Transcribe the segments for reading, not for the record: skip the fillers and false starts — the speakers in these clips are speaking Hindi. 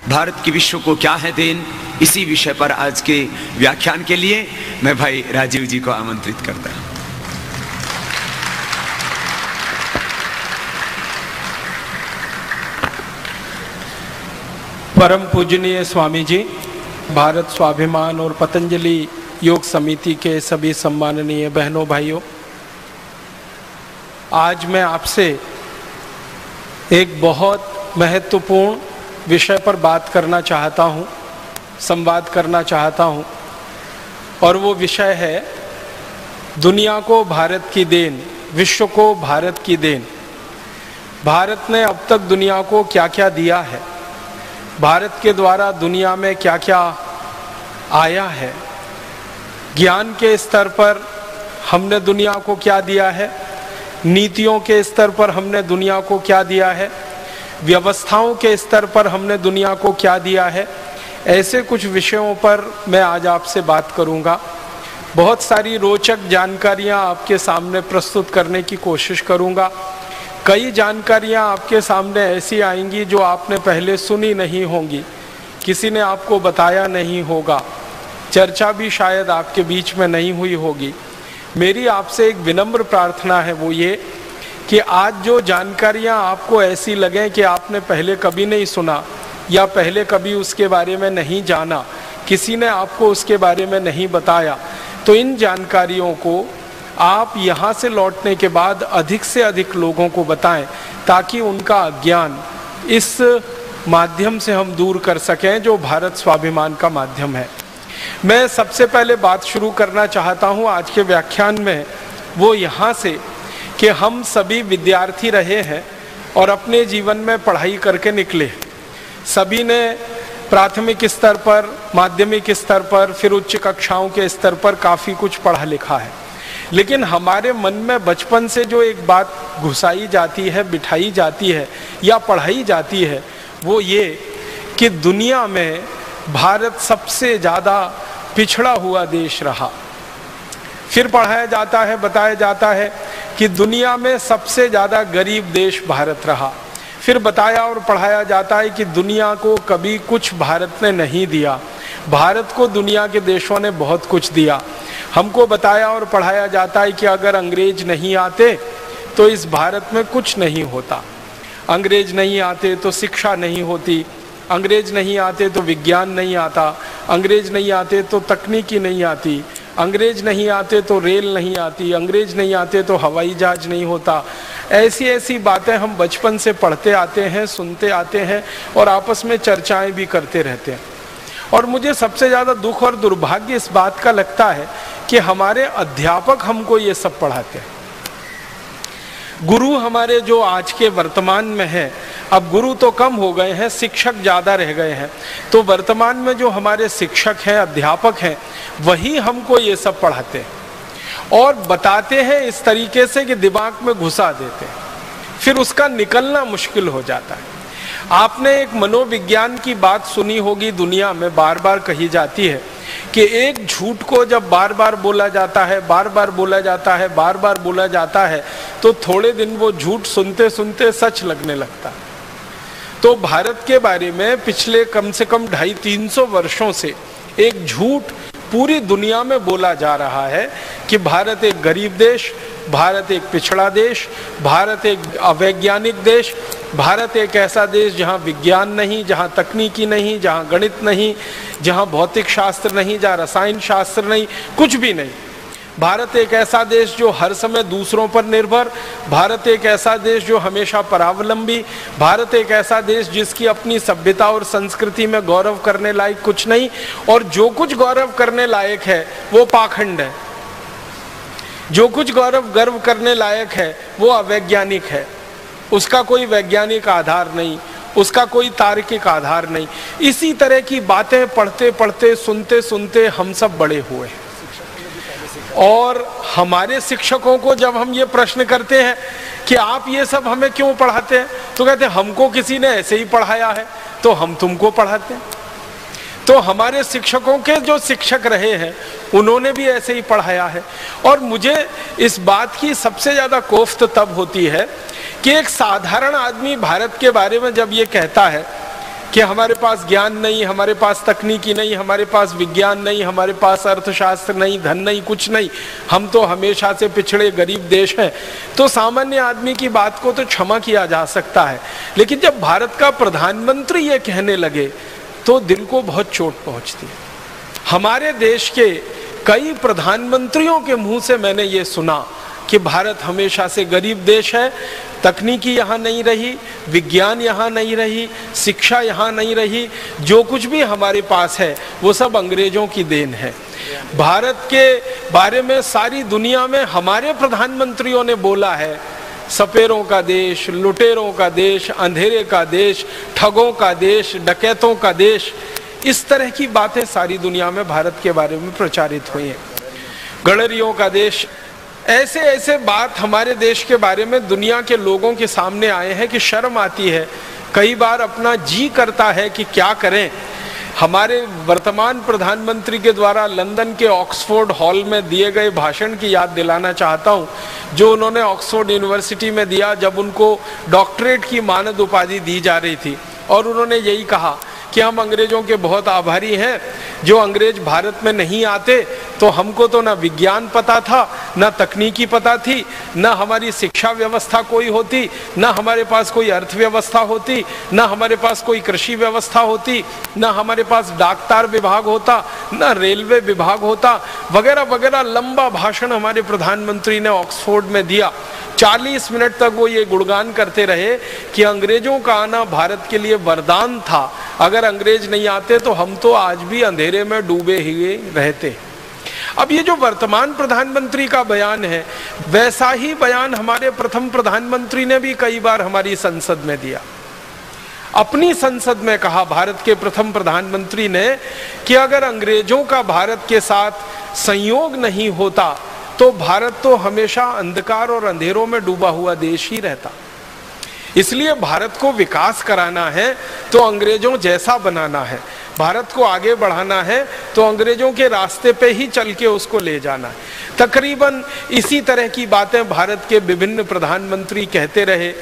भारत की विश्व को क्या है देन, इसी विषय पर आज के व्याख्यान के लिए मैं भाई राजीव जी को आमंत्रित करता हूं। परम पूजनीय स्वामी जी, भारत स्वाभिमान और पतंजलि योग समिति के सभी सम्माननीय बहनों भाइयों, आज मैं आपसे एक बहुत महत्वपूर्ण विषय पर बात करना चाहता हूँ, संवाद करना चाहता हूँ, और वो विषय है दुनिया को भारत की देन, विश्व को भारत की देन। भारत ने अब तक दुनिया को क्या क्या दिया है, भारत के द्वारा दुनिया में क्या क्या आया है, ज्ञान के स्तर पर हमने दुनिया को क्या दिया है, नीतियों के स्तर पर हमने दुनिया को क्या दिया है, व्यवस्थाओं के स्तर पर हमने दुनिया को क्या दिया है। ऐसे कुछ विषयों पर मैं आज आपसे बात करूंगा। बहुत सारी रोचक जानकारियां आपके सामने प्रस्तुत करने की कोशिश करूंगा। कई जानकारियां आपके सामने ऐसी आएंगी जो आपने पहले सुनी नहीं होंगी, किसी ने आपको बताया नहीं होगा, चर्चा भी शायद आपके बीच में नहीं हुई होगी। मेरी आपसे एक विनम्र प्रार्थना है, वो ये कि आज जो जानकारियां आपको ऐसी लगें कि आपने पहले कभी नहीं सुना या पहले कभी उसके बारे में नहीं जाना, किसी ने आपको उसके बारे में नहीं बताया, तो इन जानकारियों को आप यहाँ से लौटने के बाद अधिक से अधिक लोगों को बताएं, ताकि उनका अज्ञान इस माध्यम से हम दूर कर सकें जो भारत स्वाभिमान का माध्यम है। मैं सबसे पहले बात शुरू करना चाहता हूँ आज के व्याख्यान में, वो यहाँ से कि हम सभी विद्यार्थी रहे हैं और अपने जीवन में पढ़ाई करके निकले। सभी ने प्राथमिक स्तर पर, माध्यमिक स्तर पर, फिर उच्च कक्षाओं के स्तर पर काफ़ी कुछ पढ़ा लिखा है, लेकिन हमारे मन में बचपन से जो एक बात घुसाई जाती है, बिठाई जाती है या पढ़ाई जाती है, वो ये कि दुनिया में भारत सबसे ज़्यादा पिछड़ा हुआ देश रहा। फिर पढ़ाया जाता है, बताया जाता है कि दुनिया में सबसे ज़्यादा गरीब देश भारत रहा। फिर बताया और पढ़ाया जाता है कि दुनिया को कभी कुछ भारत ने नहीं दिया, भारत को दुनिया के देशों ने बहुत कुछ दिया। हमको बताया और पढ़ाया जाता है कि अगर अंग्रेज नहीं आते तो इस भारत में कुछ नहीं होता, अंग्रेज नहीं आते तो शिक्षा नहीं होती, अंग्रेज नहीं आते तो विज्ञान नहीं आता, अंग्रेज नहीं आते तो तकनीकी नहीं आती, अंग्रेज नहीं आते तो रेल नहीं आती, अंग्रेज नहीं आते तो हवाई जहाज नहीं होता। ऐसी ऐसी बातें हम बचपन से पढ़ते आते हैं, सुनते आते हैं और आपस में चर्चाएं भी करते रहते हैं। और मुझे सबसे ज़्यादा दुख और दुर्भाग्य इस बात का लगता है कि हमारे अध्यापक हमको ये सब पढ़ाते हैं। गुरु हमारे जो आज के वर्तमान में है, अब गुरु तो कम हो गए हैं, शिक्षक ज़्यादा रह गए हैं, तो वर्तमान में जो हमारे शिक्षक हैं, अध्यापक हैं, वही हमको ये सब पढ़ाते हैं और बताते हैं इस तरीके से कि दिमाग में घुसा देते हैं, फिर उसका निकलना मुश्किल हो जाता है। आपने एक मनोविज्ञान की बात सुनी होगी, दुनिया में बार बार कही जाती है कि एक झूठ को जब बार बार बोला जाता है, बार बार बोला जाता है, बार बार बोला जाता है, तो थोड़े दिन वो झूठ सुनते सुनते सच लगने लगता है। तो भारत के बारे में पिछले कम से कम 250-300 वर्षों से एक झूठ पूरी दुनिया में बोला जा रहा है कि भारत एक गरीब देश, भारत एक पिछड़ा देश, भारत एक अवैज्ञानिक देश, भारत एक ऐसा देश जहाँ विज्ञान नहीं, जहाँ तकनीकी नहीं, जहाँ गणित नहीं, जहाँ भौतिक शास्त्र नहीं, जहाँ रसायन शास्त्र नहीं, कुछ भी नहीं। भारत एक ऐसा देश जो हर समय दूसरों पर निर्भर, भारत एक ऐसा देश जो हमेशा परावलंबी, भारत एक ऐसा देश जिसकी अपनी सभ्यता और संस्कृति में गौरव करने लायक कुछ नहीं, और जो कुछ गौरव करने लायक है वो पाखंड है, जो कुछ गर्व करने लायक है वो अवैज्ञानिक है, उसका कोई वैज्ञानिक आधार नहीं, उसका कोई तार्किक आधार नहीं। इसी तरह की बातें पढ़ते पढ़ते, सुनते सुनते हम सब बड़े हुए हैं। और हमारे शिक्षकों को जब हम ये प्रश्न करते हैं कि आप ये सब हमें क्यों पढ़ाते हैं, तो कहते हैं हमको किसी ने ऐसे ही पढ़ाया है तो हम तुमको पढ़ाते हैं। तो हमारे शिक्षकों के जो शिक्षक रहे हैं उन्होंने भी ऐसे ही पढ़ाया है। और मुझे इस बात की सबसे ज़्यादा कोफ्त तब होती है कि एक साधारण आदमी भारत के बारे में जब ये कहता है कि हमारे पास ज्ञान नहीं, हमारे पास तकनीकी नहीं, हमारे पास विज्ञान नहीं, हमारे पास अर्थशास्त्र नहीं, धन नहीं, कुछ नहीं, हम तो हमेशा से पिछड़े गरीब देश हैं, तो सामान्य आदमी की बात को तो क्षमा किया जा सकता है। लेकिन जब भारत का प्रधानमंत्री ये कहने लगे तो दिल को बहुत चोट पहुंचती है। हमारे देश के कई प्रधानमंत्रियों के मुंह से मैंने ये सुना कि भारत हमेशा से गरीब देश है, तकनीकी यहाँ नहीं रही, विज्ञान यहाँ नहीं रही, शिक्षा यहाँ नहीं रही, जो कुछ भी हमारे पास है वो सब अंग्रेजों की देन है। भारत के बारे में सारी दुनिया में हमारे प्रधानमंत्रियों ने बोला है, सपेरों का देश, लुटेरों का देश, अंधेरे का देश, ठगों का देश, डकैतों का देश, इस तरह की बातें सारी दुनिया में भारत के बारे में प्रचारित हुई हैं। गडरियों का देश, ऐसे ऐसे बात हमारे देश के बारे में दुनिया के लोगों के सामने आए हैं कि शर्म आती है। कई बार अपना जी करता है कि क्या करें। हमारे वर्तमान प्रधानमंत्री के द्वारा लंदन के ऑक्सफोर्ड हॉल में दिए गए भाषण की याद दिलाना चाहता हूं, जो उन्होंने ऑक्सफोर्ड यूनिवर्सिटी में दिया जब उनको डॉक्टरेट की मानद उपाधि दी जा रही थी। और उन्होंने यही कहा कि हम अंग्रेजों के बहुत आभारी हैं, जो अंग्रेज भारत में नहीं आते तो हमको तो ना विज्ञान पता था, ना तकनीकी पता थी, ना हमारी शिक्षा व्यवस्था कोई होती, ना हमारे पास कोई अर्थव्यवस्था होती, ना हमारे पास कोई कृषि व्यवस्था होती, ना हमारे पास डाकतार विभाग होता, ना रेलवे विभाग होता, वगैरह वगैरह। लंबा भाषण हमारे प्रधानमंत्री ने ऑक्सफोर्ड में दिया। 40 मिनट तक वो ये गुणगान करते रहे कि अंग्रेजों का आना भारत के लिए वरदान था, अगर अंग्रेज नहीं आते तो हम तो आज भी अंधेरे में डूबे हुए रहते। अब ये जो वर्तमान प्रधानमंत्री का बयान है, वैसा ही बयान हमारे प्रथम प्रधानमंत्री ने भी कई बार हमारी संसद में दिया। अपनी संसद में कहा भारत के प्रथम प्रधानमंत्री ने कि अगर अंग्रेजों का भारत के साथ संयोग नहीं होता तो भारत तो हमेशा अंधकार और अंधेरों में डूबा हुआ देश ही रहता। इसलिए भारत को विकास कराना है तो अंग्रेजों जैसा बनाना है, भारत को आगे बढ़ाना है तो अंग्रेजों के रास्ते पे ही चल के उसको ले जाना है। तकरीबन इसी तरह की बातें भारत के विभिन्न प्रधानमंत्री कहते रहे।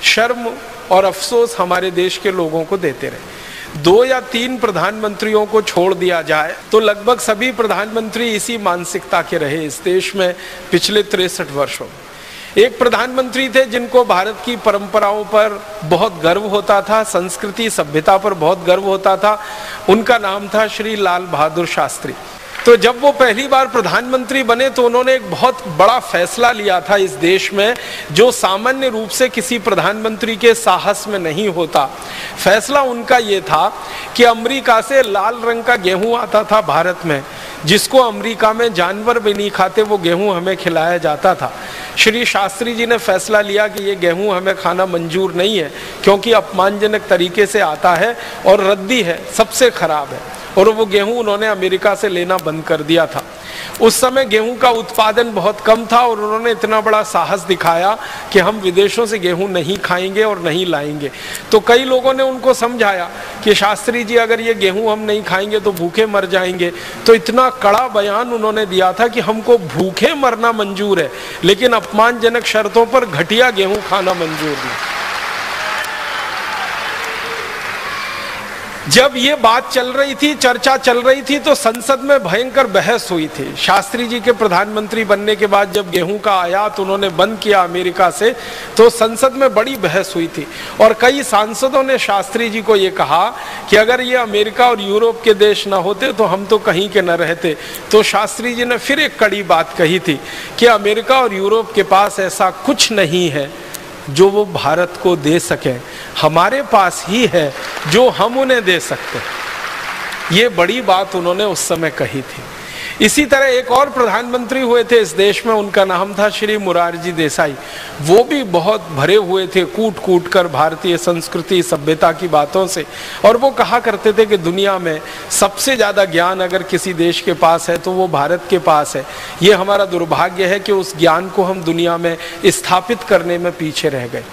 शर्म और अफसोस हमारे देश के लोगों को देते रहे। 2 या 3 प्रधानमंत्रियों को छोड़ दिया जाए तो लगभग सभी प्रधानमंत्री इसी मानसिकता के रहे इस देश में पिछले 63 वर्षों में। एक प्रधानमंत्री थे जिनको भारत की परंपराओं पर बहुत गर्व होता था, संस्कृति सभ्यता पर बहुत गर्व होता था। उनका नाम था श्री लाल बहादुर शास्त्री। तो जब वो पहली बार प्रधानमंत्री बने तो उन्होंने एक बहुत बड़ा फैसला लिया था इस देश में, जो सामान्य रूप से किसी प्रधानमंत्री के साहस में नहीं होता। फैसला उनका ये था कि अमेरिका से लाल रंग का गेहूं आता था भारत में, जिसको अमेरिका में जानवर भी नहीं खाते, वो गेहूं हमें खिलाया जाता था। श्री शास्त्री जी ने फैसला लिया कि ये गेहूं हमें खाना मंजूर नहीं है, क्योंकि अपमानजनक तरीके से आता है और रद्दी है, सबसे खराब है। और वो गेहूं उन्होंने अमेरिका से लेना बंद कर दिया था। उस समय गेहूं का उत्पादन बहुत कम था और उन्होंने इतना बड़ा साहस दिखाया कि हम विदेशों से गेहूं नहीं खाएंगे और नहीं लाएंगे। तो कई लोगों ने उनको समझाया कि शास्त्री जी अगर ये गेहूं हम नहीं खाएंगे तो भूखे मर जाएंगे। तो इतना कड़ा बयान उन्होंने दिया था कि हमको भूखे मरना मंजूर है, लेकिन अपमानजनक शर्तों पर घटिया गेहूं खाना मंजूर नहीं। जब ये बात चल रही थी, चर्चा चल रही थी, तो संसद में भयंकर बहस हुई थी। शास्त्री जी के प्रधानमंत्री बनने के बाद जब गेहूं का आयात उन्होंने बंद किया अमेरिका से, तो संसद में बड़ी बहस हुई थी और कई सांसदों ने शास्त्री जी को ये कहा कि अगर ये अमेरिका और यूरोप के देश ना होते तो हम तो कहीं के न रहते। तो शास्त्री जी ने फिर एक कड़ी बात कही थी कि अमेरिका और यूरोप के पास ऐसा कुछ नहीं है जो वो भारत को दे सके, हमारे पास ही है जो हम उन्हें दे सकते हैं। ये बड़ी बात उन्होंने उस समय कही थी। इसी तरह एक और प्रधानमंत्री हुए थे इस देश में, उनका नाम था श्री मोरारजी देसाई। वो भी बहुत भरे हुए थे कूट कूट कर भारतीय संस्कृति सभ्यता की बातों से, और वो कहा करते थे कि दुनिया में सबसे ज्यादा ज्ञान अगर किसी देश के पास है तो वो भारत के पास है। ये हमारा दुर्भाग्य है कि उस ज्ञान को हम दुनिया में स्थापित करने में पीछे रह गए।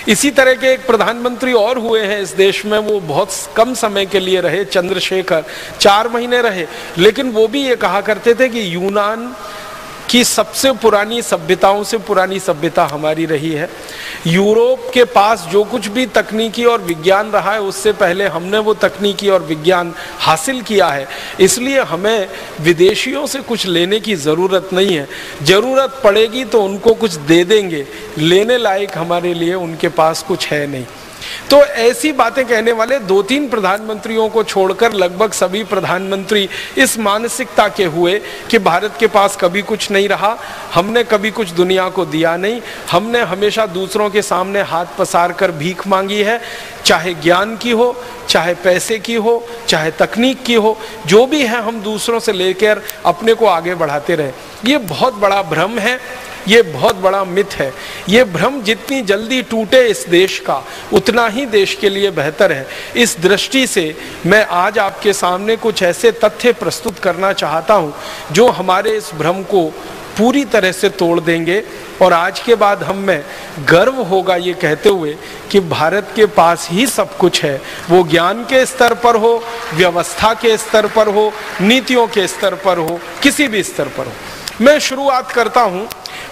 इसी तरह के एक प्रधानमंत्री और हुए हैं इस देश में, वो बहुत कम समय के लिए रहे, चंद्रशेखर, 4 महीने रहे, लेकिन वो भी ये कहा करते थे कि यूनान की कि सबसे पुरानी सभ्यताओं से पुरानी सभ्यता हमारी रही है। यूरोप के पास जो कुछ भी तकनीकी और विज्ञान रहा है उससे पहले हमने वो तकनीकी और विज्ञान हासिल किया है, इसलिए हमें विदेशियों से कुछ लेने की ज़रूरत नहीं है। ज़रूरत पड़ेगी तो उनको कुछ दे देंगे, लेने लायक हमारे लिए उनके पास कुछ है नहीं। तो ऐसी बातें कहने वाले 2-3 प्रधानमंत्रियों को छोड़कर लगभग सभी प्रधानमंत्री इस मानसिकता के हुए कि भारत के पास कभी कुछ नहीं रहा, हमने कभी कुछ दुनिया को दिया नहीं, हमने हमेशा दूसरों के सामने हाथ पसार कर भीख मांगी है, चाहे ज्ञान की हो, चाहे पैसे की हो, चाहे तकनीक की हो, जो भी है हम दूसरों से लेकर अपने को आगे बढ़ाते रहे। ये बहुत बड़ा भ्रम है, ये बहुत बड़ा मिथ है। ये भ्रम जितनी जल्दी टूटे इस देश का उतना ही देश के लिए बेहतर है। इस दृष्टि से मैं आज आपके सामने कुछ ऐसे तथ्य प्रस्तुत करना चाहता हूँ जो हमारे इस भ्रम को पूरी तरह से तोड़ देंगे और आज के बाद हम में गर्व होगा ये कहते हुए कि भारत के पास ही सब कुछ है, वो ज्ञान के स्तर पर हो, व्यवस्था के स्तर पर हो, नीतियों के स्तर पर हो, किसी भी स्तर पर हो। मैं शुरुआत करता हूँ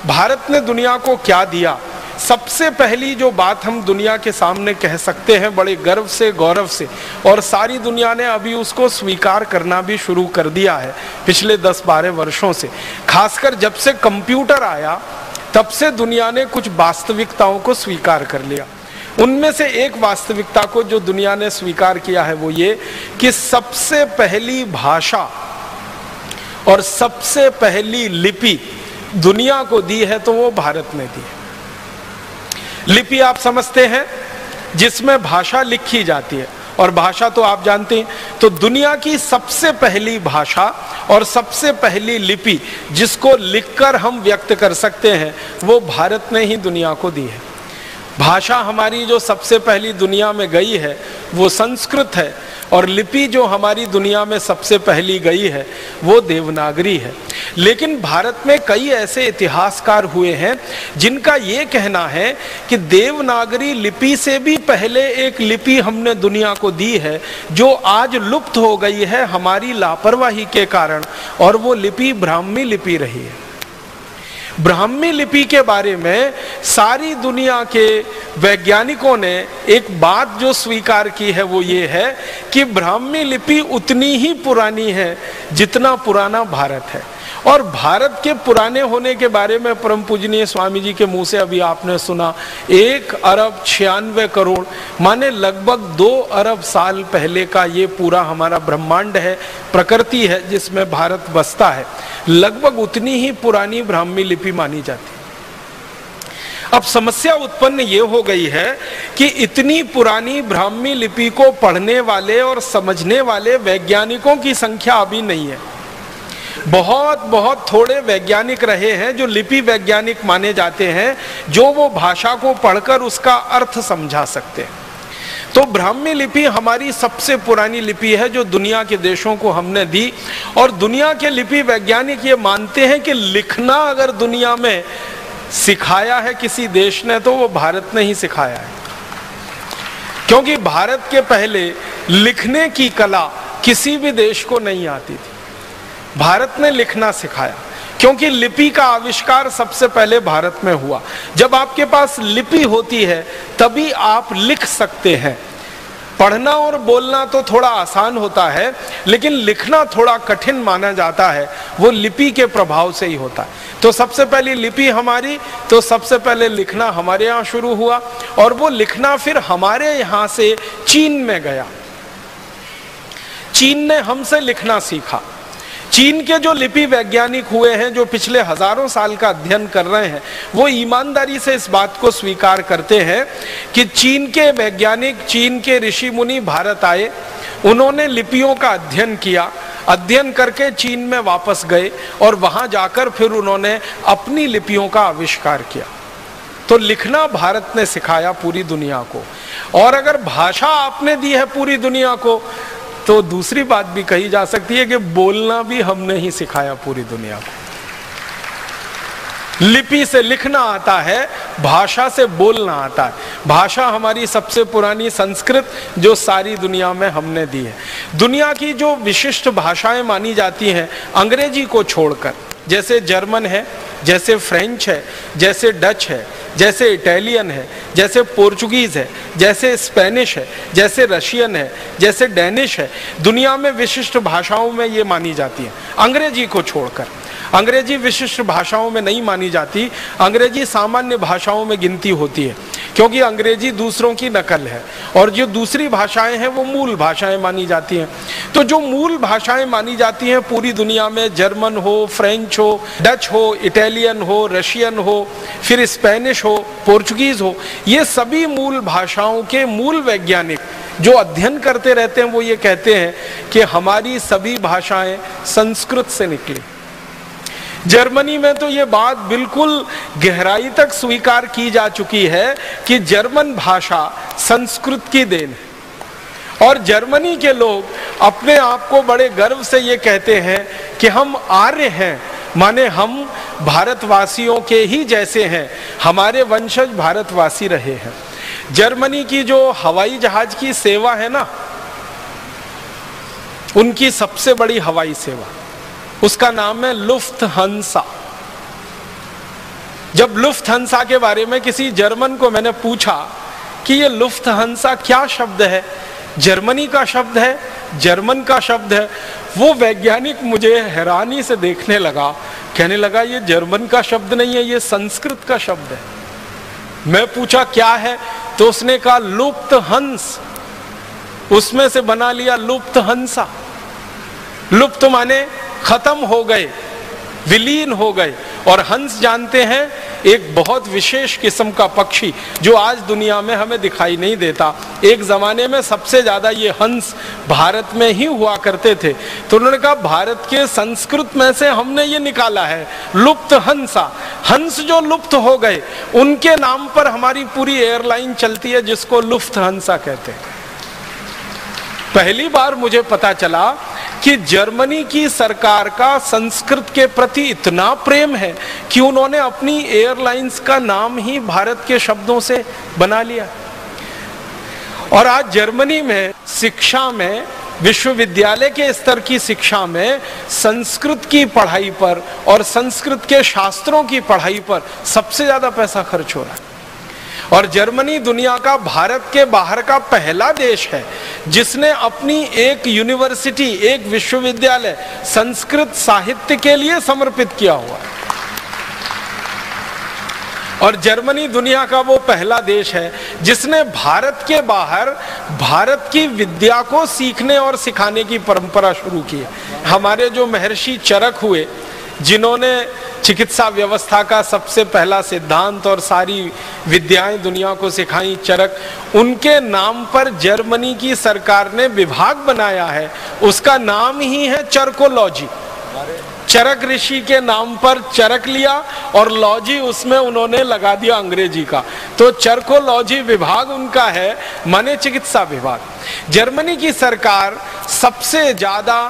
भारत ने दुनिया को क्या दिया। सबसे पहली जो बात हम दुनिया के सामने कह सकते हैं बड़े गर्व से, गौरव से, और सारी दुनिया ने अभी उसको स्वीकार करना भी शुरू कर दिया है पिछले 10-12 वर्षों से। खासकर जब से कंप्यूटर आया तब से दुनिया ने कुछ वास्तविकताओं को स्वीकार कर लिया। उनमें से एक वास्तविकता को जो दुनिया ने स्वीकार किया है वो ये कि सबसे पहली भाषा और सबसे पहली लिपि दुनिया को दी है तो वो भारत ने दी है। लिपि आप समझते हैं, जिसमें भाषा लिखी जाती है, और भाषा तो आप जानते हैं। तो दुनिया की सबसे पहली भाषा और सबसे पहली लिपि जिसको लिखकर हम व्यक्त कर सकते हैं वो भारत ने ही दुनिया को दी है। भाषा हमारी जो सबसे पहली दुनिया में गई है वो संस्कृत है, और लिपि जो हमारी दुनिया में सबसे पहली गई है वो देवनागरी है। लेकिन भारत में कई ऐसे इतिहासकार हुए हैं जिनका ये कहना है कि देवनागरी लिपि से भी पहले एक लिपि हमने दुनिया को दी है जो आज लुप्त हो गई है हमारी लापरवाही के कारण, और वो लिपि ब्राह्मी लिपि रही है। ब्राह्मी लिपि के बारे में सारी दुनिया के वैज्ञानिकों ने एक बात जो स्वीकार की है वो ये है कि ब्राह्मी लिपि उतनी ही पुरानी है जितना पुराना भारत है। और भारत के पुराने होने के बारे में परम पूजनीय स्वामी जी के मुंह से अभी आपने सुना, 1 अरब 96 करोड़ माने लगभग 2 अरब साल पहले का ये पूरा हमारा ब्रह्मांड है, प्रकृति है जिसमें भारत बसता है। लगभग उतनी ही पुरानी ब्राह्मी लिपि मानी जाती है। अब समस्या उत्पन्न ये हो गई है कि इतनी पुरानी ब्राह्मी लिपि को पढ़ने वाले और समझने वाले वैज्ञानिकों की संख्या अभी नहीं है। बहुत थोड़े वैज्ञानिक रहे हैं जो लिपि वैज्ञानिक माने जाते हैं, जो वो भाषा को पढ़कर उसका अर्थ समझा सकते हैं। तो ब्राह्मी लिपि हमारी सबसे पुरानी लिपि है जो दुनिया के देशों को हमने दी, और दुनिया के लिपि वैज्ञानिक ये मानते हैं कि लिखना अगर दुनिया में सिखाया है किसी देश ने तो वो भारत ने ही सिखाया है, क्योंकि भारत के पहले लिखने की कला किसी भी देश को नहीं आती थी। भारत ने लिखना सिखाया, क्योंकि लिपि का आविष्कार सबसे पहले भारत में हुआ। जब आपके पास लिपि होती है तभी आप लिख सकते हैं। पढ़ना और बोलना तो थोड़ा आसान होता है, लेकिन लिखना थोड़ा कठिन माना जाता है, वो लिपि के प्रभाव से ही होता है। तो सबसे पहली लिपि हमारी, तो सबसे पहले लिखना हमारे यहाँ शुरू हुआ, और वो लिखना फिर हमारे यहाँ से चीन में गया। चीन ने हमसे लिखना सीखा। चीन के जो लिपि वैज्ञानिक हुए हैं, जो पिछले हजारों साल का अध्ययन कर रहे हैं, वो ईमानदारी से इस बात को स्वीकार करते हैं कि चीन के वैज्ञानिक, चीन के ऋषि मुनि भारत आए, उन्होंने लिपियों का अध्ययन किया, अध्ययन करके चीन में वापस गए, और वहां जाकर फिर उन्होंने अपनी लिपियों का आविष्कार किया। तो लिखना भारत ने सिखाया पूरी दुनिया को, और अगर भाषा आपने दी है पूरी दुनिया को तो दूसरी बात भी कही जा सकती है कि बोलना भी हमने ही सिखाया पूरी दुनिया को। लिपि से लिखना आता है, भाषा से बोलना आता है। भाषा हमारी सबसे पुरानी संस्कृत जो सारी दुनिया में हमने दी है। दुनिया की जो विशिष्ट भाषाएं मानी जाती हैं अंग्रेजी को छोड़कर, जैसे जर्मन है, जैसे फ्रेंच है, जैसे डच है, जैसे इटालियन है, जैसे पोर्चुगीज है, जैसे स्पेनिश है, जैसे रशियन है, जैसे डेनिश है। दुनिया में विशिष्ट भाषाओं में ये मानी जाती है, अंग्रेजी को छोड़कर। अंग्रेजी विशिष्ट भाषाओं में नहीं मानी जाती, अंग्रेजी सामान्य भाषाओं में गिनती होती है, क्योंकि अंग्रेजी दूसरों की नकल है और जो दूसरी भाषाएं हैं वो मूल भाषाएं मानी जाती हैं। तो जो मूल भाषाएं मानी जाती हैं पूरी दुनिया में, जर्मन हो, फ्रेंच हो, डच हो, इटालियन हो, रशियन हो, फिर स्पेनिश हो, पोर्चुगीज हो, ये सभी मूल भाषाओं के मूल वैज्ञानिक जो अध्ययन करते रहते हैं वो ये कहते हैं कि हमारी सभी भाषाएं संस्कृत से निकली। जर्मनी में तो ये बात बिल्कुल गहराई तक स्वीकार की जा चुकी है कि जर्मन भाषा संस्कृत की देन है और जर्मनी के लोग अपने आप को बड़े गर्व से ये कहते हैं कि हम आर्य हैं, माने हम भारतवासियों के ही जैसे हैं, हमारे वंशज भारतवासी रहे हैं। जर्मनी की जो हवाई जहाज की सेवा है ना, उनकी सबसे बड़ी हवाई सेवा, उसका नाम है लुफ्थहान्सा। जब लुफ्थहान्सा के बारे में किसी जर्मन को मैंने पूछा कि ये लुफ्थहान्सा क्या शब्द है, जर्मनी का शब्द है, जर्मन का शब्द है, वो वैज्ञानिक मुझे हैरानी से देखने लगा, कहने लगा ये जर्मन का शब्द नहीं है, ये संस्कृत का शब्द है। मैं पूछा क्या है, तो उसने कहा लुप्तहंस, उसमें से बना लिया लुप्तहंसा। लुप्त माने खत्म हो गए, विलीन हो गए, और हंस जानते हैं एक बहुत विशेष किस्म का पक्षी जो आज दुनिया में हमें दिखाई नहीं देता। एक जमाने में सबसे ज्यादा ये हंस भारत में ही हुआ करते थे, तो उन्होंने कहा भारत के संस्कृत में से हमने ये निकाला है लुप्त हंसा। हंस जो लुप्त हो गए उनके नाम पर हमारी पूरी एयरलाइन चलती है जिसको लुफ्थहान्सा कहते हैं। पहली बार मुझे पता चला कि जर्मनी की सरकार का संस्कृत के प्रति इतना प्रेम है कि उन्होंने अपनी एयरलाइंस का नाम ही भारत के शब्दों से बना लिया। और आज जर्मनी में शिक्षा में, विश्वविद्यालय के स्तर की शिक्षा में संस्कृत की पढ़ाई पर और संस्कृत के शास्त्रों की पढ़ाई पर सबसे ज्यादा पैसा खर्च हो रहा है। और जर्मनी दुनिया का भारत के बाहर का पहला देश है जिसने अपनी एक यूनिवर्सिटी, एक विश्वविद्यालय संस्कृत साहित्य के लिए समर्पित किया हुआ है। और जर्मनी दुनिया का वो पहला देश है जिसने भारत के बाहर भारत की विद्या को सीखने और सिखाने की परंपरा शुरू की है। हमारे जो महर्षि चरक हुए, जिन्होंने चिकित्सा व्यवस्था का सबसे पहला सिद्धांत और सारी विद्याएं दुनिया को सिखाई, चरक, उनके नाम पर जर्मनी की सरकार ने विभाग बनाया है, उसका नाम ही है चरकोलॉजी। चरक ऋषि के नाम पर चरक लिया और लॉजी उसमें उन्होंने लगा दिया अंग्रेजी का, तो चरकोलॉजी विभाग उनका है, माने चिकित्सा विभाग। जर्मनी की सरकार सबसे ज्यादा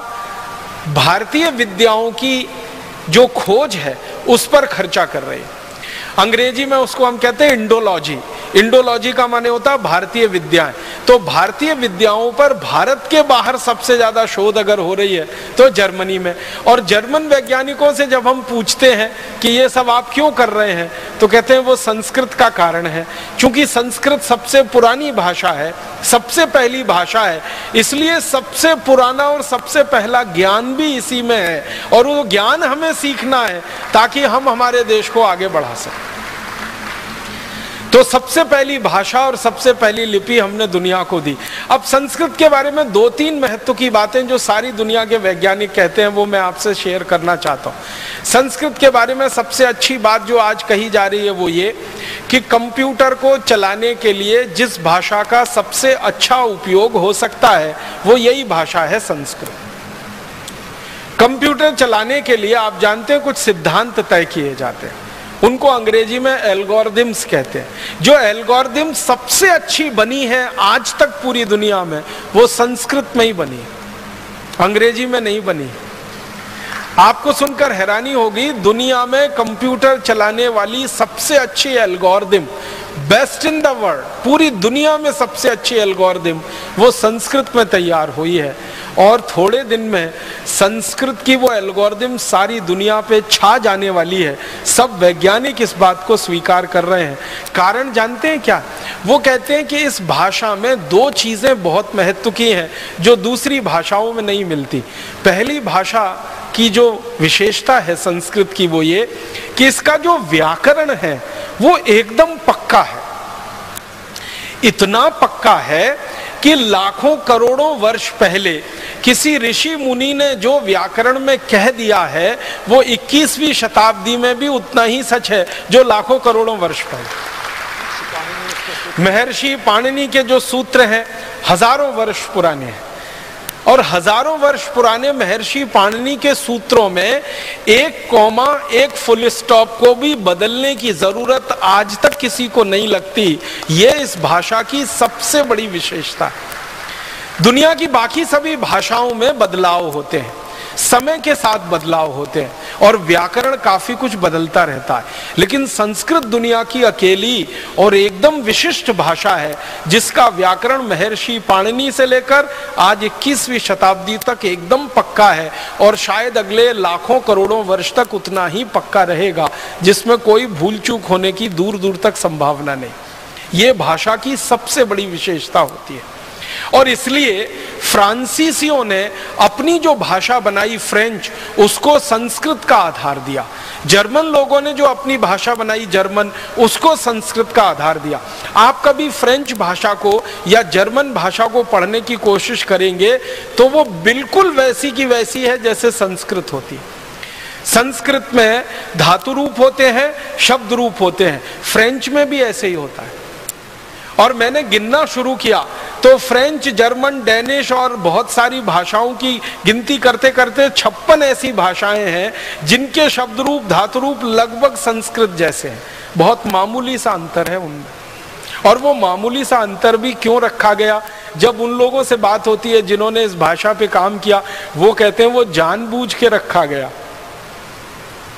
भारतीय विद्याओं की जो खोज है उस पर खर्चा कर रही है। अंग्रेजी में उसको हम कहते हैं इंडोलॉजी। इंडोलॉजी का माने होता है भारतीय विद्याएं। तो भारतीय विद्याओं पर भारत के बाहर सबसे ज्यादा शोध अगर हो रही है तो जर्मनी में। और जर्मन वैज्ञानिकों से जब हम पूछते हैं कि ये सब आप क्यों कर रहे हैं, तो कहते हैं वो संस्कृत का कारण है, क्योंकि संस्कृत सबसे पुरानी भाषा है, सबसे पहली भाषा है, इसलिए सबसे पुराना और सबसे पहला ज्ञान भी इसी में है, और वो ज्ञान हमें सीखना है ताकि हम हमारे देश को आगे बढ़ा सकें। तो सबसे पहली भाषा और सबसे पहली लिपि हमने दुनिया को दी। अब संस्कृत के बारे में दो तीन महत्व की बातें जो सारी दुनिया के वैज्ञानिक कहते हैं वो मैं आपसे शेयर करना चाहता हूँ। संस्कृत के बारे में सबसे अच्छी बात जो आज कही जा रही है वो ये कि कंप्यूटर को चलाने के लिए जिस भाषा का सबसे अच्छा उपयोग हो सकता है वो यही भाषा है संस्कृत। कंप्यूटर चलाने के लिए आप जानते हैं कुछ सिद्धांत तय किए जाते हैं, उनको अंग्रेजी में एल्गोरिथम्स कहते हैं। जो एल्गोरिथम सबसे अच्छी बनी है आज तक पूरी दुनिया में वो संस्कृत में ही बनी है, अंग्रेजी में नहीं बनी। आपको सुनकर हैरानी होगी, दुनिया में कंप्यूटर चलाने वाली सबसे अच्छी algorithm, best in the world, पूरी दुनिया में सबसे अच्छी एल्गोरिथम वो संस्कृत में तैयार हुई है। और थोड़े दिन में संस्कृत की वो एल्गोरिदम सारी दुनिया पे छा जाने वाली है। सब वैज्ञानिक इस बात को स्वीकार कर रहे हैं। कारण जानते हैं क्या? वो कहते हैं कि इस भाषा में दो चीजें बहुत महत्व की हैं जो दूसरी भाषाओं में नहीं मिलती। पहली भाषा की जो विशेषता है संस्कृत की वो ये कि इसका जो व्याकरण है वो एकदम पक्का है। इतना पक्का है कि लाखों करोड़ों वर्ष पहले किसी ऋषि मुनि ने जो व्याकरण में कह दिया है वो 21वीं शताब्दी में भी उतना ही सच है जो लाखों करोड़ों वर्ष पहले। महर्षि पाणिनि के जो सूत्र हैं हजारों वर्ष पुराने हैं और हजारों वर्ष पुराने महर्षि पाणिनि के सूत्रों में एक कॉमा एक फुल स्टॉप को भी बदलने की जरूरत आज तक किसी को नहीं लगती। ये इस भाषा की सबसे बड़ी विशेषता है। दुनिया की बाकी सभी भाषाओं में बदलाव होते हैं, समय के साथ बदलाव होते हैं और व्याकरण काफी कुछ बदलता रहता है, लेकिन संस्कृत दुनिया की अकेली और एकदम विशिष्ट भाषा है जिसका व्याकरण महर्षि पाणिनि से लेकर आज 21वीं शताब्दी तक एकदम पक्का है और शायद अगले लाखों करोड़ों वर्ष तक उतना ही पक्का रहेगा, जिसमें कोई भूल चूक होने की दूर दूर तक संभावना नहीं। ये भाषा की सबसे बड़ी विशेषता होती है और इसलिए फ्रांसीसियों ने अपनी जो भाषा बनाई फ्रेंच, उसको संस्कृत का आधार दिया। जर्मन लोगों ने जो अपनी भाषा बनाई जर्मन, उसको संस्कृत का आधार दिया। आप कभी फ्रेंच भाषा को या जर्मन भाषा को पढ़ने की कोशिश करेंगे तो वो बिल्कुल वैसी की वैसी है जैसे संस्कृत होती है। संस्कृत में धातु रूप होते हैं, शब्द रूप होते हैं, फ्रेंच में भी ऐसे ही होता है। और मैंने गिनना शुरू किया तो फ्रेंच, जर्मन, डेनिश और बहुत सारी भाषाओं की गिनती करते करते 56 ऐसी भाषाएं हैं जिनके शब्द रूप, धातु रूप लगभग संस्कृत जैसे हैं। बहुत मामूली सा अंतर है उनमें। और वो मामूली सा अंतर भी क्यों रखा गया? जब उन लोगों से बात होती है जिन्होंने इस भाषा पे काम किया, वो कहते हैं वो जानबूझ के रखा गया।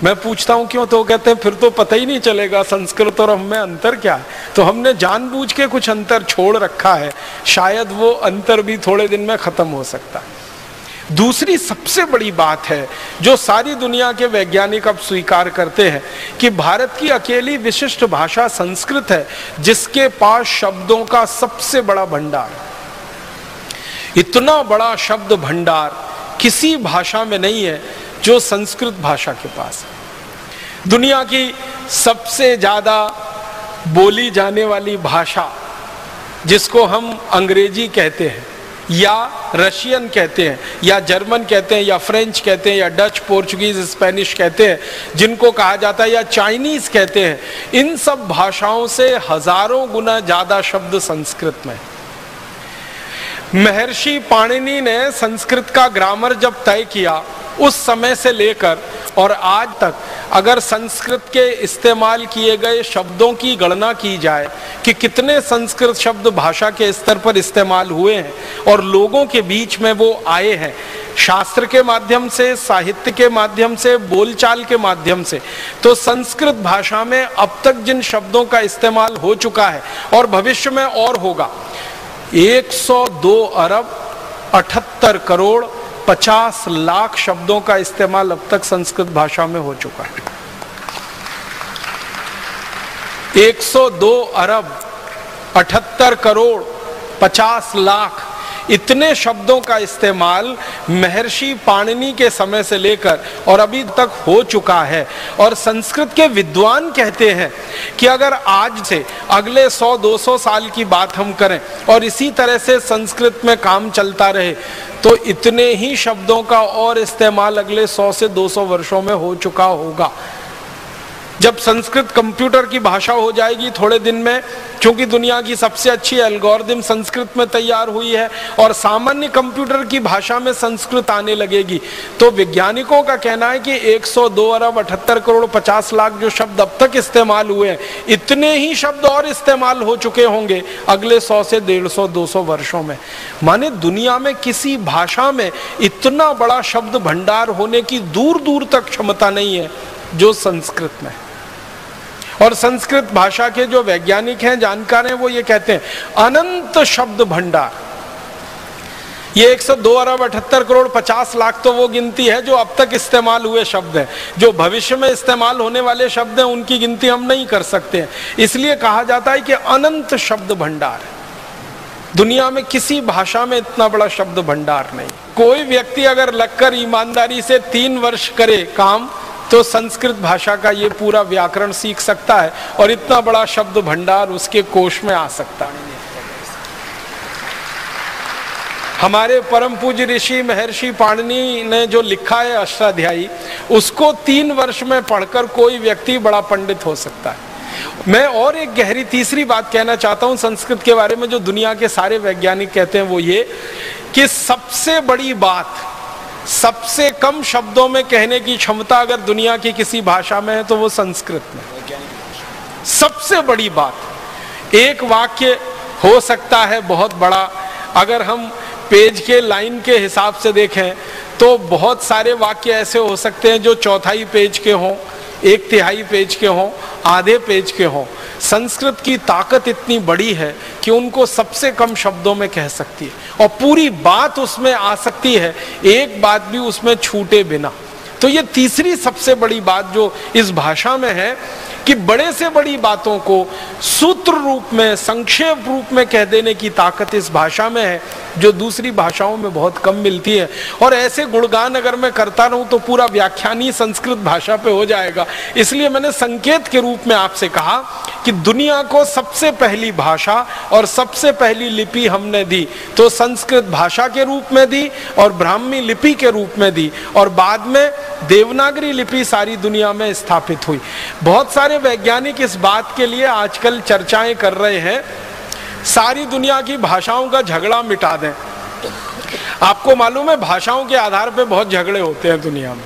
मैं पूछता हूं क्यों, तो कहते हैं फिर तो पता ही नहीं चलेगा संस्कृत और हमें अंतर क्या है। तो हमने जानबूझ के कुछ अंतर छोड़ रखा है, शायद वो अंतर भी थोड़े दिन में खत्म हो सकता है। दूसरी सबसे बड़ी बात है जो सारी दुनिया के वैज्ञानिक अब स्वीकार करते हैं कि भारत की अकेली विशिष्ट भाषा संस्कृत है जिसके पास शब्दों का सबसे बड़ा भंडार है। इतना बड़ा शब्द भंडार किसी भाषा में नहीं है जो संस्कृत भाषा के पास है। दुनिया की सबसे ज्यादा बोली जाने वाली भाषा जिसको हम अंग्रेजी कहते हैं या रशियन कहते हैं या जर्मन कहते हैं या फ्रेंच कहते हैं या डच, पोर्चुगीज, स्पेनिश कहते हैं, जिनको कहा जाता है या चाइनीज कहते हैं, इन सब भाषाओं से हजारों गुना ज्यादा शब्द संस्कृत में। महर्षि पाणिनि ने संस्कृत का ग्रामर जब तय किया, उस समय से लेकर और आज तक अगर संस्कृत के इस्तेमाल किए गए शब्दों की गणना की जाए कि कितने संस्कृत शब्द भाषा के स्तर पर इस्तेमाल हुए हैं और लोगों के बीच में वो आए हैं, शास्त्र के माध्यम से, साहित्य के माध्यम से, बोलचाल के माध्यम से, तो संस्कृत भाषा में अब तक जिन शब्दों का इस्तेमाल हो चुका है और भविष्य में और होगा, 102 अरब 78 करोड़ 50 लाख शब्दों का इस्तेमाल अब तक संस्कृत भाषा में हो चुका है। 102 अरब 78 करोड़ 50 लाख इतने शब्दों का इस्तेमाल महर्षि पाणिनि के समय से लेकर और अभी तक हो चुका है। और संस्कृत के विद्वान कहते हैं कि अगर आज से अगले 100-200 साल की बात हम करें और इसी तरह से संस्कृत में काम चलता रहे तो इतने ही शब्दों का और इस्तेमाल अगले 100 से 200 वर्षों में हो चुका होगा। जब संस्कृत कंप्यूटर की भाषा हो जाएगी थोड़े दिन में, क्योंकि दुनिया की सबसे अच्छी एल्गोरिदम संस्कृत में तैयार हुई है और सामान्य कंप्यूटर की भाषा में संस्कृत आने लगेगी, तो वैज्ञानिकों का कहना है कि 102 अरब 78 करोड़ 50 लाख जो शब्द अब तक इस्तेमाल हुए हैं, इतने ही शब्द और इस्तेमाल हो चुके होंगे अगले 100 से 150-200 वर्षों में। माने दुनिया में किसी भाषा में इतना बड़ा शब्द भंडार होने की दूर दूर तक क्षमता नहीं है जो संस्कृत में। और संस्कृत भाषा के जो वैज्ञानिक हैं, जानकार हैं, वो ये कहते हैं अनंत शब्द भंडार। ये 102 अरब 78 करोड़ 50 लाख तो वो गिनती है जो अब तक इस्तेमाल हुए शब्द हैं। जो भविष्य में इस्तेमाल होने वाले शब्द हैं उनकी गिनती हम नहीं कर सकते हैं। इसलिए कहा जाता है कि अनंत शब्द भंडार है। दुनिया में किसी भाषा में इतना बड़ा शब्द भंडार नहीं। कोई व्यक्ति अगर लगकर ईमानदारी से 3 वर्ष करे काम तो संस्कृत भाषा का ये पूरा व्याकरण सीख सकता है और इतना बड़ा शब्द भंडार उसके कोश में आ सकता है। हमारे परम पूज्य ऋषि महर्षि पाणिनि ने जो लिखा है अष्टाध्यायी, उसको 3 वर्ष में पढ़कर कोई व्यक्ति बड़ा पंडित हो सकता है। मैं और एक गहरी तीसरी बात कहना चाहता हूं संस्कृत के बारे में, जो दुनिया के सारे वैज्ञानिक कहते हैं, वो ये कि सबसे बड़ी बात सबसे कम शब्दों में कहने की क्षमता अगर दुनिया की किसी भाषा में है तो वो संस्कृत में। सबसे बड़ी बात, एक वाक्य हो सकता है बहुत बड़ा, अगर हम पेज के लाइन के हिसाब से देखें तो बहुत सारे वाक्य ऐसे हो सकते हैं जो 1/4 पेज के हों, 1/3 पेज के हों, आधे पेज के हों। संस्कृत की ताकत इतनी बड़ी है कि उनको सबसे कम शब्दों में कह सकती है और पूरी बात उसमें आ सकती है, एक बात भी उसमें छूटे बिना। तो ये तीसरी सबसे बड़ी बात जो इस भाषा में है कि बड़े से बड़ी बातों को सूत्र रूप में, संक्षेप रूप में कह देने की ताकत इस भाषा में है, जो दूसरी भाषाओं में बहुत कम मिलती है। और ऐसे गुणगान अगर मैं करता रहूं तो पूरा व्याख्यान ही संस्कृत भाषा पे हो जाएगा। इसलिए मैंने संकेत के रूप में आपसे कहा कि दुनिया को सबसे पहली भाषा और सबसे पहली लिपि हमने दी तो संस्कृत भाषा के रूप में दी और ब्राह्मी लिपि के रूप में दी, और बाद में देवनागरी लिपि सारी दुनिया में स्थापित हुई। बहुत सारे वैज्ञानिक इस बात के लिए आजकल चर्चाएं कर रहे हैं सारी दुनिया की भाषाओं का झगड़ा मिटा दें। आपको मालूम है भाषाओं के आधार पर बहुत झगड़े होते हैं दुनिया में।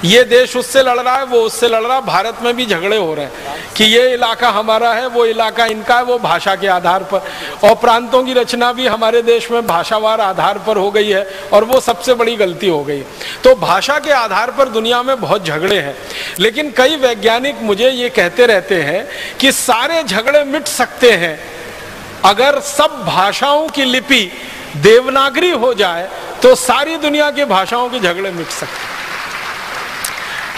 ये देश उससे लड़ रहा है, वो उससे लड़ रहा है, भारत में भी झगड़े हो रहे हैं कि ये इलाका हमारा है, वो इलाका इनका है, वो भाषा के आधार पर। और प्रांतों की रचना भी हमारे देश में भाषावार आधार पर हो गई है और वो सबसे बड़ी गलती हो गई। तो भाषा के आधार पर दुनिया में बहुत झगड़े हैं, लेकिन कई वैज्ञानिक मुझे ये कहते रहते हैं कि सारे झगड़े मिट सकते हैं अगर सब भाषाओं की लिपि देवनागरी हो जाए तो सारी दुनिया की भाषाओं के झगड़े मिट सकते हैं।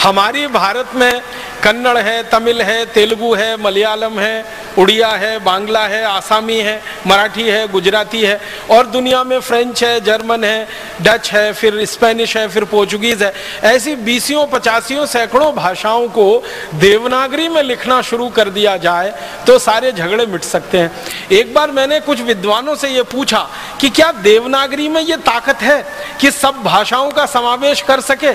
हमारी भारत में कन्नड़ है, तमिल है, तेलुगु है, मलयालम है, उड़िया है, बांग्ला है, आसामी है, मराठी है, गुजराती है, और दुनिया में फ्रेंच है, जर्मन है, डच है, फिर स्पेनिश है, फिर पोर्चुगीज है। ऐसी 20 50 सैकड़ों भाषाओं को देवनागरी में लिखना शुरू कर दिया जाए तो सारे झगड़े मिट सकते हैं। एक बार मैंने कुछ विद्वानों से ये पूछा कि क्या देवनागरी में ये ताकत है कि सब भाषाओं का समावेश कर सके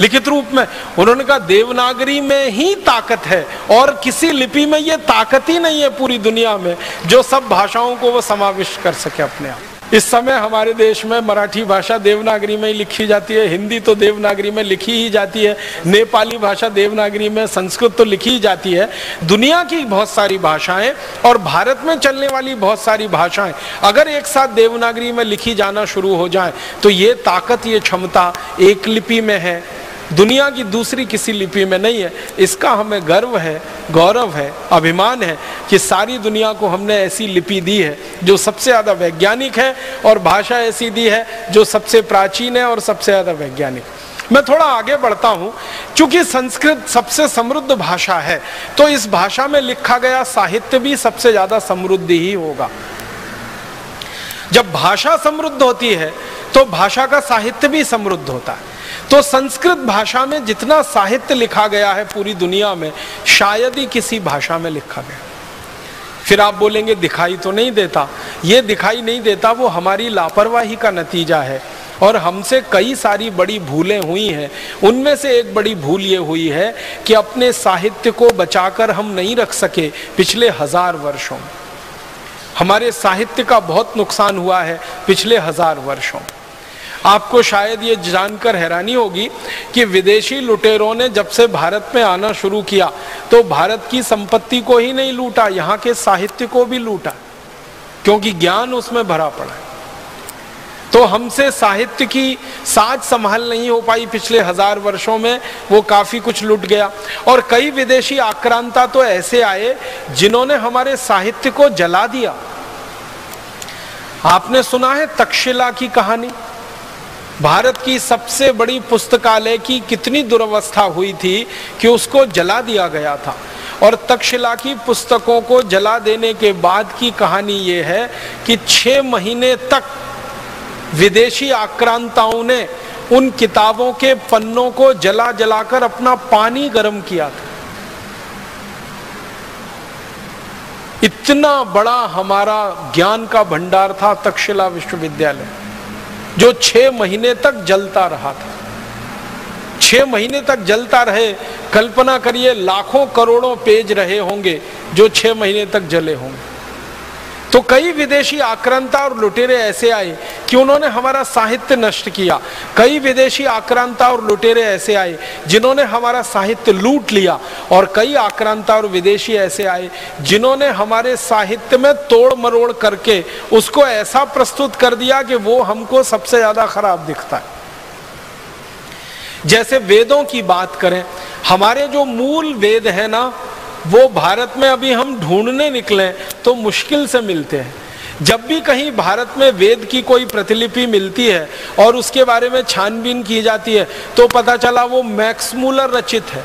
लिखित रूप में? उन्होंने कहा देवनागरी में ही ताकत है और किसी लिपि में ये ताकत ही नहीं है पूरी दुनिया में जो सब भाषाओं को वो समाविष्ट कर सके अपने आप। इस समय हमारे देश में मराठी भाषा देवनागरी में ही लिखी जाती है, हिंदी तो देवनागरी में लिखी ही जाती है, नेपाली भाषा देवनागरी में, संस्कृत तो लिखी ही जाती है। दुनिया की बहुत सारी भाषाएं और भारत में चलने वाली बहुत सारी भाषाएं अगर एक साथ देवनागरी में लिखी जाना शुरू हो जाए तो ये ताकत, ये क्षमता एक लिपि में है, दुनिया की दूसरी किसी लिपि में नहीं है। इसका हमें गर्व है, गौरव है, अभिमान है कि सारी दुनिया को हमने ऐसी लिपि दी है जो सबसे ज़्यादा वैज्ञानिक है और भाषा ऐसी दी है जो सबसे प्राचीन है और सबसे ज़्यादा वैज्ञानिक। मैं थोड़ा आगे बढ़ता हूँ। चूंकि संस्कृत सबसे समृद्ध भाषा है तो इस भाषा में लिखा गया साहित्य भी सबसे ज़्यादा समृद्ध ही होगा। जब भाषा समृद्ध होती है तो भाषा का साहित्य भी समृद्ध होता है। तो संस्कृत भाषा में जितना साहित्य लिखा गया है पूरी दुनिया में शायद ही किसी भाषा में लिखा गया। फिर आप बोलेंगे दिखाई तो नहीं देता। ये दिखाई नहीं देता वो हमारी लापरवाही का नतीजा है और हमसे कई सारी बड़ी भूलें हुई हैं। उनमें से एक बड़ी भूल ये हुई है कि अपने साहित्य को बचाकर हम नहीं रख सके। पिछले 1000 वर्षों में हमारे साहित्य का बहुत नुकसान हुआ है। पिछले 1000 वर्षों आपको शायद ये जानकर हैरानी होगी कि विदेशी लुटेरों ने जब से भारत में आना शुरू किया तो भारत की संपत्ति को ही नहीं लूटा, यहाँ के साहित्य को भी लूटा, क्योंकि ज्ञान उसमें भरा पड़ा है। तो हमसे साहित्य की साज संभाल नहीं हो पाई पिछले 1000 वर्षों में, वो काफी कुछ लुट गया। और कई विदेशी आक्रांता तो ऐसे आए जिन्होंने हमारे साहित्य को जला दिया। आपने सुना है तक्षशिला की कहानी? भारत की सबसे बड़ी पुस्तकालय की कितनी दुर्वस्था हुई थी कि उसको जला दिया गया था। और तक्षशिला की पुस्तकों को जला देने के बाद की कहानी ये है कि 6 महीने तक विदेशी आक्रांताओं ने उन किताबों के पन्नों को जला जलाकर अपना पानी गर्म किया था। इतना बड़ा हमारा ज्ञान का भंडार था तक्षशिला विश्वविद्यालय, जो 6 महीने तक जलता रहा था। 6 महीने तक जलता रहे, कल्पना करिए लाखों करोड़ों पेज रहे होंगे जो 6 महीने तक जले होंगे। तो कई विदेशी आक्रांता और लुटेरे ऐसे आए कि उन्होंने हमारा साहित्य नष्ट किया। कई विदेशी आक्रांता और लुटेरे ऐसे आए जिन्होंने हमारा साहित्य लूट लिया। और कई आक्रांता और विदेशी ऐसे आए जिन्होंने हमारे साहित्य में तोड़ मरोड़ करके उसको ऐसा प्रस्तुत कर दिया कि वो हमको सबसे ज्यादा खराब दिखता है। जैसे वेदों की बात करें, हमारे जो मूल वेद है ना, वो भारत में अभी हम ढूंढने निकले तो मुश्किल से मिलते हैं। जब भी कहीं भारत में वेद की कोई प्रतिलिपि मिलती है और उसके बारे में छानबीन की जाती है तो पता चला वो मैक्स मूलर रचित है।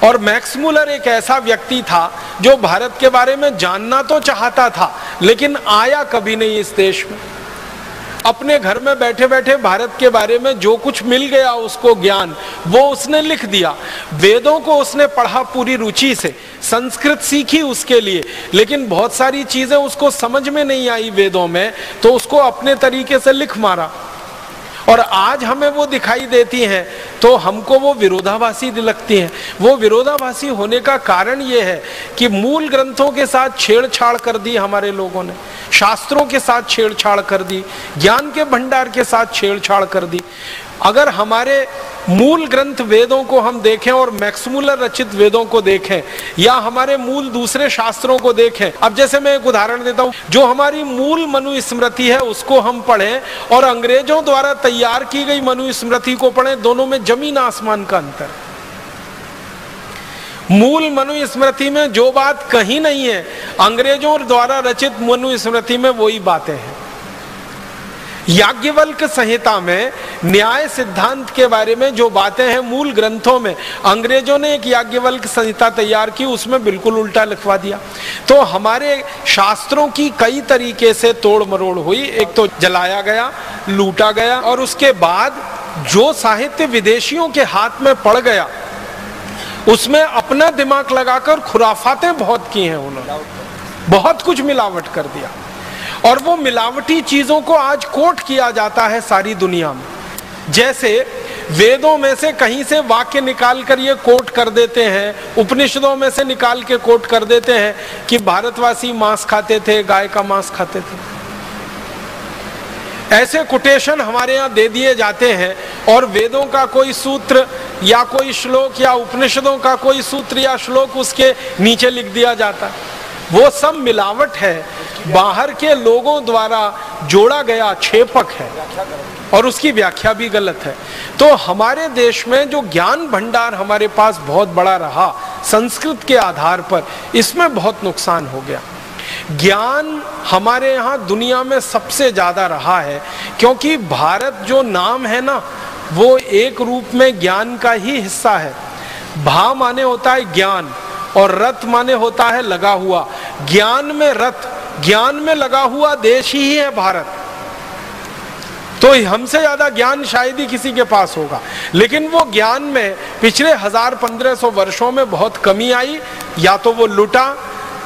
और मैक्स मूलर एक ऐसा व्यक्ति था जो भारत के बारे में जानना तो चाहता था लेकिन आया कभी नहीं इस देश में। अपने घर में बैठे बैठे भारत के बारे में जो कुछ मिल गया उसको ज्ञान, वो उसने लिख दिया। वेदों को उसने पढ़ा पूरी रुचि से, संस्कृत सीखी उसके लिए, लेकिन बहुत सारी चीजें उसको समझ में नहीं आई वेदों में, तो उसको अपने तरीके से लिख मारा। और आज हमें वो दिखाई देती हैं तो हमको वो विरोधाभासी लगती हैं। वो विरोधाभासी होने का कारण ये है कि मूल ग्रंथों के साथ छेड़छाड़ कर दी हमारे लोगों ने, शास्त्रों के साथ छेड़छाड़ कर दी, ज्ञान के भंडार के साथ छेड़छाड़ कर दी। अगर हमारे मूल ग्रंथ वेदों को हम देखें और मैक्स मूलर रचित वेदों को देखें या हमारे मूल दूसरे शास्त्रों को देखें, अब जैसे मैं एक उदाहरण देता हूं, जो हमारी मूल मनुस्मृति है उसको हम पढ़ें और अंग्रेजों द्वारा तैयार की गई मनुस्मृति को पढ़ें, दोनों में जमीन आसमान का अंतर। मूल मनुस्मृति में जो बात कहीं नहीं है, अंग्रेजों द्वारा रचित मनुस्मृति में वही बातें हैं। याज्ञवल्क्य संहिता में न्याय सिद्धांत के बारे में जो बातें हैं मूल ग्रंथों में, अंग्रेजों ने एक याज्ञवल्क्य संहिता तैयार की, उसमें बिल्कुल उल्टा लिखवा दिया। तो हमारे शास्त्रों की कई तरीके से तोड़ मरोड़ हुई। एक तो जलाया गया, लूटा गया, और उसके बाद जो साहित्य विदेशियों के हाथ में पड़ गया उसमें अपना दिमाग लगाकर खुराफातें बहुत की हैं उन्होंने, बहुत कुछ मिलावट कर दिया। और वो मिलावटी चीजों को आज कोट किया जाता है सारी दुनिया में। जैसे वेदों में से कहीं से वाक्य निकाल कर ये कोट कर देते हैं, उपनिषदों में से निकाल के कोट कर देते हैं कि भारतवासी मांस खाते थे, गाय का मांस खाते थे। ऐसे कोटेशन हमारे यहाँ दे दिए जाते हैं और वेदों का कोई सूत्र या कोई श्लोक या उपनिषदों का कोई सूत्र या श्लोक उसके नीचे लिख दिया जाता है। वो सब मिलावट है, बाहर के लोगों द्वारा जोड़ा गया छेपक है और उसकी व्याख्या भी गलत है। तो हमारे देश में जो ज्ञान भंडार हमारे पास बहुत बड़ा रहा संस्कृत के आधार पर, इसमें बहुत नुकसान हो गया। ज्ञान हमारे यहाँ दुनिया में सबसे ज्यादा रहा है क्योंकि भारत जो नाम है ना, वो एक रूप में ज्ञान का ही हिस्सा है। भा माने होता है ज्ञान और रथ माने होता है लगा हुआ। ज्ञान में रथ, ज्ञान में लगा हुआ देश ही है भारत। तो हमसे ज्यादा ज्ञान शायद ही किसी के पास होगा, लेकिन वो ज्ञान में पिछले 1000-1500 वर्षों में बहुत कमी आई। या तो वो लुटा,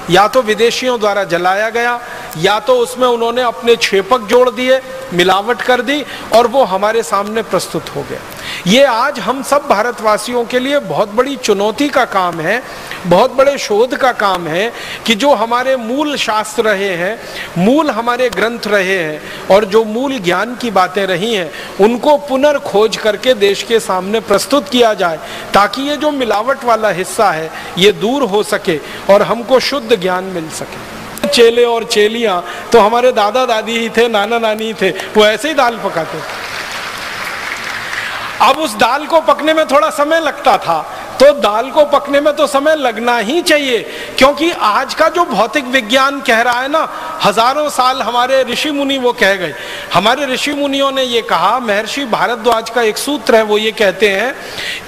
या तो विदेशियों द्वारा जलाया गया, या तो उसमें उन्होंने अपने छेपक जोड़ दिए, मिलावट कर दी और वो हमारे सामने प्रस्तुत हो गया। ये आज हम सब भारतवासियों के लिए बहुत बड़ी चुनौती का काम है, बहुत बड़े शोध का काम है कि जो हमारे मूल शास्त्र रहे हैं, मूल हमारे ग्रंथ रहे हैं और जो मूल ज्ञान की बातें रही हैं, उनको पुनर्खोज करके देश के सामने प्रस्तुत किया जाए ताकि ये जो मिलावट वाला हिस्सा है ये दूर हो सके और हमको शुद्ध ज्ञान मिल सके। चेले और चेलियां तो हमारे दादा दादी ही थे, नाना नानी थे, वो ऐसे ही दाल पकाते थे। अब उस दाल को पकने में थोड़ा समय लगता था, तो दाल को पकने में तो समय लगना ही चाहिए, क्योंकि आज का जो भौतिक विज्ञान कह रहा है ना, हजारों साल हमारे ऋषि मुनि वो कह गए, हमारे ऋषि मुनियों ने ये कहा, महर्षि भारद्वाज का एक सूत्र है, वो ये कहते हैं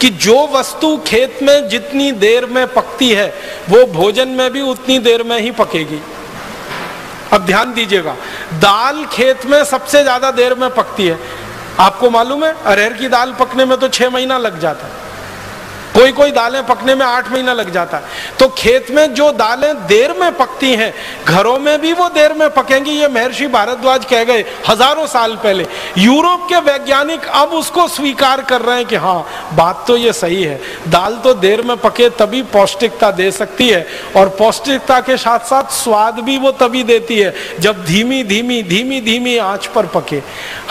कि जो वस्तु खेत में जितनी देर में पकती है वो भोजन में भी उतनी देर में ही पकेगी। अब ध्यान दीजिएगा, दाल खेत में सबसे ज्यादा देर में पकती है। आपको मालूम है अरहर की दाल पकने में तो 6 महीना लग जाता है, कोई कोई दालें पकने में 8 महीना लग जाता है। तो खेत में जो दालें देर में पकती हैं, घरों में भी वो देर में पकेंगी। ये महर्षि भारद्वाज कह गए हजारों साल पहले। यूरोप के वैज्ञानिक अब उसको स्वीकार कर रहे हैं कि हाँ, बात तो ये सही है, दाल तो देर में पके तभी पौष्टिकता दे सकती है, और पौष्टिकता के साथ साथ स्वाद भी वो तभी देती है जब धीमी धीमी धीमी धीमी आंच पर पके।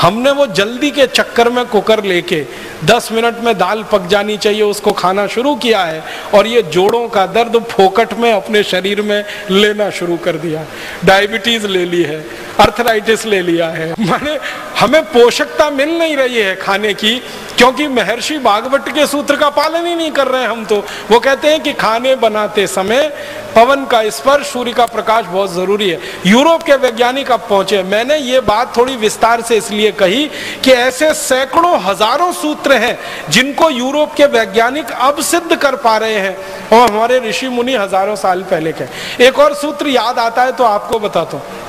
हमने वो जल्दी के चक्कर में कुकर लेके 10 मिनट में दाल पक जानी चाहिए उसको खाना शुरू किया है, और ये जोड़ों का दर्द फोकट में अपने शरीर में लेना शुरू कर दिया। डायबिटीज ले ली है, अर्थराइटिस ले लिया है, माने हमें पोषकता मिल नहीं रही है खाने की, क्योंकि महर्षि भागवत के सूत्र का पालन ही नहीं कर रहे हैं हम। तो वो कहते हैं कि खाने बनाते समय पवन का स्पर्श, सूर्य का प्रकाश बहुत जरूरी है। यूरोप के वैज्ञानिक अब पहुंचे। मैंने ये बात थोड़ी विस्तार से इसलिए कही कि ऐसे सैकड़ों हजारों सूत्र हैं जिनको यूरोप के वैज्ञानिक अब सिद्ध कर पा रहे हैं, और हमारे ऋषि मुनि हजारों साल पहले के। एक और सूत्र याद आता है तो आपको बताता हूं।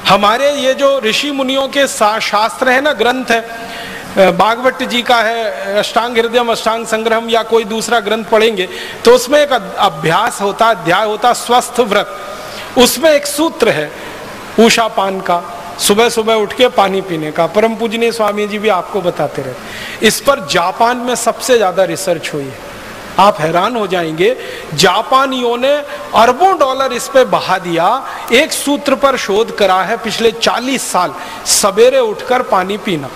हमारे ये जो ऋषि मुनियों के शास्त्र है ना, ग्रंथ है, भागवत जी का है अष्टांग हृदयम, अष्टांग संग्रहम, या कोई दूसरा ग्रंथ पढ़ेंगे तो उसमें एक अभ्यास होता, अध्याय होता स्वस्थ व्रत। उसमें एक सूत्र है उषा पान का, सुबह सुबह उठ के पानी पीने का। परम पूजनीय स्वामी जी भी आपको बताते रहे। इस पर जापान में सबसे ज्यादा रिसर्च हुई है। आप हैरान हो जाएंगे, जापानियों ने अरबों डॉलर इस पे बहा दिया। एक सूत्र पर शोध करा है पिछले 40 साल, सवेरे उठकर पानी पीना।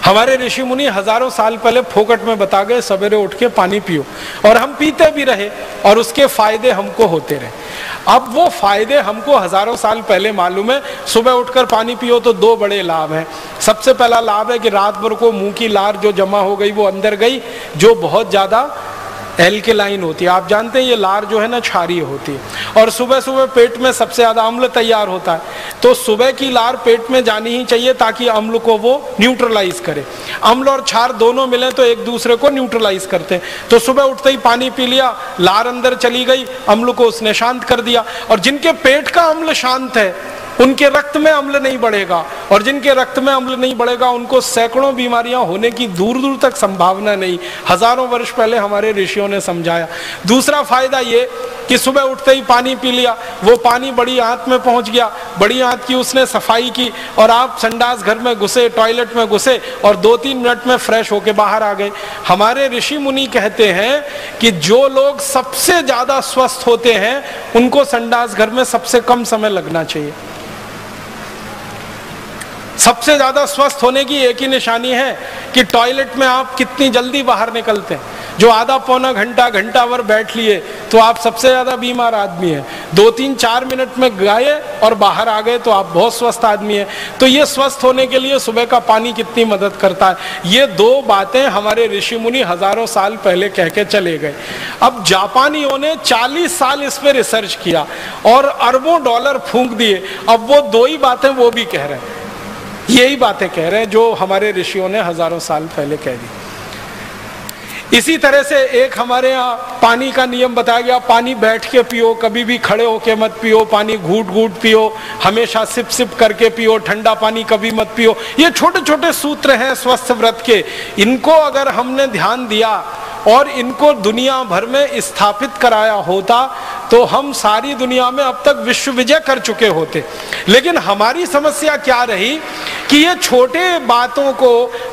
हमारे ऋषि मुनि हजारों साल पहले फोकट में बता गए सवेरे उठ के पानी पियो, और हम पीते भी रहे और उसके फायदे हमको होते रहे। अब वो फायदे हमको हजारों साल पहले मालूम है। सुबह उठकर पानी पियो तो 2 बड़े लाभ हैं। सबसे पहला लाभ है कि रात भर को मुंह की लार जो जमा हो गई वो अंदर गई, जो बहुत ज्यादा एल्केलाइन होती है। आप जानते हैं ये लार जो है ना क्षारीय होती है, और सुबह सुबह पेट में सबसे ज्यादा अम्ल तैयार होता है। तो सुबह की लार पेट में जानी ही चाहिए ताकि अम्ल को वो न्यूट्रलाइज करे। अम्ल और क्षार दोनों मिले तो एक दूसरे को न्यूट्रलाइज करते हैं। तो सुबह उठते ही पानी पी लिया, लार अंदर चली गई, अम्ल को उसने शांत कर दिया। और जिनके पेट का अम्ल शांत है उनके रक्त में अम्ल नहीं बढ़ेगा, और जिनके रक्त में अम्ल नहीं बढ़ेगा उनको सैकड़ों बीमारियां होने की दूर दूर तक संभावना नहीं। हजारों वर्ष पहले हमारे ऋषियों ने समझाया। दूसरा फायदा ये कि सुबह उठते ही पानी पी लिया, वो पानी बड़ी आंत में पहुंच गया, बड़ी आंत की उसने सफाई की, और आप संडास घर में घुसे, टॉयलेट में घुसे, और 2-3 मिनट में फ्रेश होके बाहर आ गए। हमारे ऋषि मुनि कहते हैं कि जो लोग सबसे ज्यादा स्वस्थ होते हैं उनको संडास घर में सबसे कम समय लगना चाहिए। सबसे ज्यादा स्वस्थ होने की एक ही निशानी है कि टॉयलेट में आप कितनी जल्दी बाहर निकलते हैं। जो आधा पौना घंटा, घंटा भर बैठ लिए तो आप सबसे ज्यादा बीमार आदमी हैं। 2-3-4 मिनट में गए और बाहर आ गए तो आप बहुत स्वस्थ आदमी हैं। तो ये स्वस्थ होने के लिए सुबह का पानी कितनी मदद करता है, ये 2 बातें हमारे ऋषि मुनि हजारों साल पहले कह के चले गए। अब जापानियों ने 40 साल इस पे रिसर्च किया और अरबों डॉलर फूंक दिए। अब वो 2 ही बातें वो भी कह रहे हैं, यही बातें कह रहे हैं जो हमारे ऋषियों ने हजारों साल पहले कह दी। इसी तरह से एक हमारे यहाँ पानी का नियम बताया गया, पानी बैठ के पियो, कभी भी खड़े होके मत पियो, पानी घूट घूट पियो, हमेशा सिप सिप करके पियो, ठंडा पानी कभी मत पियो। ये छोटे छोटे सूत्र हैं स्वस्थ व्रत के। इनको अगर हमने ध्यान दिया और इनको दुनिया भर में स्थापित कराया होता तो हम सारी दुनिया में अब तक विश्व विजय कर चुके होते। लेकिन हमारी समस्या क्या रही कि ये छोटे बातों को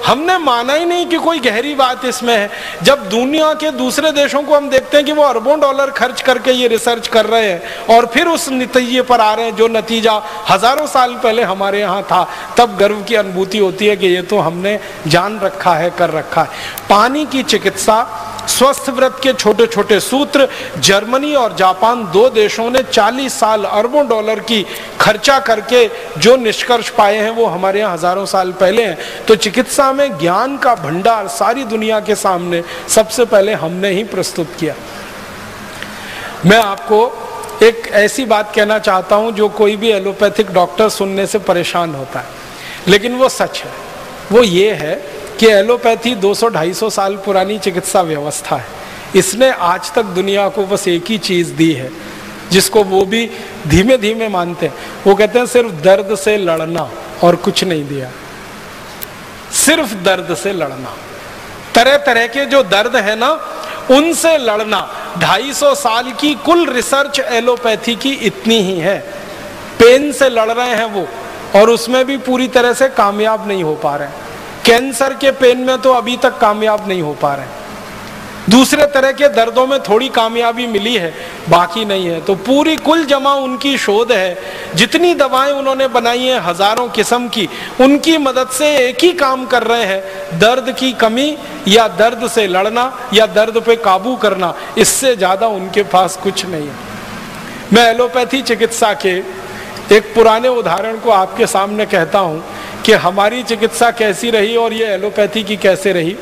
हमने माना ही नहीं कि कोई गहरी बात इसमें है। जब दुनिया के दूसरे देशों को हम देखते हैं कि वो अरबों डॉलर खर्च करके ये रिसर्च कर रहे हैं और फिर उस नतीजे पर आ रहे हैं जो नतीजा हजारों साल पहले हमारे यहाँ था, तब गर्व की अनुभूति होती है कि ये तो हमने जान रखा है, कर रखा है। पानी की चिकित्सा, स्वस्थ व्रत के छोटे छोटे सूत्र, जर्मनी और जापान 2 देशों ने 40 साल अरबों डॉलर की खर्चा करके जो निष्कर्ष पाए हैं वो हमारे यहाँ हजारों साल पहले हैं। तो चिकित्सा में ज्ञान का भंडार सारी दुनिया के सामने सबसे पहले हमने ही प्रस्तुत किया। मैं आपको एक ऐसी बात कहना चाहता हूं जो कोई भी एलोपैथिक डॉक्टर सुनने से परेशान होता है, लेकिन वो सच है। वो ये है कि एलोपैथी 200-250 साल पुरानी चिकित्सा व्यवस्था है। इसने आज तक दुनिया को बस एक ही चीज दी है, जिसको वो भी धीमे धीमे मानते हैं। वो कहते हैं सिर्फ दर्द से लड़ना, और कुछ नहीं दिया, सिर्फ दर्द से लड़ना। तरह तरह के जो दर्द है ना, उनसे लड़ना। 250 साल की कुल रिसर्च एलोपैथी की इतनी ही है। पेन से लड़ रहे हैं वो, और उसमें भी पूरी तरह से कामयाब नहीं हो पा रहे हैं। कैंसर के पेन में तो अभी तक कामयाब नहीं हो पा रहे हैं। दूसरे तरह के दर्दों में थोड़ी कामयाबी मिली है, बाकी नहीं है। तो पूरी कुल जमा उनकी शोध है। जितनी दवाएं उन्होंने बनाई हैं, हजारों किस्म की, उनकी मदद से एक ही काम कर रहे हैं, दर्द की कमी या दर्द से लड़ना या दर्द पे काबू करना। इससे ज्यादा उनके पास कुछ नहीं है। मैं एलोपैथी चिकित्सा के एक पुराने उदाहरण को आपके सामने कहता हूं कि हमारी चिकित्सा कैसी रही और ये एलोपैथी की कैसे रही।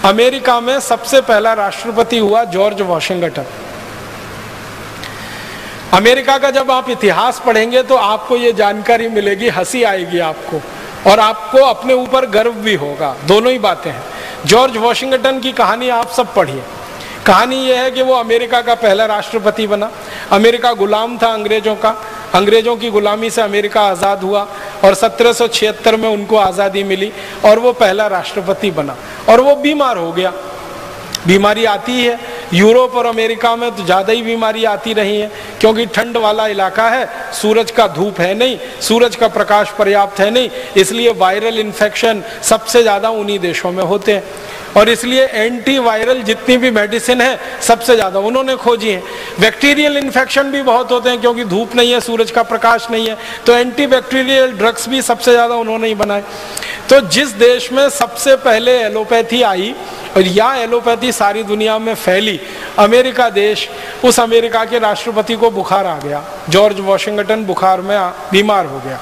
अमेरिका में सबसे पहला राष्ट्रपति हुआ जॉर्ज वॉशिंगटन। अमेरिका का जब आप इतिहास पढ़ेंगे तो आपको ये जानकारी मिलेगी, हंसी आएगी आपको, और आपको अपने ऊपर गर्व भी होगा। दोनों ही बातें हैं। जॉर्ज वॉशिंगटन की कहानी आप सब पढ़िए। कहानी यह है कि वो अमेरिका का पहला राष्ट्रपति बना। अमेरिका गुलाम था अंग्रेजों का। अंग्रेजों की गुलामी से अमेरिका आज़ाद हुआ और 1776 में उनको आज़ादी मिली और वो पहला राष्ट्रपति बना। और वो बीमार हो गया। बीमारी आती है, यूरोप और अमेरिका में तो ज़्यादा ही बीमारी आती रही है, क्योंकि ठंड वाला इलाका है, सूरज का धूप है नहीं, सूरज का प्रकाश पर्याप्त है नहीं, इसलिए वायरल इन्फेक्शन सबसे ज़्यादा उन्हीं देशों में होते हैं। और इसलिए एंटी वायरल जितनी भी मेडिसिन है सबसे ज़्यादा उन्होंने खोजी है। बैक्टीरियल इन्फेक्शन भी बहुत होते हैं, क्योंकि धूप नहीं है, सूरज का प्रकाश नहीं है, तो एंटी बैक्टीरियल ड्रग्स भी सबसे ज़्यादा उन्होंने ही बनाए। तो जिस देश में सबसे पहले एलोपैथी आई और या एलोपैथी सारी दुनिया में फैली, अमेरिका देश, उस अमेरिका के राष्ट्रपति को बुखार आ गया। जॉर्ज वॉशिंगटन बुखार में बीमार हो गया।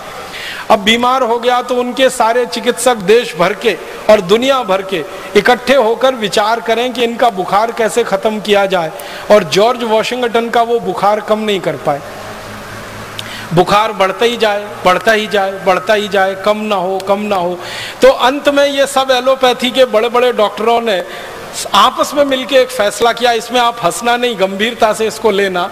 अब बीमार हो गया तो उनके सारे चिकित्सक देश भर के और दुनिया भर के इकट्ठे होकर विचार करें कि इनका बुखार कैसे खत्म किया जाए, और जॉर्ज वॉशिंगटन का वो बुखार कम नहीं कर पाए। बुखार बढ़ता ही जाए, बढ़ता ही जाए, बढ़ता ही जाए, कम ना हो, कम ना हो। तो अंत में ये सब एलोपैथी के बड़े बड़े डॉक्टरों ने आपस में मिलकर एक फैसला किया, इसमें आप हंसना नहीं, गंभीरता से इसको लेना,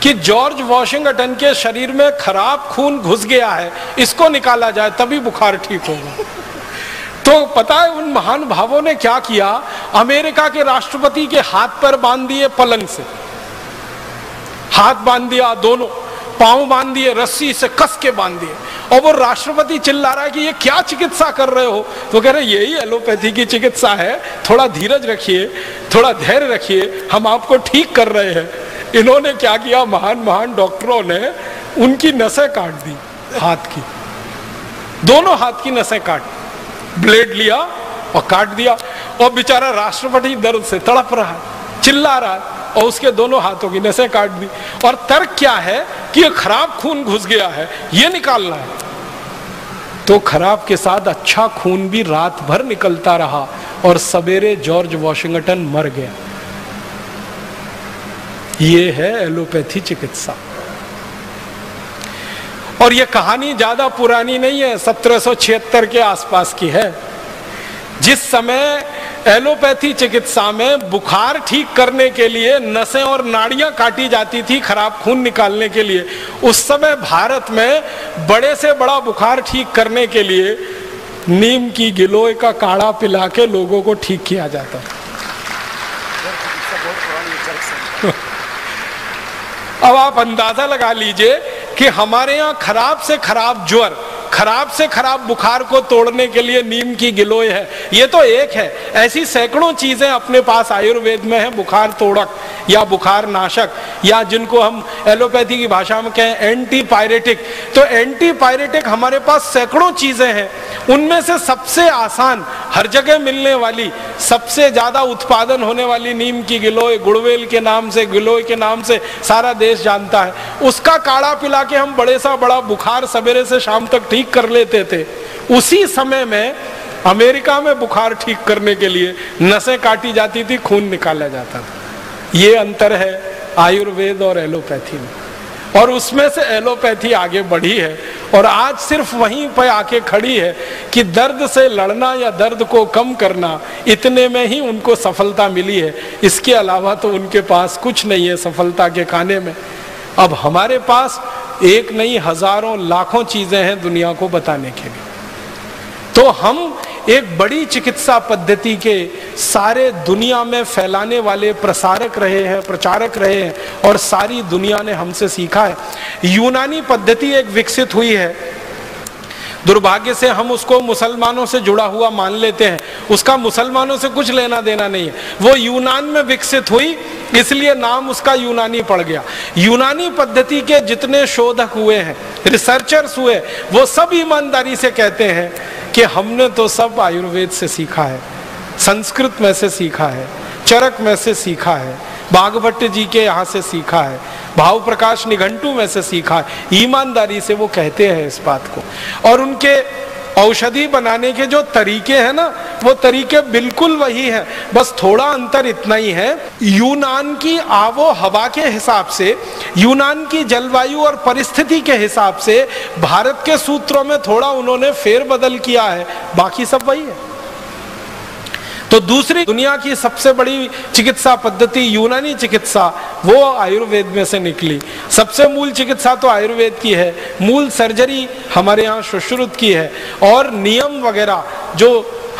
कि जॉर्ज वॉशिंगटन के शरीर में खराब खून घुस गया है, इसको निकाला जाए, तभी बुखार ठीक होगा। तो पता है उन महान भावों ने क्या किया? अमेरिका के राष्ट्रपति के हाथ पर बांध दिए, पलंग से हाथ बांध दिया, दोनों पांव बांध दिए, रस्सी से कस के बांध दिए, और वो राष्ट्रपति चिल्ला रहा है कि ये क्या चिकित्सा कर रहे हो? तो कह रहे यही एलोपैथी की चिकित्सा है, थोड़ा धीरज रखिए, थोड़ा धैर्य रखिए, हम आपको ठीक कर रहे हैं। इन्होंने क्या किया? महान महान डॉक्टरों ने उनकी नसें काट दी, हाथ की, दोनों हाथ की नसें काट, ब्लेड लिया और काट दिया, और बेचारा राष्ट्रपति दर्द से तड़प रहा है, चिल्ला रहा है, और उसके दोनों हाथों की नसें काट दी। और तर्क क्या है कि ये खराब खून घुस गया है, ये निकालना है। तो खराब के साथ अच्छा खून भी रात भर निकलता रहा और सवेरे जॉर्ज वॉशिंगटन मर गया। ये है एलोपैथी चिकित्सा। और ये कहानी ज्यादा पुरानी नहीं है, 1776 के आसपास की है। जिस समय एलोपैथी चिकित्सा में बुखार ठीक करने के लिए नसें और नाड़ियां काटी जाती थी खराब खून निकालने के लिए, उस समय भारत में बड़े से बड़ा बुखार ठीक करने के लिए नीम की गिलोय का काढ़ा पिला के लोगों को ठीक किया जाता था। अब आप अंदाजा लगा लीजिए कि हमारे यहाँ खराब से खराब ज्वर, खराब से खराब बुखार को तोड़ने के लिए नीम की गिलोय है। ये तो एक है, ऐसी सैकड़ों चीजें अपने पास आयुर्वेद में है, बुखार तोड़क या बुखार नाशक, या जिनको हम एलोपैथी की भाषा में कहें एंटीपायरेटिक। तो एंटीपायरेटिक हमारे पास सैकड़ों चीजें हैं। उनमें से सबसे आसान, हर जगह मिलने वाली, सबसे ज्यादा उत्पादन होने वाली नीम की गिलोय, गुड़वेल के नाम से, गिलोय के नाम से सारा देश जानता है। उसका काढ़ा पिला के हम बड़े सा बड़ा बुखार सवेरे से शाम तक ठीक कर लेते थे। उसी समय में अमेरिका में बुखार ठीक करने के लिए नसें काटी जाती थी, खून निकाला जाता था। ये अंतर है आयुर्वेद और एलोपैथी में। और उसमें से एलोपैथी आगे बढ़ी है और आज सिर्फ वहीं पर आके खड़ी है कि दर्द से लड़ना या दर्द को कम करना, इतने में ही उनको सफलता मिली है। इसके अलावा तो उनके पास कुछ नहीं है सफलता के खाने में। अब हमारे पास एक नहीं हजारों लाखों चीजें हैं दुनिया को बताने के लिए। तो हम एक बड़ी चिकित्सा पद्धति के सारे दुनिया में फैलाने वाले प्रसारक रहे हैं, प्रचारक रहे हैं और सारी दुनिया ने हमसे सीखा है। यूनानी पद्धति एक विकसित हुई है, दुर्भाग्य से हम उसको मुसलमानों से जुड़ा हुआ मान लेते हैं, उसका मुसलमानों से कुछ लेना देना नहीं है। वो यूनान में विकसित हुई इसलिए नाम उसका यूनानी पड़ गया। यूनानी पद्धति के जितने शोधक हुए हैं, रिसर्चर्स हुए, वो सब ईमानदारी से कहते हैं कि हमने तो सब आयुर्वेद से सीखा है, संस्कृत में से सीखा है, चरक में से सीखा है, भागवत जी के यहाँ से सीखा है, भाव प्रकाश निघंटू में से सीखा है। ईमानदारी से वो कहते हैं इस बात को। और उनके औषधि बनाने के जो तरीके हैं ना, वो तरीके बिल्कुल वही है, बस थोड़ा अंतर इतना ही है, यूनान की आबो हवा के हिसाब से, यूनान की जलवायु और परिस्थिति के हिसाब से भारत के सूत्रों में थोड़ा उन्होंने फेरबदल किया है, बाकी सब वही है। तो दूसरी दुनिया की सबसे बड़ी चिकित्सा पद्धति यूनानी चिकित्सा, वो आयुर्वेद में से निकली। सबसे मूल चिकित्सा तो आयुर्वेद की है, मूल सर्जरी हमारे यहाँ सुश्रुत की है, और नियम वगैरह जो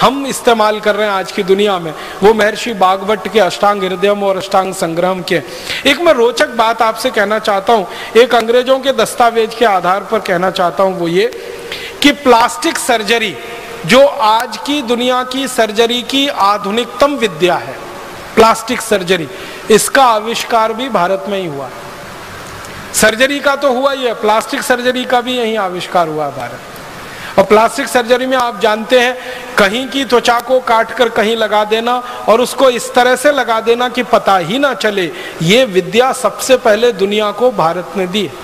हम इस्तेमाल कर रहे हैं आज की दुनिया में, वो महर्षि भागवत के अष्टांग हृदयम और अष्टांग संग्रहम के। एक मैं रोचक बात आपसे कहना चाहता हूँ, एक अंग्रेजों के दस्तावेज के आधार पर कहना चाहता हूँ, वो ये कि प्लास्टिक सर्जरी जो आज की दुनिया की सर्जरी की आधुनिकतम विद्या है, प्लास्टिक सर्जरी, इसका आविष्कार भी भारत में ही हुआ। सर्जरी का तो हुआ ही है, प्लास्टिक सर्जरी का भी यही आविष्कार हुआ भारत। और प्लास्टिक सर्जरी में आप जानते हैं, कहीं की त्वचा को काट कर कहीं लगा देना और उसको इस तरह से लगा देना कि पता ही ना चले, ये विद्या सबसे पहले दुनिया को भारत ने दी है।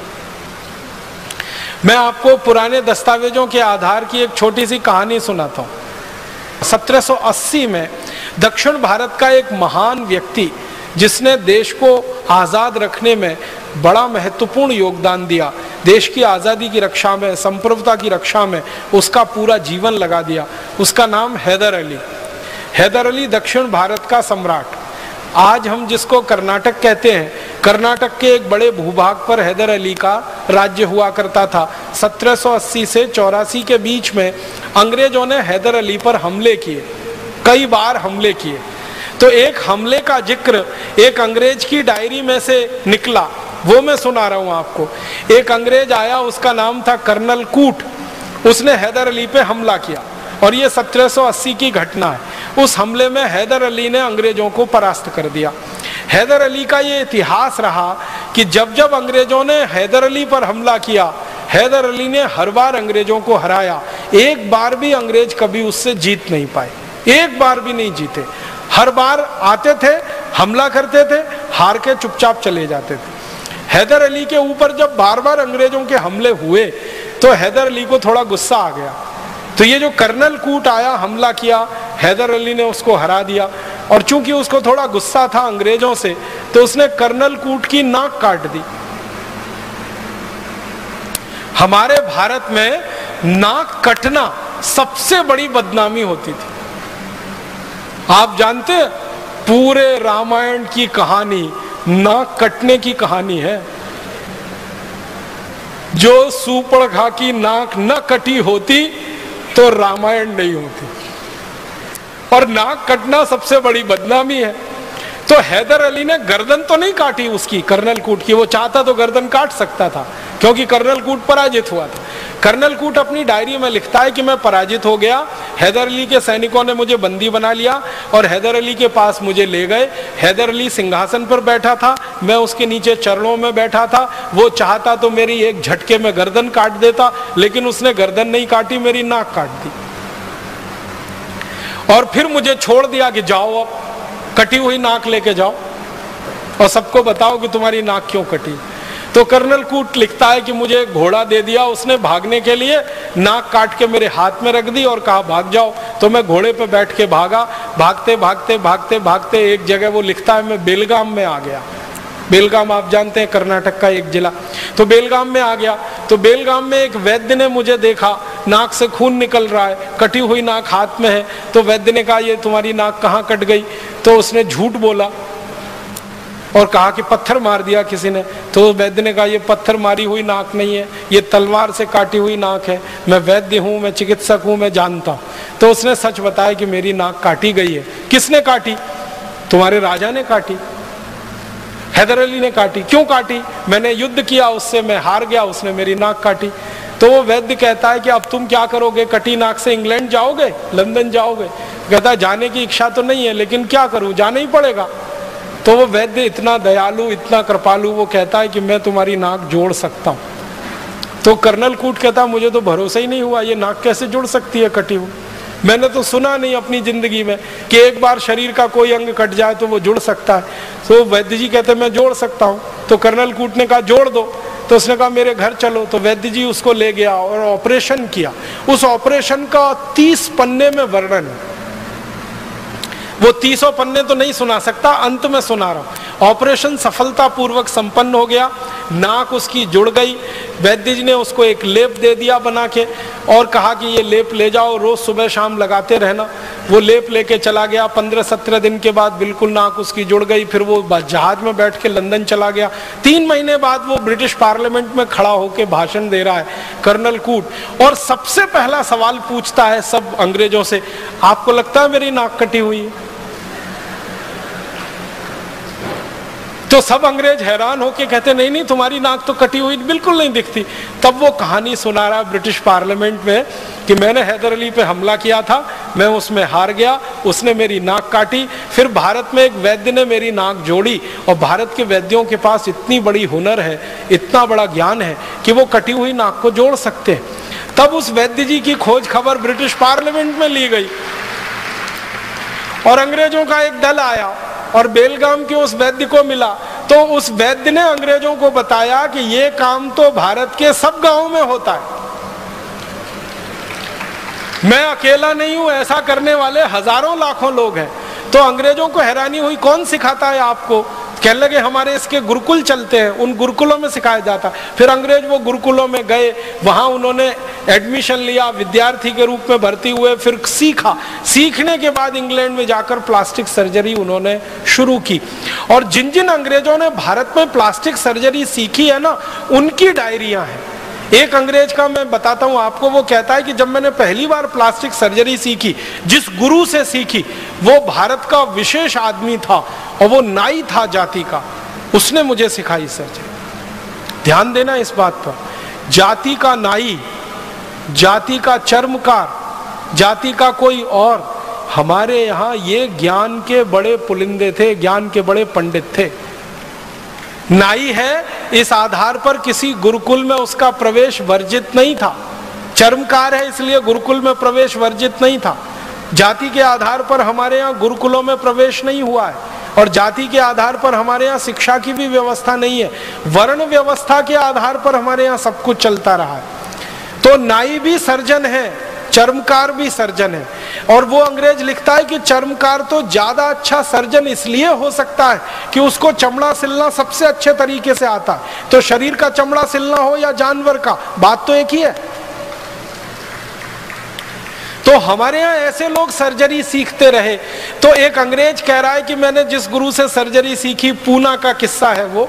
मैं आपको पुराने दस्तावेजों के आधार की एक छोटी सी कहानी सुनाता हूँ। 1780 में दक्षिण भारत का एक महान व्यक्ति, जिसने देश को आज़ाद रखने में बड़ा महत्वपूर्ण योगदान दिया, देश की आज़ादी की रक्षा में, संप्रभुता की रक्षा में उसका पूरा जीवन लगा दिया, उसका नाम हैदर अली। हैदर अली दक्षिण भारत का सम्राट, आज हम जिसको कर्नाटक कहते हैं, कर्नाटक के एक बड़े भूभाग पर हैदर अली का राज्य हुआ करता था। 1780 से 84 के बीच में अंग्रेजों ने हैदर अली पर हमले किए, कई बार हमले किए। तो एक हमले का जिक्र एक अंग्रेज की डायरी में से निकला, वो मैं सुना रहा हूं आपको। एक अंग्रेज आया, उसका नाम था कर्नल कूट, उसने हैदर अली पे हमला किया और ये 1780 की घटना है। उस हमले में हैदर अली ने अंग्रेजों को परास्त कर दिया। हैदर अली का ये इतिहास रहा कि जब जब अंग्रेजों ने हैदर अली पर हमला किया, हैदर अली ने हर बार अंग्रेजों को हराया। एक बार भी अंग्रेज कभी उससे जीत नहीं पाए, एक बार भी नहीं जीते। हर बार आते थे, हमला करते थे, हार के चुपचाप चले जाते थे। हैदर अली के ऊपर जब बार बार अंग्रेजों के हमले हुए तो हैदर अली को थोड़ा गुस्सा आ गया। तो ये जो कर्नल कूट आया, हमला किया, हैदर अली ने उसको हरा दिया। और चूंकि उसको थोड़ा गुस्सा था अंग्रेजों से, तो उसने कर्नल कूट की नाक काट दी। हमारे भारत में नाक कटना सबसे बड़ी बदनामी होती थी। आप जानते हैं, पूरे रामायण की कहानी नाक कटने की कहानी है। जो सूर्पणखा की नाक न कटी होती तो रामायण नहीं होती। और नाक कटना सबसे बड़ी बदनामी है। तो हैदर अली ने गर्दन तो नहीं काटी उसकी, कर्नल कूट की, वो चाहता तो गर्दन काट सकता था, क्योंकि कर्नल कूट पराजित हुआ था। कर्नल कूट अपनी डायरी में लिखता है कि मैं पराजित हो गया, हैदर अली के सैनिकों ने मुझे बंदी बना लिया और हैदर अली के पास मुझे ले गए। हैदर अली सिंहासन पर बैठा था, मैं उसके नीचे चरणों में बैठा था। वो चाहता तो मेरी एक झटके में गर्दन काट देता, लेकिन उसने गर्दन नहीं काटी, मेरी नाक काट दी। और फिर मुझे छोड़ दिया कि जाओ, अब कटी हुई नाक लेके जाओ और सबको बताओ कि तुम्हारी नाक क्यों कटी। तो कर्नल कूट लिखता है कि मुझे एक घोड़ा दे दिया उसने भागने के लिए, नाक काट के मेरे हाथ में रख दी और कहा भाग जाओ। तो मैं घोड़े पे बैठ के भागा, भागते भागते भागते भागते एक जगह वो लिखता है मैं बेलगाम में आ गया। बेलगाम आप जानते हैं कर्नाटक का एक जिला। तो बेलगाम में आ गया, तो बेलगाम में एक वैद्य ने मुझे देखा, नाक से खून निकल रहा है, कटी हुई नाक हाथ में है। तो वैद्य ने कहा ये तुम्हारी नाक कहाँ कट गई? तो उसने झूठ बोला और कहा कि पत्थर मार दिया किसी ने। तो वैद्य ने कहा ये पत्थर मारी हुई नाक नहीं है, ये तलवार से काटी हुई नाक है, मैं वैद्य हूँ, मैं चिकित्सक हूँ, मैं जानता हूँ। तो उसने सच बताया कि मेरी नाक काटी गई है। किसने काटी? तुम्हारे राजा ने काटी, हैदर अली ने काटी। क्यों काटी? मैंने युद्ध किया उससे, मैं हार गया, उसने मेरी नाक काटी। तो वो वैद्य कहता है कि अब तुम क्या करोगे? कटी नाक से इंग्लैंड जाओगे, लंदन जाओगे? कहता है जाने की इच्छा तो नहीं है, लेकिन क्या करूं, जाना ही पड़ेगा। तो वो वैद्य इतना दयालु, इतना कृपालु, वो कहता है कि मैं तुम्हारी नाक जोड़ सकता हूं। तो कर्नल कूट कहता मुझे तो भरोसा ही नहीं हुआ, ये नाक कैसे जुड़ सकती है कटी हुई? मैंने तो सुना नहीं अपनी जिंदगी में कि एक बार शरीर का कोई अंग कट जाए तो वो जुड़ सकता है। तो वैद्य जी कहते मैं जोड़ सकता हूँ। तो कर्नल कूट ने कहा जोड़ दो। तो उसने कहा मेरे घर चलो। तो वैद्य जी उसको ले गया और ऑपरेशन किया। उस ऑपरेशन का 30 पन्ने में वर्णन है। वो 30 पन्ने तो नहीं सुना सकता, अंत में सुना रहा हूं। ऑपरेशन सफलतापूर्वक संपन्न हो गया, नाक उसकी जुड़ गई। वैद्य जी ने उसको एक लेप दे दिया बना के और कहा कि ये लेप ले जाओ, रोज सुबह शाम लगाते रहना। वो लेप लेके चला गया। 15-17 दिन के बाद बिल्कुल नाक उसकी जुड़ गई। फिर वो जहाज में बैठ के लंदन चला गया। 3 महीने बाद वो ब्रिटिश पार्लियामेंट में खड़ा होकर भाषण दे रहा है कर्नल कूट, और सबसे पहला सवाल पूछता है सब अंग्रेजों से, आपको लगता है मेरी नाक कटी हुई है? तो सब अंग्रेज हैरान होके कहते नहीं नहीं तुम्हारी नाक तो कटी हुई बिल्कुल नहीं दिखती। तब वो कहानी सुना रहा ब्रिटिश पार्लियामेंट में कि मैंने हैदर अली पे हमला किया था, मैं उसमें हार गया, उसने मेरी नाक काटी, फिर भारत में एक वैद्य ने मेरी नाक जोड़ी, और भारत के वैद्यों के पास इतनी बड़ी हुनर है, इतना बड़ा ज्ञान है कि वो कटी हुई नाक को जोड़ सकते हैं। तब उस वैद्य जी की खोज खबर ब्रिटिश पार्लियामेंट में ली गई और अंग्रेजों का एक दल आया और बेलगाम के उस वैद्य को मिला। तो उस वैद्य ने अंग्रेजों को बताया कि ये काम तो भारत के सब गांवों में होता है, मैं अकेला नहीं हूं, ऐसा करने वाले हजारों लाखों लोग हैं। तो अंग्रेजों को हैरानी हुई, कौन सिखाता है आपको? कहने लगे हमारे इसके गुरुकुल चलते हैं, उन गुरुकुलों में सिखाया जाता। फिर अंग्रेज वो गुरुकुलों में गए, वहां उन्होंने एडमिशन लिया, विद्यार्थी के रूप में भर्ती हुए, फिर सीखा। सीखने के बाद इंग्लैंड में जाकर प्लास्टिक सर्जरी उन्होंने शुरू की। और जिन जिन अंग्रेजों ने भारत में प्लास्टिक सर्जरी सीखी है ना, उनकी डायरियां हैं। एक अंग्रेज का मैं बताता हूं आपको, वो कहता है कि जब मैंने पहली बार प्लास्टिक सर्जरी सीखी, जिस गुरु से सीखी वो भारत का विशेष आदमी था और वो नाई था जाति का, उसने मुझे सिखाई सर्जरी। ध्यान देना इस बात पर, जाति का नाई, जाति का चर्मकार, जाति का कोई और, हमारे यहाँ ये ज्ञान के बड़े पुलिंदे थे, ज्ञान के बड़े पंडित थे। नाई है इस आधार पर किसी गुरुकुल में उसका प्रवेश वर्जित नहीं था, चर्मकार है इसलिए गुरुकुल में प्रवेश वर्जित नहीं था। जाति के आधार पर हमारे यहाँ गुरुकुलों में प्रवेश नहीं हुआ है, और जाति के आधार पर हमारे यहाँ शिक्षा की भी व्यवस्था नहीं है। वर्ण व्यवस्था के आधार पर हमारे यहाँ सब कुछ चलता रहा है। तो नाई भी सर्जन है, चर्मकार भी सर्जन है। और वो अंग्रेज लिखता है कि चर्मकार तो ज्यादा अच्छा सर्जन इसलिए हो सकता है कि उसको चमड़ा सिलना सबसे अच्छे तरीके से आता है। तो शरीर का चमड़ा सिलना हो या जानवर का, बात तो एक ही है। तो हमारे यहाँ ऐसे लोग सर्जरी सीखते रहे। तो एक अंग्रेज कह रहा है कि मैंने जिस गुरु से सर्जरी सीखी, पूना का किस्सा है वो,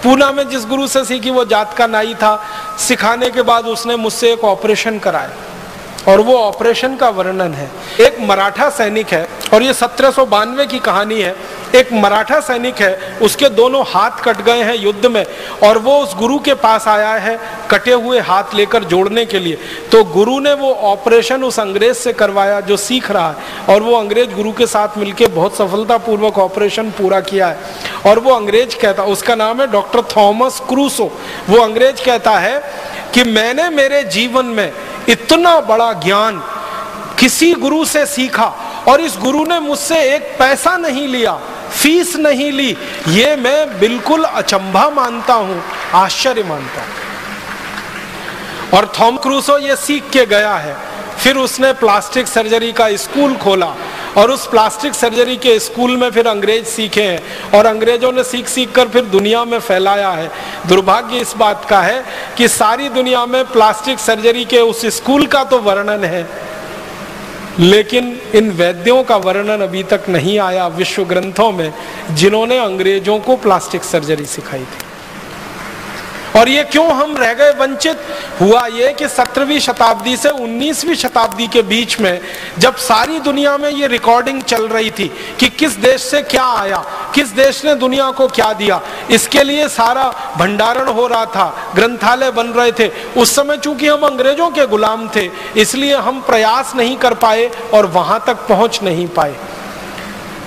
पूना में जिस गुरु से सीखी वो जात का नाई था। सिखाने के बाद उसने मुझसे एक ऑपरेशन कराया और वो ऑपरेशन का वर्णन है। एक मराठा सैनिक है और ये 1792 की कहानी है। एक मराठा सैनिक है, उसके दोनों हाथ कट गए हैं युद्ध में, और वो उस गुरु के पास आया है कटे हुए हाथ लेकर जोड़ने के लिए। तो गुरु ने वो ऑपरेशन उस अंग्रेज से करवाया जो सीख रहा है, और वो अंग्रेज गुरु के साथ मिलकर बहुत सफलतापूर्वक ऑपरेशन पूरा किया है। और वो अंग्रेज कहता, उसका नाम है डॉक्टर थॉमस क्रूसो। वो अंग्रेज कहता है कि मैंने मेरे जीवन में इतना बड़ा ज्ञान किसी गुरु से सीखा, और इस गुरु ने मुझसे एक पैसा नहीं लिया, फीस नहीं ली। ये मैं बिल्कुल अचंभा मानता हूं, आश्चर्य मानता हूं। और थॉमस क्रूसो ये सीख के गया है। फिर उसने प्लास्टिक सर्जरी का स्कूल खोला और उस प्लास्टिक सर्जरी के स्कूल में फिर अंग्रेज सीखे हैं और अंग्रेजों ने सीख सीख कर फिर दुनिया में फैलाया है। दुर्भाग्य इस बात का है कि सारी दुनिया में प्लास्टिक सर्जरी के उस स्कूल का तो वर्णन है, लेकिन इन वैद्यों का वर्णन अभी तक नहीं आया विश्व ग्रंथों में जिन्होंने अंग्रेजों को प्लास्टिक सर्जरी सिखाई थी। और ये क्यों हम रह गए वंचित? हुआ ये कि 17वीं शताब्दी से 19वीं शताब्दी के बीच में जब सारी दुनिया में ये रिकॉर्डिंग चल रही थी कि किस देश से क्या आया, किस देश ने दुनिया को क्या दिया, इसके लिए सारा भंडारण हो रहा था, ग्रंथालय बन रहे थे। उस समय चूंकि हम अंग्रेजों के गुलाम थे इसलिए हम प्रयास नहीं कर पाए और वहां तक पहुंच नहीं पाए।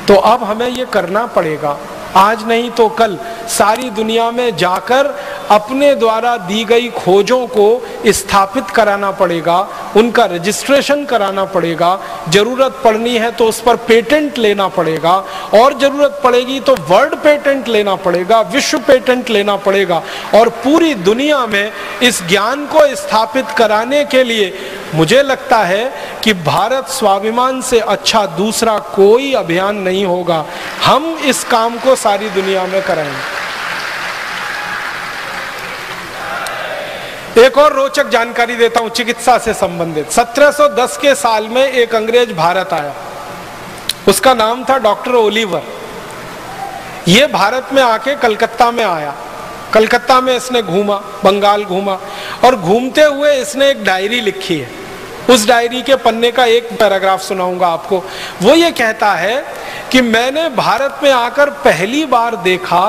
तो अब हमें ये करना पड़ेगा, आज नहीं तो कल सारी दुनिया में जाकर अपने द्वारा दी गई खोजों को स्थापित कराना पड़ेगा, उनका रजिस्ट्रेशन कराना पड़ेगा, जरूरत पड़नी है तो उस पर पेटेंट लेना पड़ेगा और जरूरत पड़ेगी तो वर्ल्ड पेटेंट लेना पड़ेगा, विश्व पेटेंट लेना पड़ेगा। और पूरी दुनिया में इस ज्ञान को स्थापित कराने के लिए मुझे लगता है कि भारत स्वाभिमान से अच्छा दूसरा कोई अभियान नहीं होगा। हम इस काम को सारी दुनिया में कराएंगे। एक और रोचक जानकारी देता हूं चिकित्सा से संबंधित। 1710 के साल में एक अंग्रेज भारत आया, उसका नाम था डॉक्टर ओलिवर। ये भारत में आके कलकत्ता में आया, कलकत्ता में इसने घूमा, बंगाल घूमा और घूमते हुए इसने एक डायरी लिखी है। उस डायरी के पन्ने का एक पैराग्राफ सुनाऊंगा आपको। वो ये कहता है कि मैंने भारत में आकर पहली बार देखा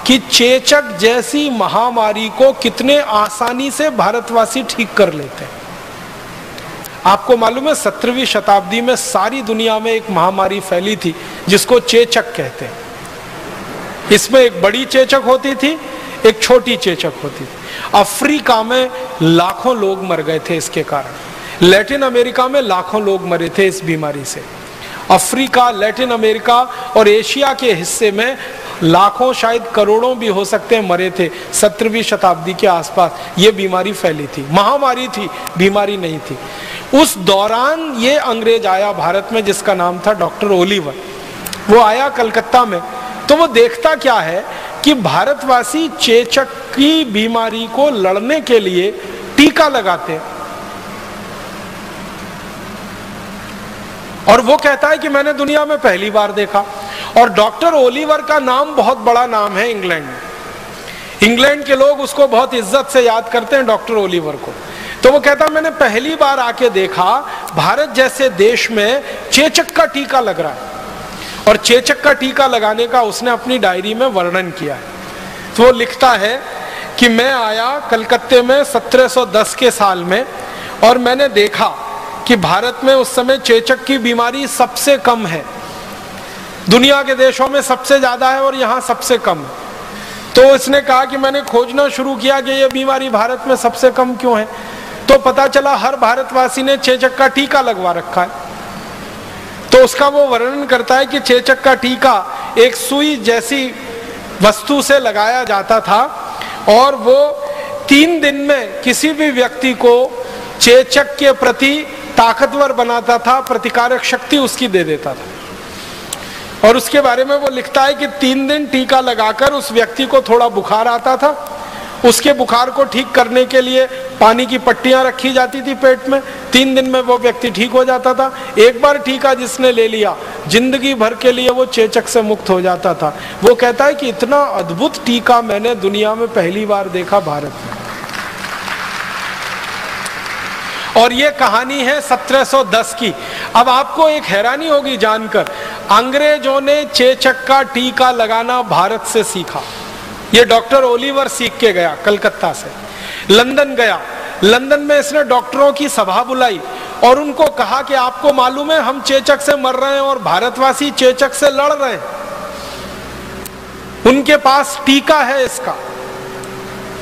कि चेचक जैसी महामारी को कितने आसानी से भारतवासी ठीक कर लेते हैं। आपको मालूम है 17वीं शताब्दी में सारी दुनिया में एक महामारी फैली थी जिसको चेचक कहते हैं। इसमें एक बड़ी चेचक होती थी, एक छोटी चेचक होती थी। अफ्रीका में लाखों लोग मर गए थे इसके कारण। लैटिन अमेरिका में लाखों लोग मरे थे इस बीमारी से। अफ्रीका, लैटिन अमेरिका और एशिया के हिस्से में लाखों, शायद करोड़ों भी हो सकते हैं, मरे थे 17वीं शताब्दी के आसपास। ये बीमारी फैली थी, महामारी थी, बीमारी नहीं थी। उस दौरान ये अंग्रेज आया भारत में जिसका नाम था डॉक्टर ओलिवर। वो आया कलकत्ता में, तो वो देखता क्या है कि भारतवासी चेचक की बीमारी को लड़ने के लिए टीका लगाते हैं। और वो कहता है कि मैंने दुनिया में पहली बार देखा। और डॉक्टर ओलिवर का नाम बहुत बड़ा नाम है इंग्लैंड में। इंग्लैंड के लोग उसको बहुत इज्जत से याद करते हैं डॉक्टर ओलिवर को। तो वो कहता है मैंने पहली बार आके देखा भारत जैसे देश में चेचक का टीका लग रहा है। और चेचक का टीका लगाने का उसने अपनी डायरी में वर्णन किया है। तो वो लिखता है कि मैं आया कलकत्ते में 1710 के साल में और मैंने देखा कि भारत में उस समय चेचक की बीमारी सबसे कम है। दुनिया के देशों में सबसे ज्यादा है और यहाँ सबसे कम है। तो इसने कहा कि मैंने खोजना शुरू किया कि ये बीमारी भारत में सबसे कम क्यों है। तो पता चला हर भारतवासी ने चेचक का टीका लगवा रखा है। तो उसका वो वर्णन करता है कि चेचक का टीका एक सुई जैसी वस्तु से लगाया जाता था और वो 3 दिन में किसी भी व्यक्ति को चेचक के प्रति ताकतवर बनाता था, प्रतिकारक शक्ति उसकी दे देता था। और उसके बारे में वो लिखता है कि 3 दिन टीका लगाकर उस व्यक्ति को थोड़ा बुखार आता था। उसके बुखार को ठीक करने के लिए पानी की पट्टियां रखी जाती थी पेट में। 3 दिन में वो व्यक्ति ठीक हो जाता था। एक बार टीका जिसने ले लिया जिंदगी भर के लिए वो चेचक से मुक्त हो जाता था। वो कहता है कि इतना अद्भुत टीका मैंने दुनिया में पहली बार देखा भारत में। और ये कहानी है 1710 की। अब आपको एक हैरानी होगी जानकर, अंग्रेजों ने चेचक का टीका लगाना भारत से सीखा। ये डॉक्टर ओलिवर सीख के गया कलकत्ता से, लंदन गया। लंदन में इसने डॉक्टरों की सभा बुलाई और उनको कहा कि आपको मालूम है हम चेचक से मर रहे हैं और भारतवासी चेचक से लड़ रहे हैं, उनके पास टीका है इसका।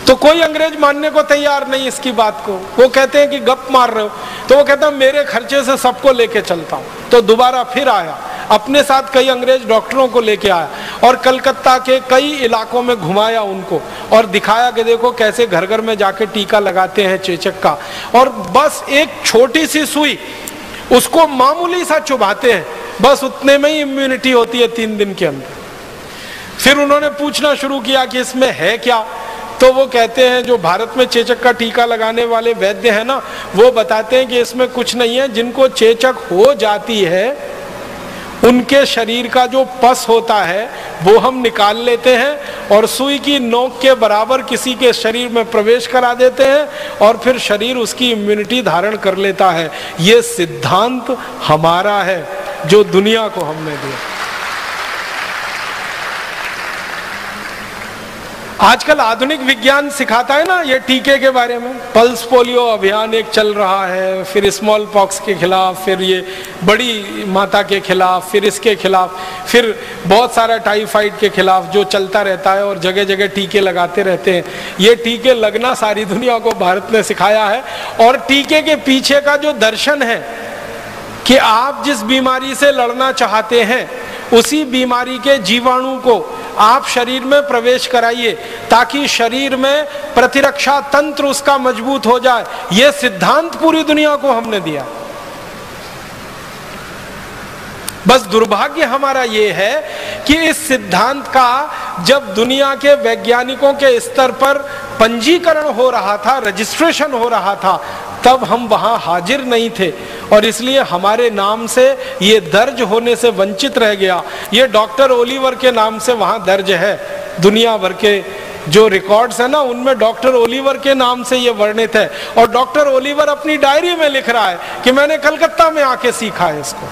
तो कोई अंग्रेज मानने को तैयार नहीं इसकी बात को। वो कहते हैं कि गप मार रहे हो। तो वो कहता है मेरे खर्चे से सबको लेके चलता हूं। तो दोबारा फिर आया, अपने साथ कई अंग्रेज डॉक्टरों को लेके आया और कलकत्ता के कई इलाकों में घुमाया उनको और दिखाया कि देखो कैसे घर घर में जाके टीका लगाते हैं चेचक का, और बस एक छोटी सी सुई उसको मामूली सा चुभाते हैं, बस उतने में ही इम्यूनिटी होती है 3 दिन के अंदर। फिर उन्होंने पूछना शुरू किया कि इसमें है क्या, तो वो कहते हैं जो भारत में चेचक का टीका लगाने वाले वैद्य हैं ना, वो बताते हैं कि इसमें कुछ नहीं है, जिनको चेचक हो जाती है उनके शरीर का जो पस होता है वो हम निकाल लेते हैं और सुई की नोक के बराबर किसी के शरीर में प्रवेश करा देते हैं और फिर शरीर उसकी इम्यूनिटी धारण कर लेता है। ये सिद्धांत हमारा है जो दुनिया को हमने दिया। आजकल आधुनिक विज्ञान सिखाता है ना ये टीके के बारे में, पल्स पोलियो अभियान एक चल रहा है, फिर स्मॉल पॉक्स के खिलाफ, फिर ये बड़ी माता के खिलाफ, फिर इसके खिलाफ, फिर बहुत सारा टाइफाइड के खिलाफ जो चलता रहता है और जगह जगह टीके लगाते रहते हैं। ये टीके लगना सारी दुनिया को भारत ने सिखाया है। और टीके के पीछे का जो दर्शन है कि आप जिस बीमारी से लड़ना चाहते हैं उसी बीमारी के जीवाणु को आप शरीर में प्रवेश कराइए ताकि शरीर में प्रतिरक्षा तंत्र उसका मजबूत हो जाए। यह सिद्धांत पूरी दुनिया को हमने दिया। बस दुर्भाग्य हमारा यह है कि इस सिद्धांत का जब दुनिया के वैज्ञानिकों के स्तर पर पंजीकरण हो रहा था, रजिस्ट्रेशन हो रहा था, तब हम वहां हाजिर नहीं थे और इसलिए हमारे नाम से ये दर्ज होने से वंचित रह गया। ये डॉक्टर ओलिवर के नाम से वहां दर्ज है। दुनिया भर के जो रिकॉर्ड्स है ना उनमें डॉक्टर ओलिवर के नाम से ये वर्णित है और डॉक्टर ओलिवर अपनी डायरी में लिख रहा है कि मैंने कलकत्ता में आके सीखा है इसको।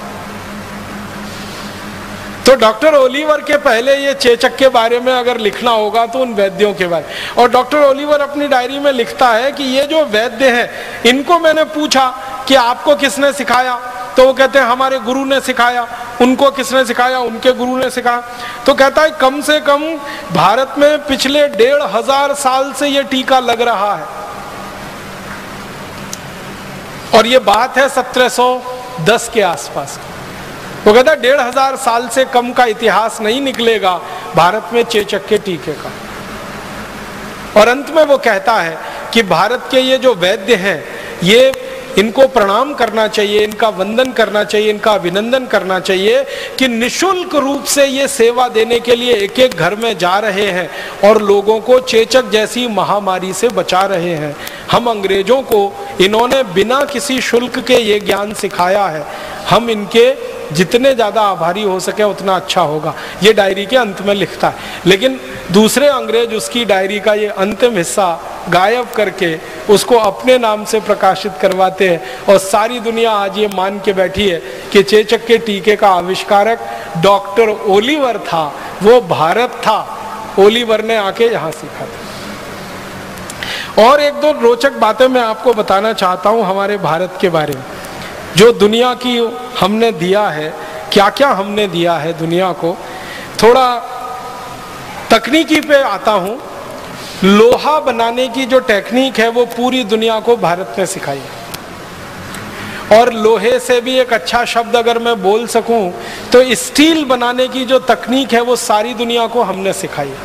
तो डॉक्टर ओलिवर के पहले ये चेचक के बारे में अगर लिखना होगा तो उन वैद्यों के बारे में। और डॉक्टर ओलिवर अपनी डायरी में लिखता है कि ये जो वैद्य हैं इनको मैंने पूछा कि आपको किसने सिखाया, तो वो कहते हैं हमारे गुरु ने सिखाया। उनको किसने सिखाया, उनके गुरु ने सिखाया। तो कहता है कम से कम भारत में पिछले 1500 साल से ये टीका लग रहा है और ये बात है 1710 के आसपास। वो कहता है 1500 साल से कम का इतिहास नहीं निकलेगा भारत में चेचक के टीके का। और अंत में वो कहता है कि भारत के ये जो वैद्य हैं ये इनको प्रणाम करना चाहिए, इनका वंदन करना चाहिए, इनका अभिनंदन करना चाहिए कि निशुल्क रूप से ये सेवा देने के लिए एक एक घर में जा रहे हैं और लोगों को चेचक जैसी महामारी से बचा रहे हैं। हम अंग्रेजों को इन्होंने बिना किसी शुल्क के ये ज्ञान सिखाया है। हम इनके जितने ज्यादा आभारी हो सके उतना अच्छा होगा, ये डायरी के अंत में लिखता है। लेकिन दूसरे अंग्रेज उसकी डायरी का ये अंतिम हिस्सा गायब करके उसको अपने नाम से प्रकाशित करवाते हैं और सारी दुनिया आज ये मान के बैठी है कि चेचक के टीके का आविष्कारक डॉक्टर ओलिवर था, वो भारत था, ओलिवर ने आके यहाँ सीखा था। और एक दो रोचक बातें मैं आपको बताना चाहता हूँ हमारे भारत के बारे में, जो दुनिया की हमने दिया है, क्या क्या हमने दिया है दुनिया को। थोड़ा तकनीकी पे आता हूं। लोहा बनाने की जो टेक्निक है वो पूरी दुनिया को भारत ने सिखाई है। और लोहे से भी एक अच्छा शब्द अगर मैं बोल सकूं तो स्टील बनाने की जो तकनीक है वो सारी दुनिया को हमने सिखाई है।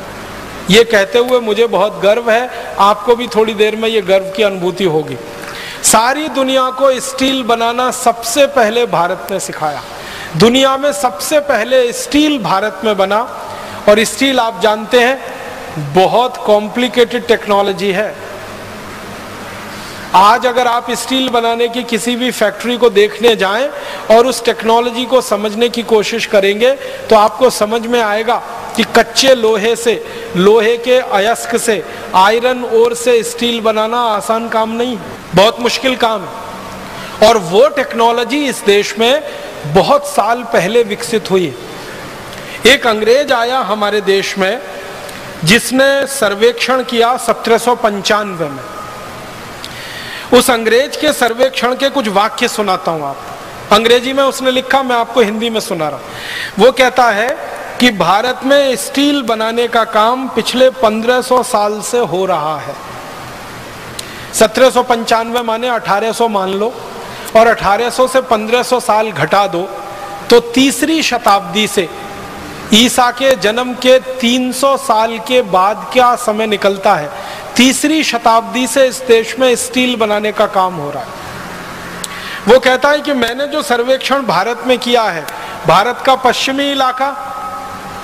ये कहते हुए मुझे बहुत गर्व है, आपको भी थोड़ी देर में ये गर्व की अनुभूति होगी। सारी दुनिया को स्टील बनाना सबसे पहले भारत ने सिखाया। दुनिया में सबसे पहले स्टील भारत में बना और स्टील आप जानते हैं बहुत कॉम्प्लिकेटेड टेक्नोलॉजी है। आज अगर आप स्टील बनाने की किसी भी फैक्ट्री को देखने जाएं और उस टेक्नोलॉजी को समझने की कोशिश करेंगे तो आपको समझ में आएगा कि कच्चे लोहे से, लोहे के अयस्क से, आयरन ओर से स्टील बनाना आसान काम नहीं है, बहुत मुश्किल काम है। और वो टेक्नोलॉजी इस देश में बहुत साल पहले विकसित हुई है। एक अंग्रेज आया हमारे देश में जिसने सर्वेक्षण किया 1795 में। उस अंग्रेज के सर्वेक्षण के कुछ वाक्य सुनाता हूं आपको। अंग्रेजी में उसने लिखा, मैं आपको हिंदी में सुना रहा हूं। वो कहता है कि भारत में स्टील बनाने का काम पिछले 1500 साल से हो रहा है। 1795 माने 1800 मान लो, और 1800 से 1500 साल घटा दो तो तीसरी शताब्दी से ईसा के जन्म के 300 साल के बाद क्या समय निकलता है। तीसरी शताब्दी से इस देश में स्टील बनाने का काम हो रहा है। वो कहता है कि मैंने जो सर्वेक्षण भारत में किया है, भारत का पश्चिमी इलाका,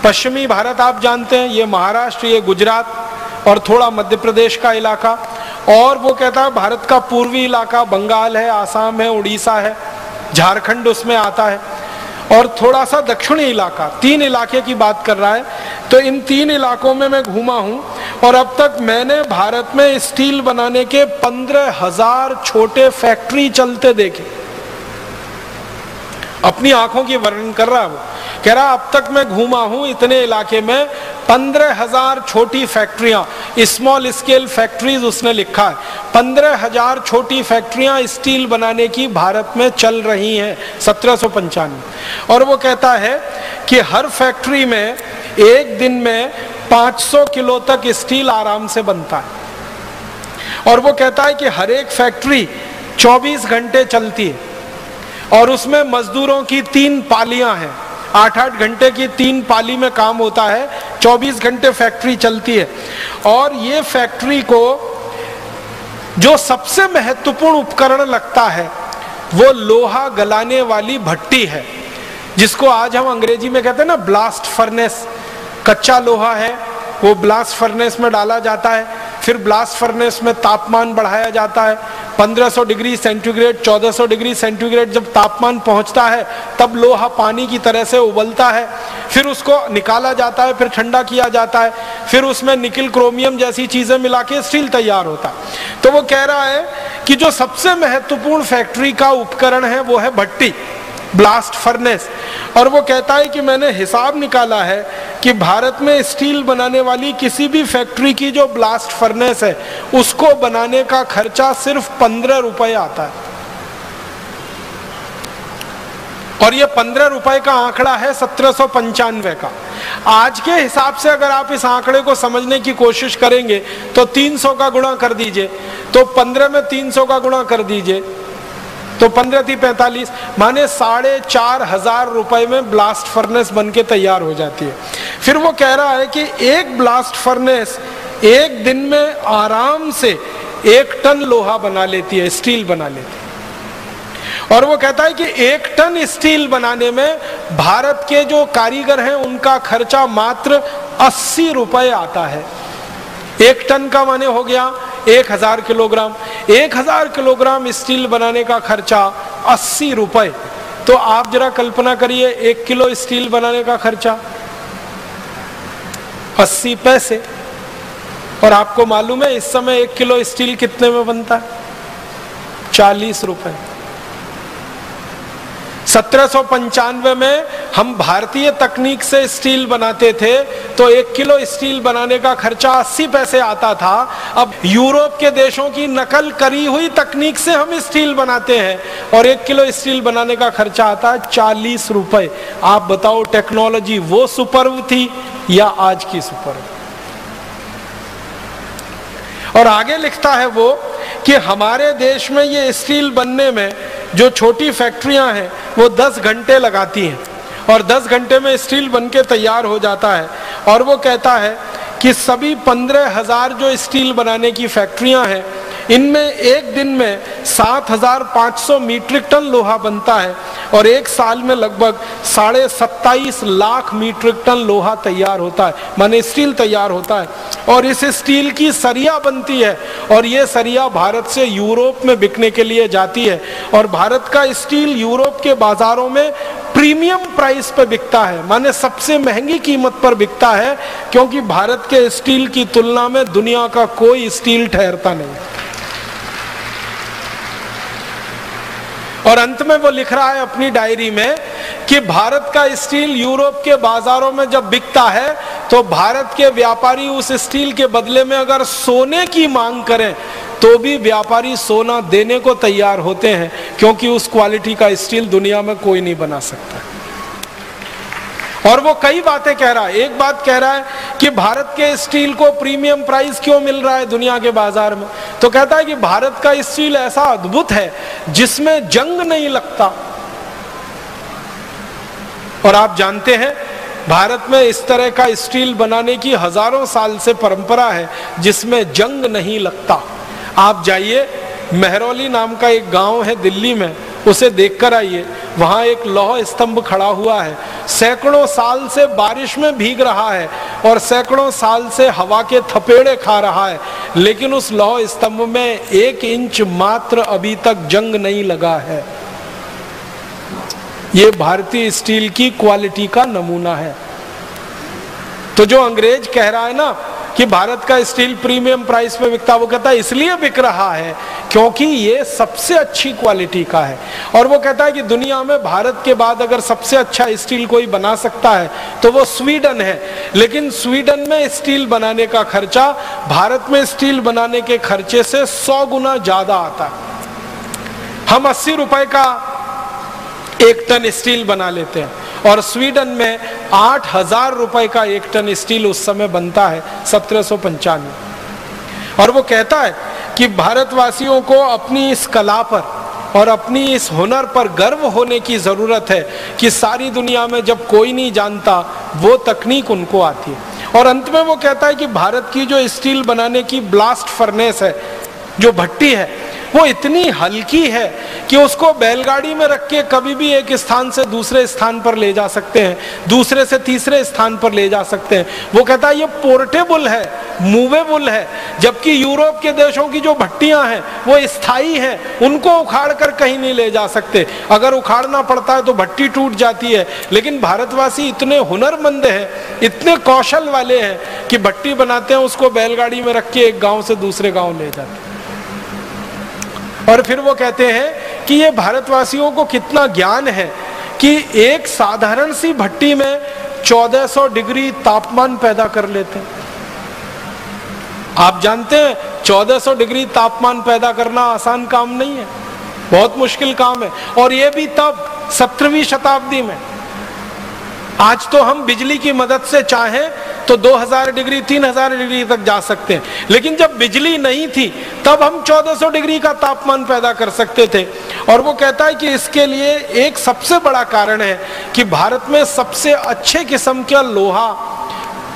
पश्चिमी भारत आप जानते हैं, ये महाराष्ट्र, ये गुजरात और थोड़ा मध्य प्रदेश का इलाका, और वो कहता है भारत का पूर्वी इलाका, बंगाल है, आसाम है, उड़ीसा है, झारखंड उसमें आता है, और थोड़ा सा दक्षिणी इलाका, 3 इलाके की बात कर रहा है। तो इन 3 इलाकों में मैं घूमा हूं और अब तक मैंने भारत में स्टील बनाने के 15,000 छोटे फैक्ट्री चलते देखे। अपनी आंखों की वर्णन कर रहा है वो, कह रहा अब तक मैं घूमा हूं इतने इलाके में 15,000 छोटी फैक्ट्रियां, स्मॉल स्केल फैक्ट्रीज उसने लिखा है। 15,000 छोटी फैक्ट्रियां स्टील बनाने की भारत में चल रही हैं 1795। और वो कहता है कि हर फैक्ट्री में एक दिन में 500 किलो तक स्टील आराम से बनता है। और वो कहता है कि हर एक फैक्ट्री 24 घंटे चलती है और उसमें मजदूरों की 3 पालियां हैं, 8-8 घंटे की 3 पाली में काम होता है, 24 घंटे फैक्ट्री चलती है। और ये फैक्ट्री को जो सबसे महत्वपूर्ण उपकरण लगता है वो लोहा गलाने वाली भट्टी है, जिसको आज हम अंग्रेजी में कहते हैं ना ब्लास्ट फर्नेस। कच्चा लोहा है, वो ब्लास्ट फर्नेस में डाला जाता है, फिर ब्लास्ट फर्नेस में तापमान बढ़ाया जाता है 1500 डिग्री सेंटीग्रेड, 1400 डिग्री सेंटीग्रेड जब तापमान पहुंचता है तब लोहा पानी की तरह से उबलता है, फिर उसको निकाला जाता है, फिर ठंडा किया जाता है, फिर उसमें निकिल क्रोमियम जैसी चीजें मिला के स्टील तैयार होता है। तो वो कह रहा है कि जो सबसे महत्वपूर्ण फैक्ट्री का उपकरण है वो है भट्टी, ब्लास्ट फर्नेस। और वो कहता है कि मैंने हिसाब निकाला है कि भारत में स्टील बनाने वाली किसी भी फैक्ट्री की जो ब्लास्ट फर्नेस है उसको बनाने का खर्चा सिर्फ 15 रुपए आता है। और ये 15 रुपए का आंकड़ा है 1795 का। आज के हिसाब से अगर आप इस आंकड़े को समझने की कोशिश करेंगे तो 300 का गुणा कर दीजिए, तो 15 में 300 का गुणा कर दीजिए तो 15 × 45, माने 4,500 रुपए में ब्लास्ट फर्नेस बन के तैयार हो जाती है। फिर वो कह रहा है कि एक ब्लास्ट फर्नेस एक दिन में आराम से 1 टन लोहा बना लेती है, स्टील बना लेती है। और वो कहता है कि 1 टन स्टील बनाने में भारत के जो कारीगर हैं उनका खर्चा मात्र 80 रुपए आता है। 1 टन का माने हो गया 1000 किलोग्राम, 1000 किलोग्राम स्टील बनाने का खर्चा 80 रुपए। तो आप जरा कल्पना करिए 1 किलो स्टील बनाने का खर्चा 80 पैसे। और आपको मालूम है इस समय 1 किलो स्टील कितने में बनता है? 40 रुपए। 1795 में हम भारतीय तकनीक से स्टील बनाते थे तो 1 किलो स्टील बनाने का खर्चा 80 पैसे आता था। अब यूरोप के देशों की नकल करी हुई तकनीक से हम स्टील बनाते हैं और 1 किलो स्टील बनाने का खर्चा आता है 40 रुपए। आप बताओ टेक्नोलॉजी वो सुपर्ब थी या आज की सुपर्ब? और आगे लिखता है वो कि हमारे देश में ये स्टील बनने में जो छोटी फैक्ट्रियां हैं वो 10 घंटे लगाती हैं और 10 घंटे में स्टील बनके तैयार हो जाता है। और वो कहता है कि सभी 15,000 जो स्टील बनाने की फैक्ट्रियां हैं इनमें एक दिन में 7,500 मीट्रिक टन लोहा बनता है और एक साल में लगभग 27.5 लाख मीट्रिक टन लोहा तैयार होता है, माने स्टील तैयार होता है। और इस स्टील की सरिया बनती है और ये सरिया भारत से यूरोप में बिकने के लिए जाती है और भारत का स्टील यूरोप के बाजारों में प्रीमियम प्राइस पे बिकता है, माने सबसे महंगी कीमत पर बिकता है, क्योंकि भारत के स्टील की तुलना में दुनिया का कोई स्टील ठहरता नहीं। और अंत में वो लिख रहा है अपनी डायरी में कि भारत का स्टील यूरोप के बाजारों में जब बिकता है तो भारत के व्यापारी उस स्टील के बदले में अगर सोने की मांग करें तो भी व्यापारी सोना देने को तैयार होते हैं, क्योंकि उस क्वालिटी का स्टील दुनिया में कोई नहीं बना सकता। और वो कई बातें कह रहा है। एक बात कह रहा है कि भारत के स्टील को प्रीमियम प्राइस क्यों मिल रहा है दुनिया के बाजार में, तो कहता है कि भारत का स्टील ऐसा अद्भुत है जिसमें जंग नहीं लगता। और आप जानते हैं भारत में इस तरह का स्टील बनाने की हजारों साल से परंपरा है जिसमें जंग नहीं लगता। आप जाइए, मेहरौली नाम का एक गांव है दिल्ली में, उसे देखकर आइए। वहां एक लौह स्तंभ खड़ा हुआ है, सैकड़ों साल से बारिश में भीग रहा है और सैकड़ों साल से हवा के थपेड़े खा रहा है, लेकिन उस लौह स्तंभ में 1 इंच मात्र अभी तक जंग नहीं लगा है। ये भारतीय स्टील की क्वालिटी का नमूना है। तो जो अंग्रेज कह रहा है ना कि भारत का स्टील प्रीमियम प्राइस पे बिकता, वो कहता है इसलिए बिक रहा है क्योंकि ये सबसे अच्छी क्वालिटी का है। और वो कहता है कि दुनिया में भारत के बाद अगर सबसे अच्छा स्टील कोई बना सकता है तो वो स्वीडन है, लेकिन स्वीडन में स्टील बनाने का खर्चा भारत में स्टील बनाने के खर्चे से 100 गुना ज्यादा आता है। हम 80 रुपए का 1 टन स्टील बना लेते हैं और स्वीडन में 8000 रुपए का 1 टन स्टील उस समय बनता है, 1795। और वो कहता है कि भारतवासियों को अपनी इस कला पर और अपनी इस हुनर पर गर्व होने की जरूरत है कि सारी दुनिया में जब कोई नहीं जानता वो तकनीक उनको आती है। और अंत में वो कहता है कि भारत की जो स्टील बनाने की ब्लास्ट फर्नेस है, जो भट्टी है, वो इतनी हल्की है कि उसको बैलगाड़ी में रख के कभी भी एक स्थान से दूसरे स्थान पर ले जा सकते हैं, दूसरे से तीसरे स्थान पर ले जा सकते हैं। वो कहता है ये पोर्टेबल है, मूवेबल है, जबकि यूरोप के देशों की जो भट्टियां हैं वो स्थायी हैं, उनको उखाड़ कर कहीं नहीं ले जा सकते। अगर उखाड़ना पड़ता है तो भट्टी टूट जाती है, लेकिन भारतवासी इतने हुनरमंद हैं, इतने कौशल वाले हैं कि भट्टी बनाते हैं, उसको बैलगाड़ी में रख के एक गांव से दूसरे गांव ले जाते हैं। और फिर वो कहते हैं कि ये भारतवासियों को कितना ज्ञान है कि एक साधारण सी भट्टी में 1400 डिग्री तापमान पैदा कर लेते हैं। आप जानते हैं 1400 डिग्री तापमान पैदा करना आसान काम नहीं है, बहुत मुश्किल काम है। और ये भी तब 17वीं शताब्दी में। आज तो हम बिजली की मदद से चाहें तो 2000 डिग्री 3000 डिग्री तक जा सकते हैं, लेकिन जब बिजली नहीं थी तब हम 1400 डिग्री का तापमान पैदा कर सकते थे। और वो कहता है कि इसके लिए एक सबसे बड़ा कारण है कि भारत में सबसे अच्छे किस्म का लोहा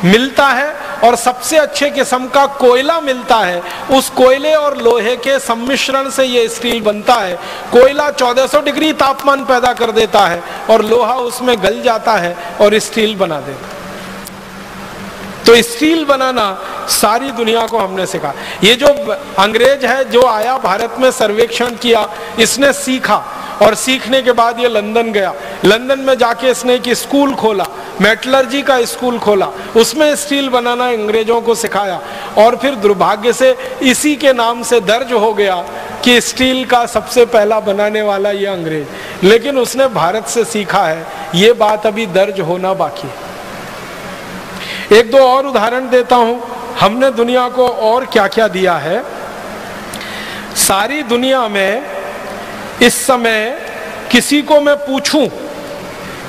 मिलता है और सबसे अच्छे किस्म का कोयला मिलता है। उस कोयले और लोहे के सम्मिश्रण से ये स्टील बनता है। कोयला 1400 डिग्री तापमान पैदा कर देता है और लोहा उसमें गल जाता है और स्टील बना देता है। तो स्टील बनाना सारी दुनिया को हमने सिखा। ये जो अंग्रेज है जो आया भारत में सर्वेक्षण किया, इसने सीखा और सीखने के बाद ये लंदन गया। लंदन में जाके इसने एक स्कूल खोला, मेटलर्जी का स्कूल खोला, उसमें स्टील बनाना अंग्रेजों को सिखाया। और फिर दुर्भाग्य से इसी के नाम से दर्ज हो गया कि स्टील का सबसे पहला बनाने वाला ये अंग्रेज, लेकिन उसने भारत से सीखा है। ये बात अभी दर्ज होना बाकी है। एक दो और उदाहरण देता हूं, हमने दुनिया को और क्या क्या दिया है। सारी दुनिया में इस समय किसी को मैं पूछूं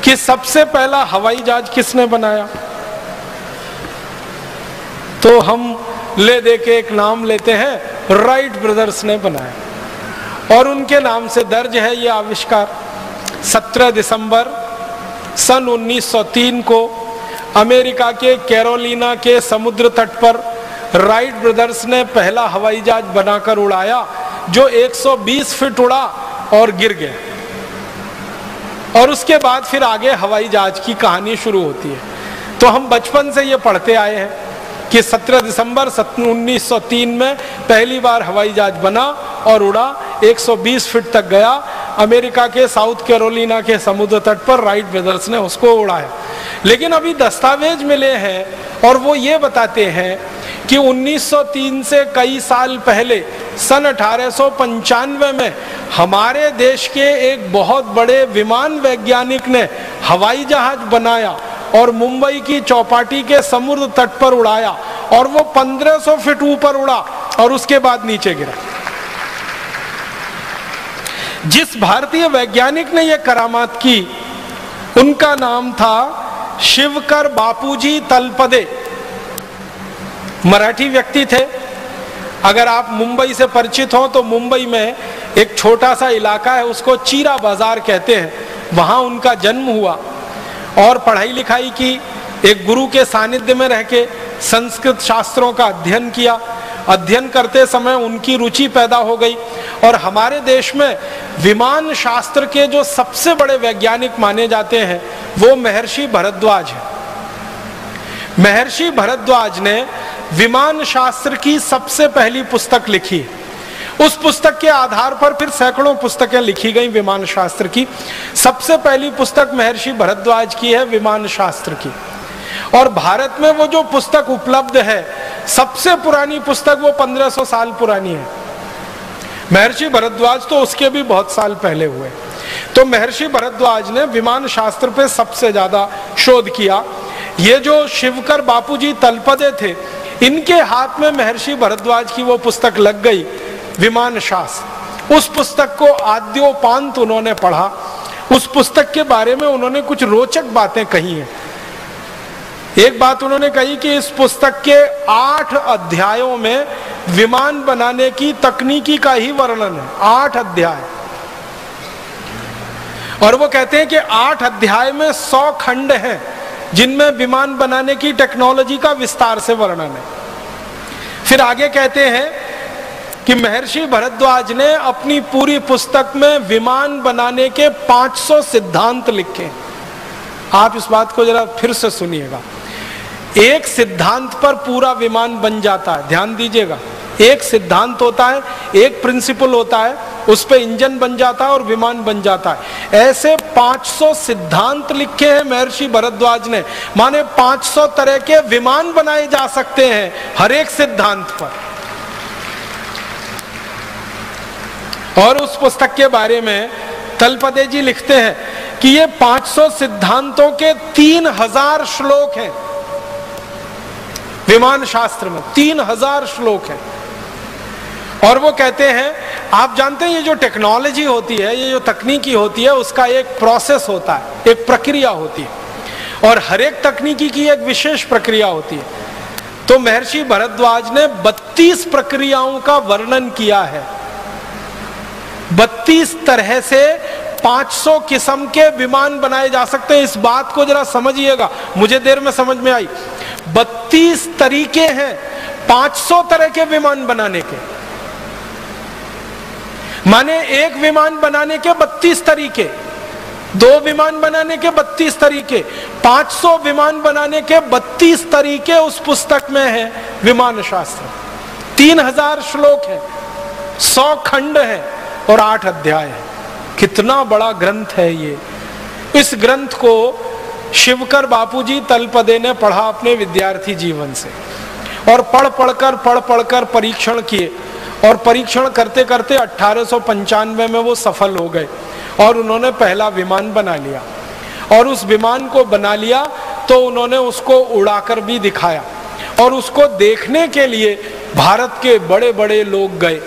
कि सबसे पहला हवाई जहाज किसने बनाया, तो हम ले दे के एक नाम लेते हैं, राइट ब्रदर्स ने बनाया। और उनके नाम से दर्ज है ये आविष्कार। 17 दिसंबर सन 1903 को अमेरिका के कैरोलिना के समुद्र तट पर राइट ब्रदर्स ने पहला हवाई जहाज बनाकर उड़ाया, जो 120 फीट उड़ा और गिर गया। और उसके बाद फिर आगे हवाई जहाज की कहानी शुरू होती है। तो हम बचपन से ये पढ़ते आए हैं कि 17 दिसंबर 1903 में पहली बार हवाई जहाज बना और उड़ा, 120 फीट तक गया। अमेरिका के साउथ कैरोलिना के समुद्र तट पर राइट ब्रदर्स ने उसको उड़ाया। लेकिन अभी दस्तावेज मिले हैं और वो ये बताते हैं कि 1903 से कई साल पहले सन 1895 में हमारे देश के एक बहुत बड़े विमान वैज्ञानिक ने हवाई जहाज बनाया और मुंबई की चौपाटी के समुद्र तट पर उड़ाया, और वो 1500 फीट ऊपर उड़ा और उसके बाद नीचे गिरा। जिस भारतीय वैज्ञानिक ने यह करामात की उनका नाम था शिवकर बापूजी तलपदे। मराठी व्यक्ति थे। अगर आप मुंबई से परिचित हो तो मुंबई में एक छोटा सा इलाका है, उसको चीरा बाजार कहते हैं, वहां उनका जन्म हुआ और पढ़ाई लिखाई की। एक गुरु के सानिध्य में रह के संस्कृत शास्त्रों का अध्ययन किया। अध्ययन करते समय उनकी रुचि पैदा हो गई और हमारे देश में विमान शास्त्र के जो सबसे बड़े वैज्ञानिक माने जाते हैं वो महर्षि भरद्वाज है। महर्षि भरद्वाज ने विमान शास्त्र की सबसे पहली पुस्तक लिखी है। उस पुस्तक के आधार पर फिर सैकड़ों पुस्तकें लिखी गई विमान शास्त्र की। सबसे पहली पुस्तक महर्षि भरद्वाज की है विमान शास्त्र की। और भारत में वो जो पुस्तक उपलब्ध है, सबसे पुरानी पुस्तक वो 1500 साल पुरानी है। महर्षि भरद्वाज तो उसके भी बहुत साल पहले हुए। तो महर्षि भरद्वाज ने विमान शास्त्र पे सबसे ज्यादा शोध किया। ये जो शिवकर बापूजी तलपदे थे, इनके हाथ में महर्षि भरद्वाज की वो पुस्तक लग गई, विमान शास्त्र। उस पुस्तक को आद्योपांत उन्होंने पढ़ा। उस पुस्तक के बारे में उन्होंने कुछ रोचक बातें कही हैं। एक बात उन्होंने कही कि इस पुस्तक के 8 अध्यायों में विमान बनाने की तकनीकी का ही वर्णन है। 8 अध्याय। और वो कहते हैं कि 8 अध्याय में 100 खंड हैं जिनमें विमान बनाने की टेक्नोलॉजी का विस्तार से वर्णन है। फिर आगे कहते हैं कि महर्षि भरद्वाज ने अपनी पूरी पुस्तक में विमान बनाने के 500 सिद्धांत लिखे। आप इस बात को जरा फिर से सुनिएगा। एक सिद्धांत पर पूरा विमान बन जाता है। ध्यान दीजिएगा, एक सिद्धांत होता है, एक प्रिंसिपल होता है, उस पे इंजन बन जाता है और विमान बन जाता है। ऐसे 500 सिद्धांत लिखे हैं महर्षि भरद्वाज ने। माने 500 तरह के विमान बनाए जा सकते हैं हर एक सिद्धांत पर। और उस पुस्तक के बारे में तलपदे जी लिखते हैं कि ये 500 सिद्धांतों के 3000 श्लोक हैं। विमान शास्त्र में 3000 श्लोक हैं। और वो कहते हैं, आप जानते हैं ये जो टेक्नोलॉजी होती है, ये जो तकनीकी होती है, उसका एक प्रोसेस होता है, एक प्रक्रिया होती है और हर एक तकनीकी की एक विशेष प्रक्रिया होती है। तो महर्षि भरद्वाज ने 32 प्रक्रियाओं का वर्णन किया है। 32 तरह से 500 किस्म के विमान बनाए जा सकते हैं। इस बात को जरा समझिएगा, मुझे देर में समझ में आई। 32 तरीके हैं 500 तरह के विमान बनाने के। माने एक विमान बनाने के 32 तरीके, 2 विमान बनाने के 32 तरीके, 500 विमान बनाने के 32 तरीके उस पुस्तक में है विमान शास्त्र। 3000 श्लोक है, 100 खंड है और 8 अध्याय है। कितना बड़ा ग्रंथ है ये। इस ग्रंथ को शिवकर बापूजी तलपदे ने पढ़ा अपने विद्यार्थी जीवन से और पढ़ पढ़कर परीक्षण किए और परीक्षण करते करते 1895 में वो सफल हो गए और उन्होंने पहला विमान बना लिया। और उस विमान को बना लिया तो उन्होंने उसको उड़ाकर भी दिखाया और उसको देखने के लिए भारत के बड़े बड़े लोग गए।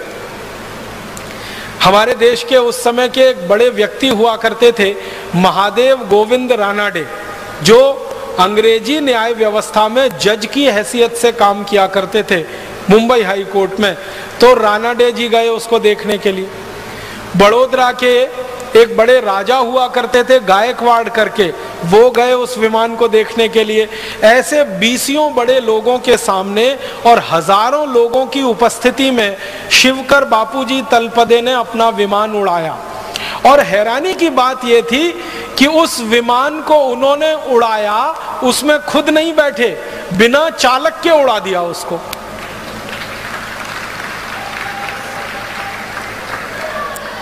हमारे देश के उस समय के एक बड़े व्यक्ति हुआ करते थे, महादेव गोविंद रानाडे, जो अंग्रेजी न्याय व्यवस्था में जज की हैसियत से काम किया करते थे मुंबई हाई कोर्ट में। तो रानाडे जी गए उसको देखने के लिए। बड़ोदरा के एक बड़े राजा हुआ करते थे गायकवाड़ करके, वो गए उस विमान को देखने के लिए। ऐसे 20 बड़े लोगों के सामने और हजारों लोगों की उपस्थिति में शिवकर बापूजी तलपदे ने अपना विमान उड़ाया। और हैरानी की बात यह थी कि उस विमान को उन्होंने उड़ाया, उसमें खुद नहीं बैठे, बिना चालक के उड़ा दिया उसको।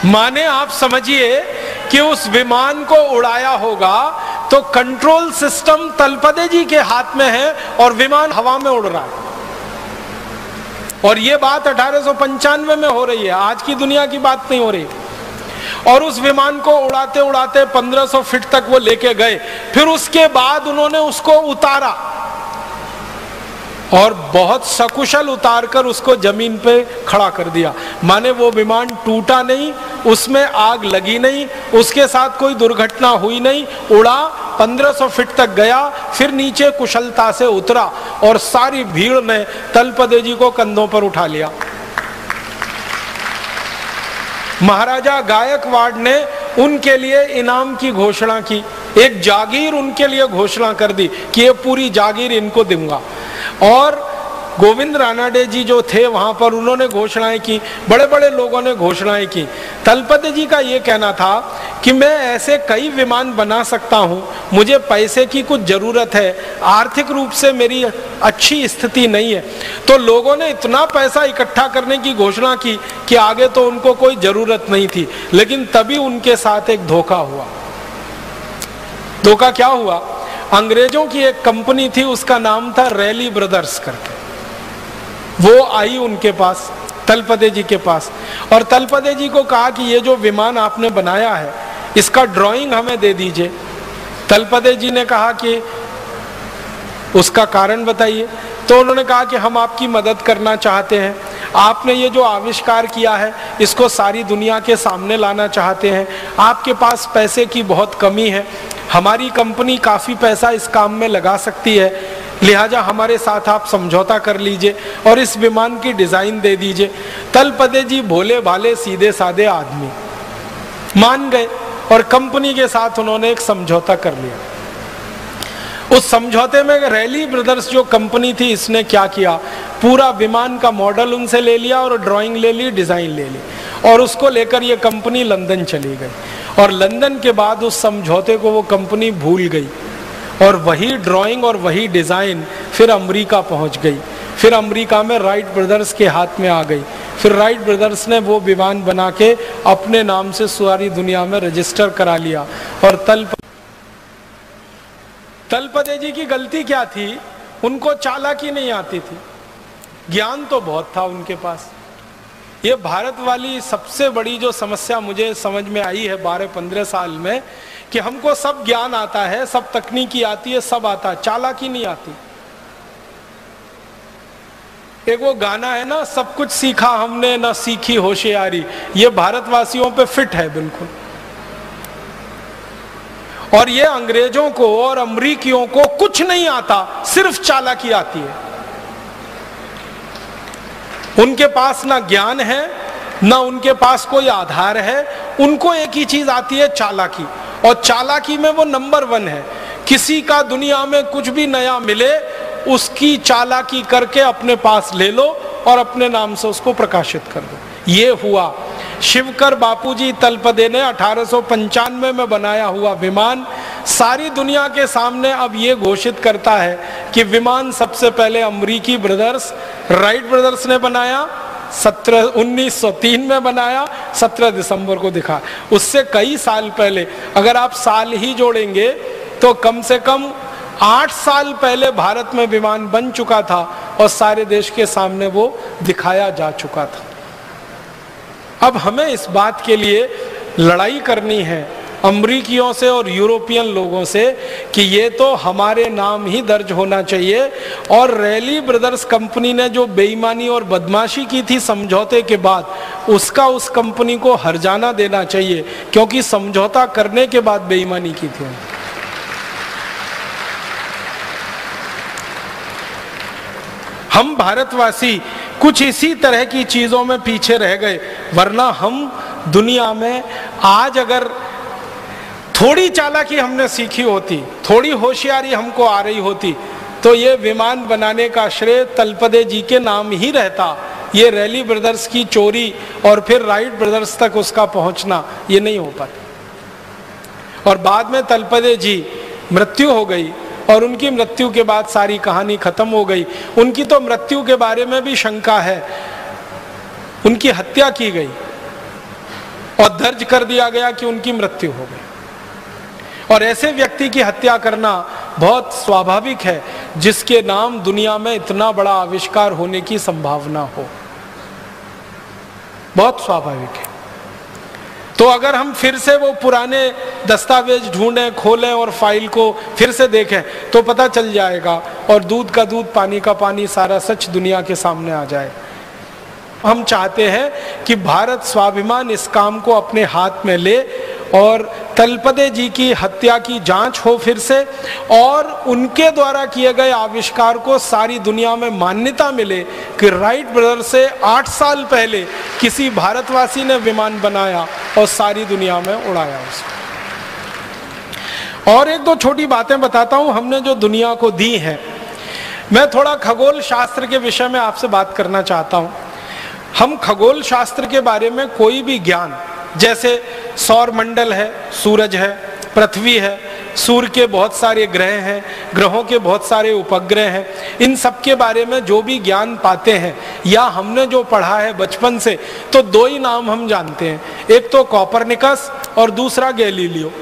माने आप समझिए कि उस विमान को उड़ाया होगा तो कंट्रोल सिस्टम तलपदे जी के हाथ में है और विमान हवा में उड़ रहा है। और ये बात 1895 में हो रही है, आज की दुनिया की बात नहीं हो रही। और उस विमान को उड़ाते उड़ाते 1500 फीट तक वो लेके गए। फिर उसके बाद उन्होंने उसको उतारा और बहुत सकुशल उतारकर उसको जमीन पे खड़ा कर दिया। माने वो विमान टूटा नहीं, उसमें आग लगी नहीं, उसके साथ कोई दुर्घटना हुई नहीं, उड़ा 1500 फीट तक गया, फिर नीचे कुशलता से उतरा और सारी भीड़ ने तलपदे जी को कंधों पर उठा लिया। महाराजा गायकवाड़ ने उनके लिए इनाम की घोषणा की एक जागीर उनके लिए घोषणा कर दी कि ये पूरी जागीर इनको दूंगा। और गोविंद रानाडे जी जो थे वहां पर, उन्होंने घोषणाएं की, बड़े बड़े लोगों ने घोषणाएं की। तलपदे जी का ये कहना था कि मैं ऐसे कई विमान बना सकता हूं, मुझे पैसे की कुछ जरूरत है, आर्थिक रूप से मेरी अच्छी स्थिति नहीं है। तो लोगों ने इतना पैसा इकट्ठा करने की घोषणा की कि आगे तो उनको कोई जरूरत नहीं थी। लेकिन तभी उनके साथ एक धोखा हुआ। धोखा क्या हुआ? अंग्रेजों की एक कंपनी थी, उसका नाम था रैली ब्रदर्स करके। वो आई उनके पास, तलपदे जी के पास, और तलपदे जी को कहा कि ये जो विमान आपने बनाया है इसका ड्राइंग हमें दे दीजिए। तलपदे जी ने कहा कि उसका कारण बताइए। तो उन्होंने कहा कि हम आपकी मदद करना चाहते हैं, आपने ये जो आविष्कार किया है इसको सारी दुनिया के सामने लाना चाहते हैं, आपके पास पैसे की बहुत कमी है, हमारी कंपनी काफ़ी पैसा इस काम में लगा सकती है, लिहाजा हमारे साथ आप समझौता कर लीजिए और इस विमान की डिज़ाइन दे दीजिए। तलपदे जी भोले भाले सीधे साधे आदमी मान गए और कंपनी के साथ उन्होंने एक समझौता कर लिया। उस समझौते में रैली ब्रदर्स जो कंपनी थी, इसने क्या किया, पूरा विमान का मॉडल उनसे ले लिया और ड्राइंग ले ली, डिज़ाइन ले ली, और उसको लेकर ये कंपनी लंदन चली गई। और लंदन के बाद उस समझौते को वो कंपनी भूल गई और वही ड्राइंग और वही डिज़ाइन फिर अमेरिका पहुंच गई। फिर अमेरिका में राइट ब्रदर्स के हाथ में आ गई। फिर राइट ब्रदर्स ने वो विमान बना के अपने नाम से सारी दुनिया में रजिस्टर करा लिया। और तलपदे जी की गलती क्या थी? उनको चालाकी नहीं आती थी, ज्ञान तो बहुत था उनके पास। ये भारत वाली सबसे बड़ी जो समस्या मुझे समझ में आई है 12-15 साल में, कि हमको सब ज्ञान आता है, सब तकनीकी आती है, सब आता है, चालाकी नहीं आती। एक वो गाना है ना, सब कुछ सीखा हमने ना सीखी होशियारी, ये भारतवासियों पे फिट है बिल्कुल। और ये अंग्रेजों को और अमरीकियों को कुछ नहीं आता, सिर्फ चालाकी आती है। उनके पास ना ज्ञान है, ना उनके पास कोई आधार है, उनको एक ही चीज आती है, चालाकी। और चालाकी में वो नंबर 1 है। किसी का दुनिया में कुछ भी नया मिले, उसकी चालाकी करके अपने पास ले लो और अपने नाम से उसको प्रकाशित कर दो। ये हुआ। शिवकर बापूजी तलपदे ने 1895 में बनाया हुआ विमान सारी दुनिया के सामने अब ये घोषित करता है कि विमान सबसे पहले अमरीकी ब्रदर्स राइट ब्रदर्स ने बनाया, 1903 में बनाया, 17 दिसंबर को दिखा। उससे कई साल पहले, अगर आप साल ही जोड़ेंगे तो कम से कम 8 साल पहले भारत में विमान बन चुका था और सारे देश के सामने वो दिखाया जा चुका था। अब हमें इस बात के लिए लड़ाई करनी है अमरीकियों से और यूरोपियन लोगों से कि ये तो हमारे नाम ही दर्ज होना चाहिए। और रैली ब्रदर्स कंपनी ने जो बेईमानी और बदमाशी की थी समझौते के बाद, उसका उस कंपनी को हर्जाना देना चाहिए, क्योंकि समझौता करने के बाद बेईमानी की थी। हम भारतवासी कुछ इसी तरह की चीजों में पीछे रह गए, वरना हम दुनिया में आज अगर थोड़ी चालाकी हमने सीखी होती, थोड़ी होशियारी हमको आ रही होती, तो ये विमान बनाने का श्रेय तलपदे जी के नाम ही रहता। ये रैली ब्रदर्स की चोरी और फिर राइट ब्रदर्स तक उसका पहुंचना ये नहीं हो पाता। और बाद में तलपदे जी मृत्यु हो गई और उनकी मृत्यु के बाद सारी कहानी खत्म हो गई। उनकी तो मृत्यु के बारे में भी शंका है, उनकी हत्या की गई और दर्ज कर दिया गया कि उनकी मृत्यु हो गई। और ऐसे व्यक्ति की हत्या करना बहुत स्वाभाविक है जिसके नाम दुनिया में इतना बड़ा आविष्कार होने की संभावना हो, बहुत स्वाभाविक है। तो अगर हम फिर से वो पुराने दस्तावेज ढूंढें, खोलें और फाइल को फिर से देखें तो पता चल जाएगा और दूध का दूध पानी का पानी सारा सच दुनिया के सामने आ जाए। हम चाहते हैं कि भारत स्वाभिमान इस काम को अपने हाथ में ले और तलपदे जी की हत्या की जांच हो फिर से, और उनके द्वारा किए गए आविष्कार को सारी दुनिया में मान्यता मिले कि राइट ब्रदर से 8 साल पहले किसी भारतवासी ने विमान बनाया और सारी दुनिया में उड़ाया उसको। और एक दो छोटी बातें बताता हूं हमने जो दुनिया को दी हैं। मैं थोड़ा खगोल शास्त्र के विषय में आपसे बात करना चाहता हूं। हम खगोल शास्त्र के बारे में कोई भी ज्ञान, जैसे सौर मंडल है, सूरज है, पृथ्वी है, सूर्य के बहुत सारे ग्रह हैं, ग्रहों के बहुत सारे उपग्रह हैं, इन सब के बारे में जो भी ज्ञान पाते हैं या हमने जो पढ़ा है बचपन से, तो दो ही नाम हम जानते हैं, एक तो कोपरनिकस और दूसरा गैलीलियो।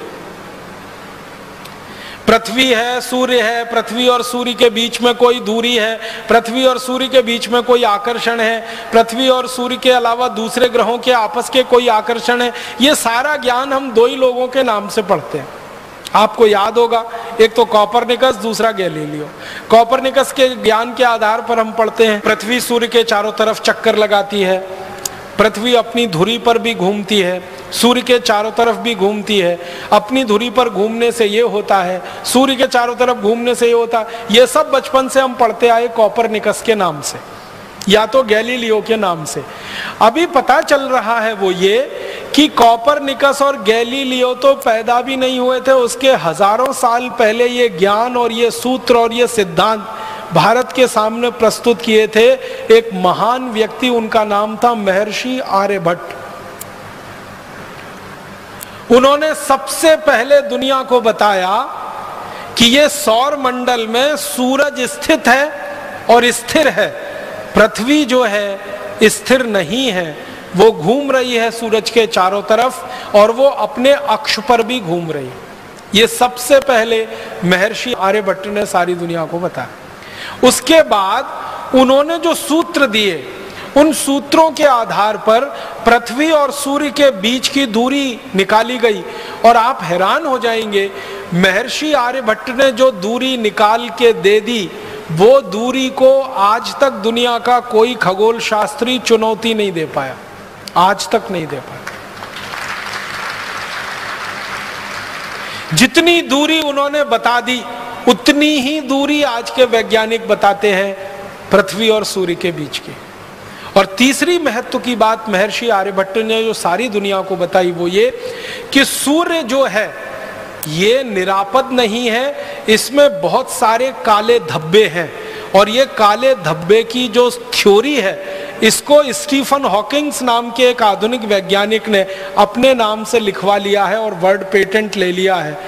पृथ्वी है, सूर्य है, पृथ्वी और सूर्य के बीच में कोई दूरी है, पृथ्वी और सूर्य के बीच में कोई आकर्षण है, पृथ्वी और सूर्य के अलावा दूसरे ग्रहों के आपस के कोई आकर्षण है, ये सारा ज्ञान हम दो ही लोगों के नाम से पढ़ते हैं। आपको याद होगा, एक तो कोपरनिकस, दूसरा गैलीलियो। कोपरनिकस के ज्ञान के आधार पर हम पढ़ते हैं पृथ्वी सूर्य के चारों तरफ चक्कर लगाती है, पृथ्वी अपनी धुरी पर भी घूमती है, सूर्य के चारों तरफ भी घूमती है, अपनी धुरी पर घूमने से ये होता है, सूर्य के चारों तरफ घूमने से ये होता है। ये सब बचपन से हम पढ़ते आए कोपरनिकस के नाम से या तो गैलीलियो के नाम से। अभी पता चल रहा है वो ये कि कोपरनिकस और गैलीलियो तो पैदा भी नहीं हुए थे, उसके हजारों साल पहले ये ज्ञान और ये सूत्र और ये सिद्धांत भारत के सामने प्रस्तुत किए थे एक महान व्यक्ति, उनका नाम था महर्षि आर्यभट्ट। उन्होंने सबसे पहले दुनिया को बताया कि ये सौर मंडल में सूरज स्थित है और स्थिर है, पृथ्वी जो है स्थिर नहीं है, वो घूम रही है सूरज के चारों तरफ और वो अपने अक्ष पर भी घूम रही है। ये सबसे पहले महर्षि आर्यभट्ट ने सारी दुनिया को बताया। उसके बाद उन्होंने जो सूत्र दिए, उन सूत्रों के आधार पर पृथ्वी और सूर्य के बीच की दूरी निकाली गई और आप हैरान हो जाएंगे, महर्षि आर्यभट्ट ने जो दूरी निकाल के दे दी, वो दूरी को आज तक दुनिया का कोई खगोल शास्त्री चुनौती नहीं दे पाया, आज तक नहीं दे पाया। जितनी दूरी उन्होंने बता दी, उतनी ही दूरी आज के वैज्ञानिक बताते हैं पृथ्वी और सूर्य के बीच की। और तीसरी महत्व की बात महर्षि आर्यभट्ट ने जो सारी दुनिया को बताई वो ये कि सूर्य जो है ये निरापद नहीं है, इसमें बहुत सारे काले धब्बे हैं और ये काले धब्बे की जो थ्योरी है, इसको स्टीफन हॉकिंग्स नाम के एक आधुनिक वैज्ञानिक ने अपने नाम से लिखवा लिया है और वर्ड पेटेंट ले लिया है,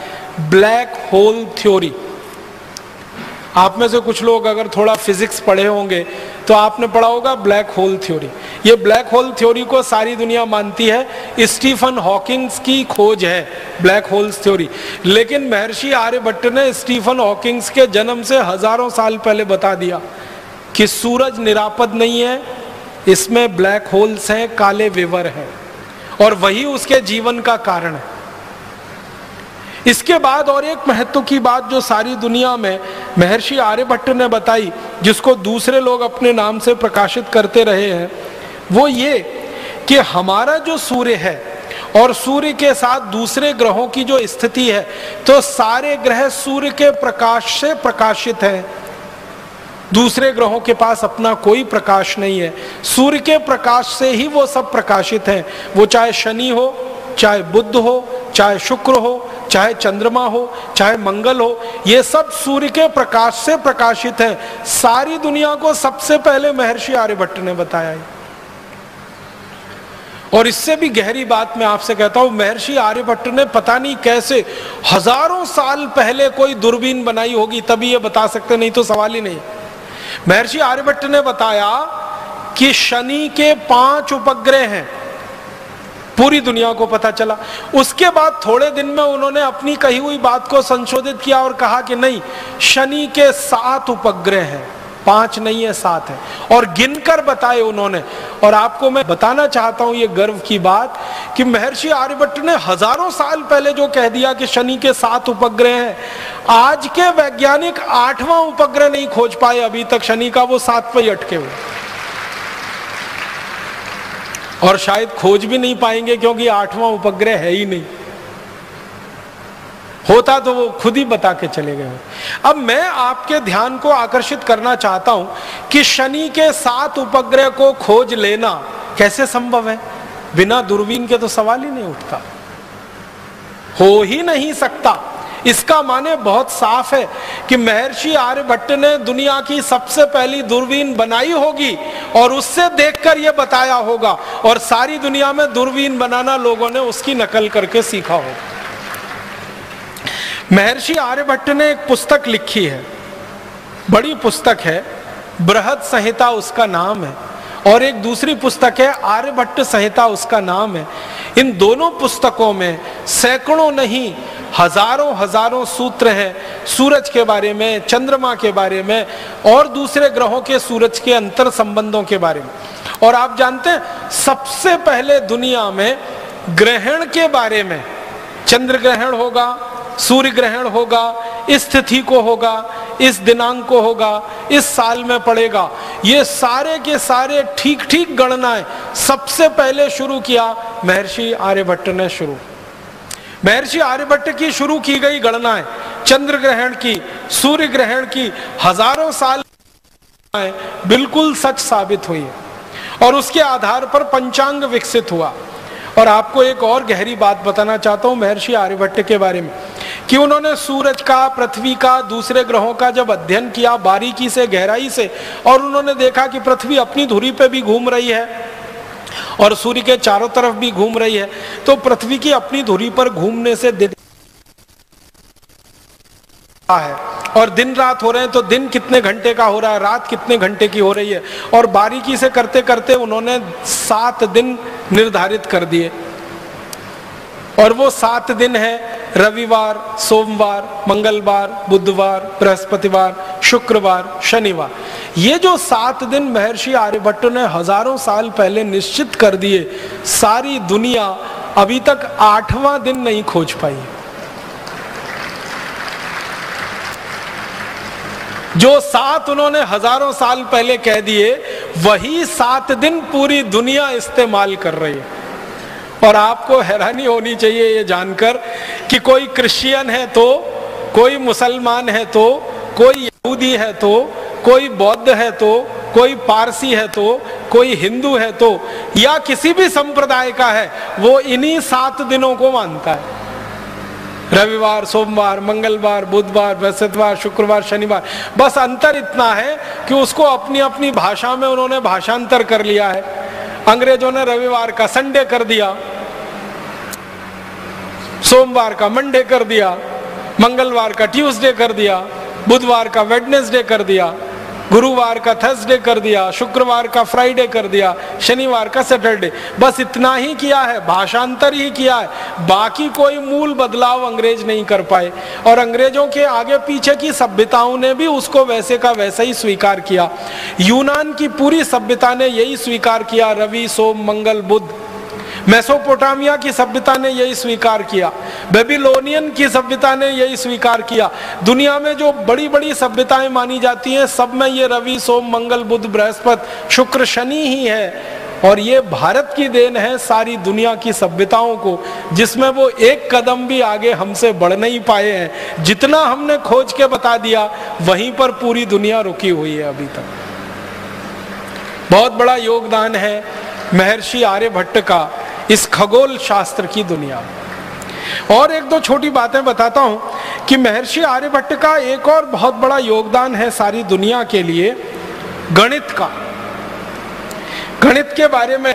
ब्लैक होल थ्योरी। आप में से कुछ लोग अगर थोड़ा फिजिक्स पढ़े होंगे तो आपने पढ़ा होगा ब्लैक होल थ्योरी। ये ब्लैक होल थ्योरी को सारी दुनिया मानती है, स्टीफन हॉकिंग्स की खोज है ब्लैक होल्स थ्योरी। लेकिन महर्षि आर्यभट्ट ने स्टीफन हॉकिंग्स के जन्म से हजारों साल पहले बता दिया कि सूरज निरापद नहीं है, इसमें ब्लैक होल्स हैं, काले विवर हैं, और वही उसके जीवन का कारण है। इसके बाद और एक महत्व की बात जो सारी दुनिया में महर्षि आर्यभट्ट ने बताई, जिसको दूसरे लोग अपने नाम से प्रकाशित करते रहे हैं, वो ये कि हमारा जो सूर्य है और सूर्य के साथ दूसरे ग्रहों की जो स्थिति है, तो सारे ग्रह सूर्य के प्रकाश से प्रकाशित हैं। दूसरे ग्रहों के पास अपना कोई प्रकाश नहीं है, सूर्य के प्रकाश से ही वो सब प्रकाशित हैं। वो चाहे शनि हो, चाहे बुध हो, चाहे शुक्र हो, चाहे चंद्रमा हो, चाहे मंगल हो, ये सब सूर्य के प्रकाश से प्रकाशित है। सारी दुनिया को सबसे पहले महर्षि आर्यभट्ट ने बताया है। और इससे भी गहरी बात मैं आपसे कहता हूं, महर्षि आर्यभट्ट ने पता नहीं कैसे हजारों साल पहले कोई दूरबीन बनाई होगी, तभी ये बता सकते, नहीं तो सवाल ही नहीं। महर्षि आर्यभट्ट ने बताया कि शनि के 5 उपग्रह हैं, पूरी दुनिया को पता चला। उसके बाद थोड़े दिन में उन्होंने अपनी कही हुई बात को संशोधित किया और कहा कि नहीं, शनि के 7 उपग्रह हैं, 5 नहीं है 7 है, और गिनकर बताए उन्होंने। और आपको मैं बताना चाहता हूं ये गर्व की बात कि महर्षि आर्यभट्ट ने हजारों साल पहले जो कह दिया कि शनि के 7 उपग्रह हैं, आज के वैज्ञानिक 8वां उपग्रह नहीं खोज पाए अभी तक शनि का, वो 7 पे ही अटके हुए, और शायद खोज भी नहीं पाएंगे क्योंकि 8वां उपग्रह है ही नहीं। होता तो वो खुद ही बता के चले गए। अब मैं आपके ध्यान को आकर्षित करना चाहता हूं कि शनि के 7 उपग्रह को खोज लेना कैसे संभव है। बिना दूरबीन के तो सवाल ही नहीं उठता, हो ही नहीं सकता। इसका माने बहुत साफ है कि महर्षि आर्यभट्ट ने दुनिया की सबसे पहली दूरबीन बनाई होगी और उससे देखकर यह बताया होगा, और सारी दुनिया में दूरबीन बनाना लोगों ने उसकी नकल करके सीखा होगा। महर्षि आर्यभट्ट ने एक पुस्तक लिखी है, बड़ी पुस्तक है, बृहद संहिता उसका नाम है, और एक दूसरी पुस्तक है आर्यभट्ट संहिता उसका नाम है। इन दोनों पुस्तकों में सैकड़ों नहीं हजारों सूत्र हैं सूरज के बारे में, चंद्रमा के बारे में और दूसरे ग्रहों के सूरज के अंतर संबंधों के बारे में। और आप जानते हैं सबसे पहले दुनिया में ग्रहण के बारे में, चंद्र ग्रहण होगा, सूर्य ग्रहण होगा, इस तिथि को होगा, इस दिनांक को होगा, इस साल में पड़ेगा, ये सारे के सारे ठीक गणनाएं सबसे पहले शुरू किया महर्षि आर्यभट्ट ने। महर्षि आर्यभट्ट की शुरू की गई गणनाएं चंद्र ग्रहण की, सूर्य ग्रहण की हजारों साल बिल्कुल सच साबित हुई है, और उसके आधार पर पंचांग विकसित हुआ। और आपको एक और गहरी बात बताना चाहता हूं महर्षि आर्यभट्ट के बारे में, कि उन्होंने सूरज का, पृथ्वी का, दूसरे ग्रहों का जब अध्ययन किया बारीकी से, गहराई से, और उन्होंने देखा कि पृथ्वी अपनी धुरी पे भी घूम रही है और सूर्य के चारों तरफ भी घूम रही है, तो पृथ्वी की अपनी धुरी पर घूमने से दिन है, और दिन रात हो रहे हैं, तो दिन कितने घंटे का हो रहा है, रात कितने घंटे की हो रही है, और बारीकी से करते करते उन्होंने 7 दिन निर्धारित कर दिए। और वो 7 दिन है रविवार, सोमवार, मंगलवार, बुधवार, बृहस्पतिवार, शुक्रवार, शनिवार। ये जो 7 दिन महर्षि आर्यभट्ट ने हजारों साल पहले निश्चित कर दिए, सारी दुनिया अभी तक 8वां दिन नहीं खोज पाई। जो 7 उन्होंने हजारों साल पहले कह दिए, वही 7 दिन पूरी दुनिया इस्तेमाल कर रही है। और आपको हैरानी होनी चाहिए ये जानकर कि कोई क्रिश्चियन है तो, कोई मुसलमान है तो, कोई यहूदी है तो, कोई बौद्ध है तो, कोई पारसी है तो, कोई हिंदू है तो, या किसी भी संप्रदाय का है, वो इन्हीं 7 दिनों को मानता है। रविवार, सोमवार, मंगलवार, बुधवार, बृहस्पतिवार, शुक्रवार, शनिवार। बस अंतर इतना है कि उसको अपनी अपनी भाषा में उन्होंने भाषांतर कर लिया है। अंग्रेजों ने रविवार का संडे कर दिया, सोमवार का मंडे कर दिया, मंगलवार का ट्यूसडे कर दिया, बुधवार का वेडनेसडे कर दिया, गुरुवार का थर्सडे कर दिया, शुक्रवार का फ्राइडे कर दिया, शनिवार का सैटरडे। बस इतना ही किया है, भाषांतर ही किया है, बाकी कोई मूल बदलाव अंग्रेज नहीं कर पाए। और अंग्रेजों के आगे पीछे की सभ्यताओं ने भी उसको वैसे का वैसा ही स्वीकार किया। यूनान की पूरी सभ्यता ने यही स्वीकार किया, रवि, सोम, मंगल, बुध। मेसोपोटामिया की सभ्यता ने यही स्वीकार किया, बेबीलोनियन की सभ्यता ने यही स्वीकार किया। दुनिया में जो बड़ी बड़ी सभ्यताएं मानी जाती हैं, सब में ये रवि, सोम, मंगल, बुध, बृहस्पति, शुक्र, शनि ही है। और ये भारत की देन है सारी दुनिया की सभ्यताओं को, जिसमें वो एक कदम भी आगे हमसे बढ़ नहीं पाए हैं। जितना हमने खोज के बता दिया, वहीं पर पूरी दुनिया रुकी हुई है अभी तक। बहुत बड़ा योगदान है महर्षि आर्यभट्ट का इस खगोल शास्त्र की दुनिया में। और एक दो छोटी बातें बताता हूं कि महर्षि आर्यभट्ट का एक और बहुत बड़ा योगदान है सारी दुनिया के लिए, गणित का। गणित के बारे में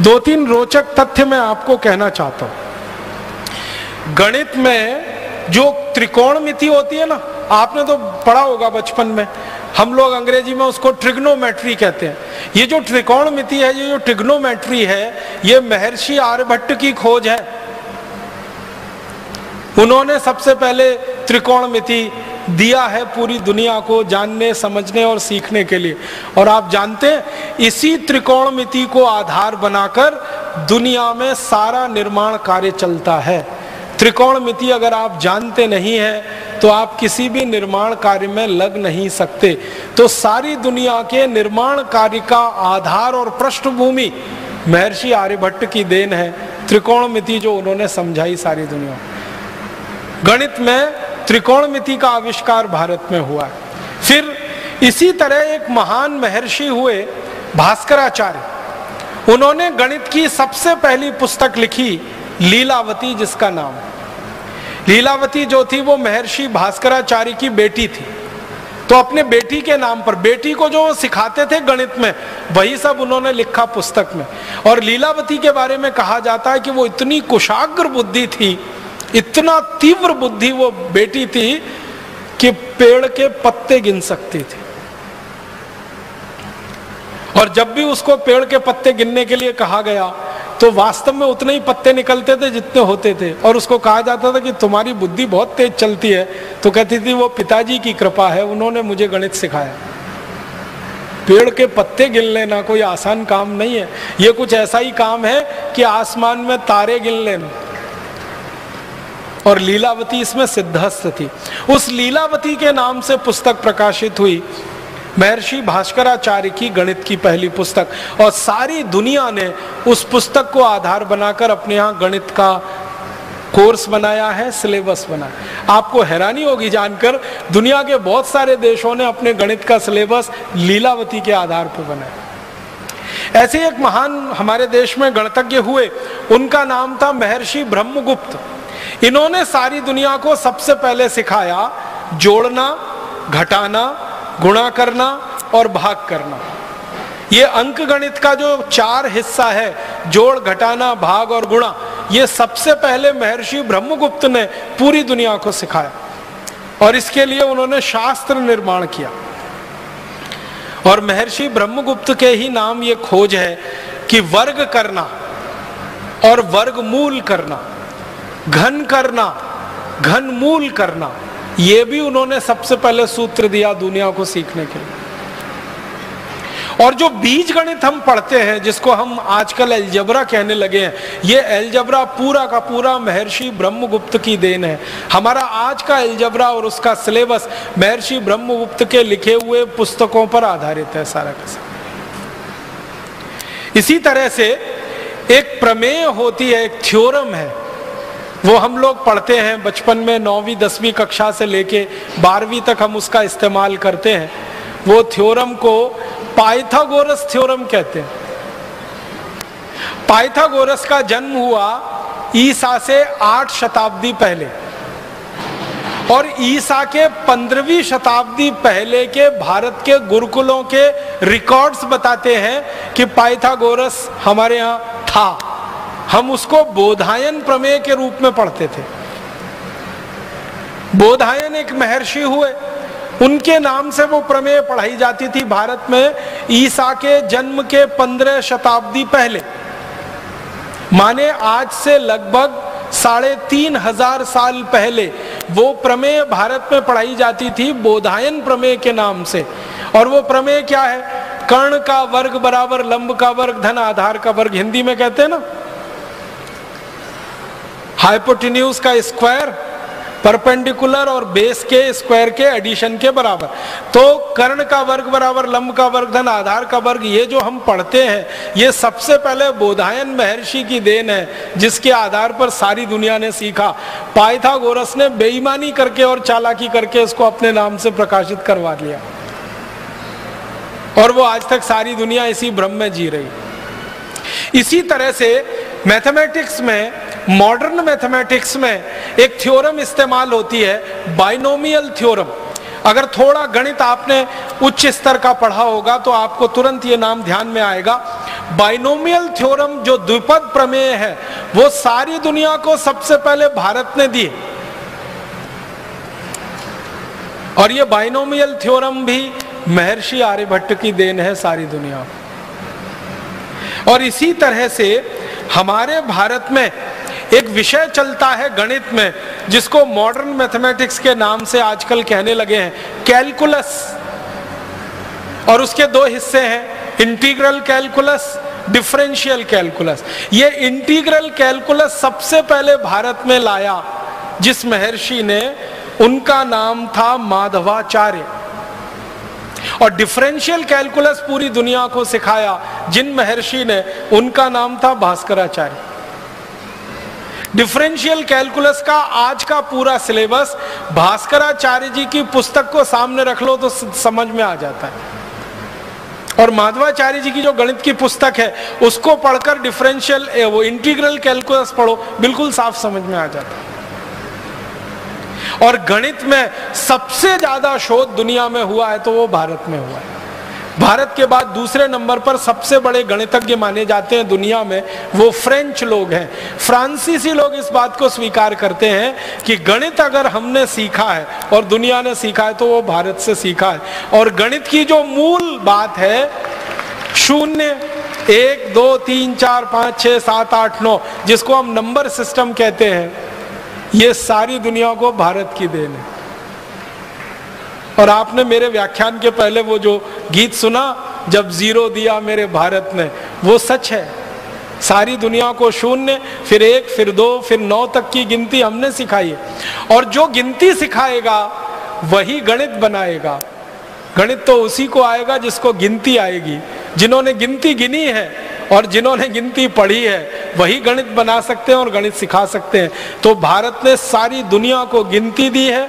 2-3 रोचक तथ्य मैं आपको कहना चाहता हूं। गणित में जो त्रिकोणमिति होती है ना, आपने तो पढ़ा होगा बचपन में, हम लोग अंग्रेजी में उसको ट्रिग्नोमेट्री कहते हैं। ये जो त्रिकोणमिति है, ये जो ट्रिग्नोमेट्री है, ये महर्षि आर्यभट्ट की खोज है। उन्होंने सबसे पहले त्रिकोणमिति दिया है पूरी दुनिया को जानने, समझने और सीखने के लिए। और आप जानते हैं, इसी त्रिकोणमिति को आधार बनाकर दुनिया में सारा निर्माण कार्य चलता है। त्रिकोणमिति अगर आप जानते नहीं हैं तो आप किसी भी निर्माण कार्य में लग नहीं सकते। तो सारी दुनिया के निर्माण कार्य का आधार और पृष्ठभूमि महर्षि आर्यभट्ट की देन है। त्रिकोणमिति जो उन्होंने समझाई सारी दुनिया। गणित में त्रिकोणमिति का आविष्कार भारत में हुआ है। फिर इसी तरह एक महान महर्षि हुए भास्कराचार्य। उन्होंने गणित की सबसे पहली पुस्तक लिखी लीलावती, जिसका नाम। लीलावती जो थी वो महर्षि भास्कराचार्य की बेटी थी, तो अपने बेटी के नाम पर, बेटी को जो सिखाते थे गणित में, वही सब उन्होंने लिखा पुस्तक में। और लीलावती के बारे में कहा जाता है कि वो इतनी कुशाग्र बुद्धि थी, इतना तीव्र बुद्धि वो बेटी थी कि पेड़ के पत्ते गिन सकती थी। और जब भी उसको पेड़ के पत्ते गिनने के लिए कहा गया तो वास्तव में उतने ही पत्ते निकलते थे जितने होते थे। और उसको कहा जाता था कि तुम्हारी बुद्धि बहुत तेज चलती है, तो कहती थी वो पिताजी की कृपा है, उन्होंने मुझे गणित सिखाया। पेड़ के पत्ते गिन लेना कोई आसान काम नहीं है, ये कुछ ऐसा ही काम है कि आसमान में तारे गिन लेना। और लीलावती इसमें सिद्धहस्त थी। उस लीलावती के नाम से पुस्तक प्रकाशित हुई, महर्षि भास्कराचार्य की गणित की पहली पुस्तक। और सारी दुनिया ने उस पुस्तक को आधार बनाकर अपने यहाँ गणित का कोर्स बनाया है, सिलेबस बनाया। आपको हैरानी होगी जानकर, दुनिया के बहुत सारे देशों ने अपने गणित का सिलेबस लीलावती के आधार पर बनाया। ऐसे एक महान हमारे देश में गणितज्ञ हुए, उनका नाम था महर्षि ब्रह्मगुप्त। इन्होंने सारी दुनिया को सबसे पहले सिखाया जोड़ना, घटाना, गुणा करना और भाग करना। ये अंक गणित का जो 4 हिस्सा है, जोड़, घटाना, भाग और गुणा, ये सबसे पहले महर्षि ब्रह्मगुप्त ने पूरी दुनिया को सिखाया। और इसके लिए उन्होंने शास्त्र निर्माण किया। और महर्षि ब्रह्मगुप्त के ही नाम ये खोज है कि वर्ग करना और वर्गमूल करना, घन करना, घनमूल करना, ये भी उन्होंने सबसे पहले सूत्र दिया दुनिया को सीखने के लिए। और जो बीज गणित हम पढ़ते हैं, जिसको हम आजकल अलजेब्रा कहने लगे हैं, ये अलजेब्रा पूरा का पूरा महर्षि ब्रह्मगुप्त की देन है। हमारा आज का अलजेब्रा और उसका सिलेबस महर्षि ब्रह्मगुप्त के लिखे हुए पुस्तकों पर आधारित है सारा का सारा। इसी तरह से एक प्रमेय होती है, एक थ्योरम है, वो हम लोग पढ़ते हैं बचपन में, 9वीं 10वीं कक्षा से लेके 12वीं तक हम उसका इस्तेमाल करते हैं। वो थ्योरम को पाइथागोरस थ्योरम कहते हैं। पाइथागोरस का जन्म हुआ ईसा से 8 शताब्दी पहले, और ईसा के 15वीं शताब्दी पहले के भारत के गुरुकुलों के रिकॉर्ड्स बताते हैं कि पाइथागोरस हमारे यहाँ था। हम उसको बोधायन प्रमेय के रूप में पढ़ते थे। बोधायन एक महर्षि हुए, उनके नाम से वो प्रमेय पढ़ाई जाती थी भारत में ईसा के जन्म के 15 शताब्दी पहले। माने आज से लगभग 3500 साल पहले वो प्रमेय भारत में पढ़ाई जाती थी बोधायन प्रमेय के नाम से। और वो प्रमेय क्या है? कर्ण का वर्ग बराबर लंब का वर्ग धन आधार का वर्ग, हिंदी में कहते हैं ना, हाइपोटेन्यूज का स्क्वायर परपेंडिकुलर और बेस के स्क्वायर के एडिशन के बराबर। तो कर्ण का वर्ग बराबर लंब का वर्ग धन आधार का वर्ग, ये जो हम पढ़ते हैं, ये सबसे पहले बोधायन महर्षि की देन है, जिसके आधार पर सारी दुनिया ने सीखा। पाइथागोरस ने बेईमानी करके और चालाकी करके इसको अपने नाम से प्रकाशित करवा लिया, और वो आज तक सारी दुनिया इसी भ्रम में जी रही। इसी तरह से मैथमेटिक्स में, मॉडर्न मैथमेटिक्स में एक थ्योरम इस्तेमाल होती है, बाइनोमियल थ्योरम। अगर थोड़ा गणित आपने उच्च स्तर का पढ़ा होगा तो आपको तुरंत ये नाम ध्यान में आएगा। बाइनोमियल थ्योरम जो द्विपद प्रमेय है, वो सारी दुनिया को सबसे पहले भारत ने दी। और ये बाइनोमियल थ्योरम भी महर्षि आर्यभट्ट की देन है सारी दुनिया को। और इसी तरह से हमारे भारत में एक विषय चलता है गणित में, जिसको मॉडर्न मैथमेटिक्स के नाम से आजकल कहने लगे हैं, कैलकुलस। और उसके 2 हिस्से हैं, इंटीग्रल कैलकुलस, डिफरेंशियल कैलकुलस। ये इंटीग्रल कैलकुलस सबसे पहले भारत में लाया जिस महर्षि ने, उनका नाम था माधवाचार्य। और डिफरेंशियल कैलकुलस पूरी दुनिया को सिखाया जिन महर्षि ने, उनका नाम था भास्कराचार्य। डिफरेंशियल कैलकुलस का आज का पूरा सिलेबस भास्कराचार्य जी की पुस्तक को सामने रख लो तो समझ में आ जाता है। और माधवाचार्य जी की जो गणित की पुस्तक है, उसको पढ़कर डिफरेंशियल वो इंटीग्रल कैलकुलस पढ़ो, बिल्कुल साफ समझ में आ जाता है। और गणित में सबसे ज्यादा शोध दुनिया में हुआ है तो वो भारत में हुआ है। भारत के बाद दूसरे नंबर पर सबसे बड़े गणितज्ञ माने जाते हैं दुनिया में, वो फ्रेंच लोग हैं। फ्रांसीसी लोग इस बात को स्वीकार करते हैं कि गणित अगर हमने सीखा है और दुनिया ने सीखा है तो वो भारत से सीखा है। और गणित की जो मूल बात है, शून्य, 1 2 3 4 5 6 7 8 9, जिसको हम नंबर सिस्टम कहते हैं, ये सारी दुनिया को भारत की देन है। और आपने मेरे व्याख्यान के पहले वो जो गीत सुना, जब 0 दिया मेरे भारत ने, वो सच है। सारी दुनिया को शून्य, फिर 1, फिर 2, फिर 9 तक की गिनती हमने सिखाई है। और जो गिनती सिखाएगा वही गणित बनाएगा। गणित तो उसी को आएगा जिसको गिनती आएगी। जिन्होंने गिनती गिनी है और जिन्होंने गिनती पढ़ी है वही गणित बना सकते हैं और गणित सिखा सकते हैं। तो भारत ने सारी दुनिया को गिनती दी है,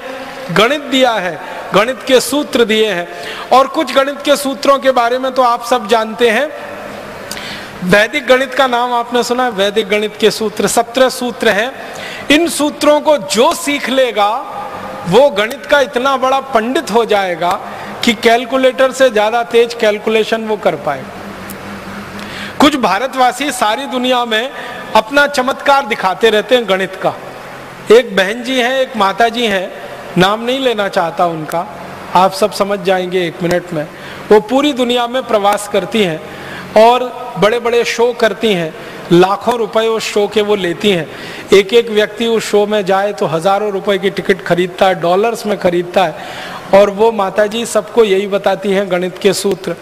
गणित दिया है, गणित के सूत्र दिए हैं। और कुछ गणित के सूत्रों के बारे में तो आप सब जानते हैं। वैदिक गणित का नाम आपने सुना है? वैदिक गणित के सूत्र 17 सूत्र हैं। इन सूत्रों को जो सीख लेगा वो गणित का इतना बड़ा पंडित हो जाएगा कि कैलकुलेटर से ज्यादा तेज कैलकुलेशन वो कर पाएगा। कुछ भारतवासी सारी दुनिया में अपना चमत्कार दिखाते रहते हैं गणित का। एक बहन जी हैं, एक माता जी हैं, नाम नहीं लेना चाहता उनका, आप सब समझ जाएंगे 1 मिनट में। वो पूरी दुनिया में प्रवास करती हैं और बड़े बड़े शो करती हैं। लाखों रुपए उस शो के वो लेती हैं। एक एक व्यक्ति उस शो में जाए तो हजारों रुपए की टिकट खरीदता है, डॉलर्स में खरीदता है। और वो माताजी सबको यही बताती हैं गणित के सूत्र,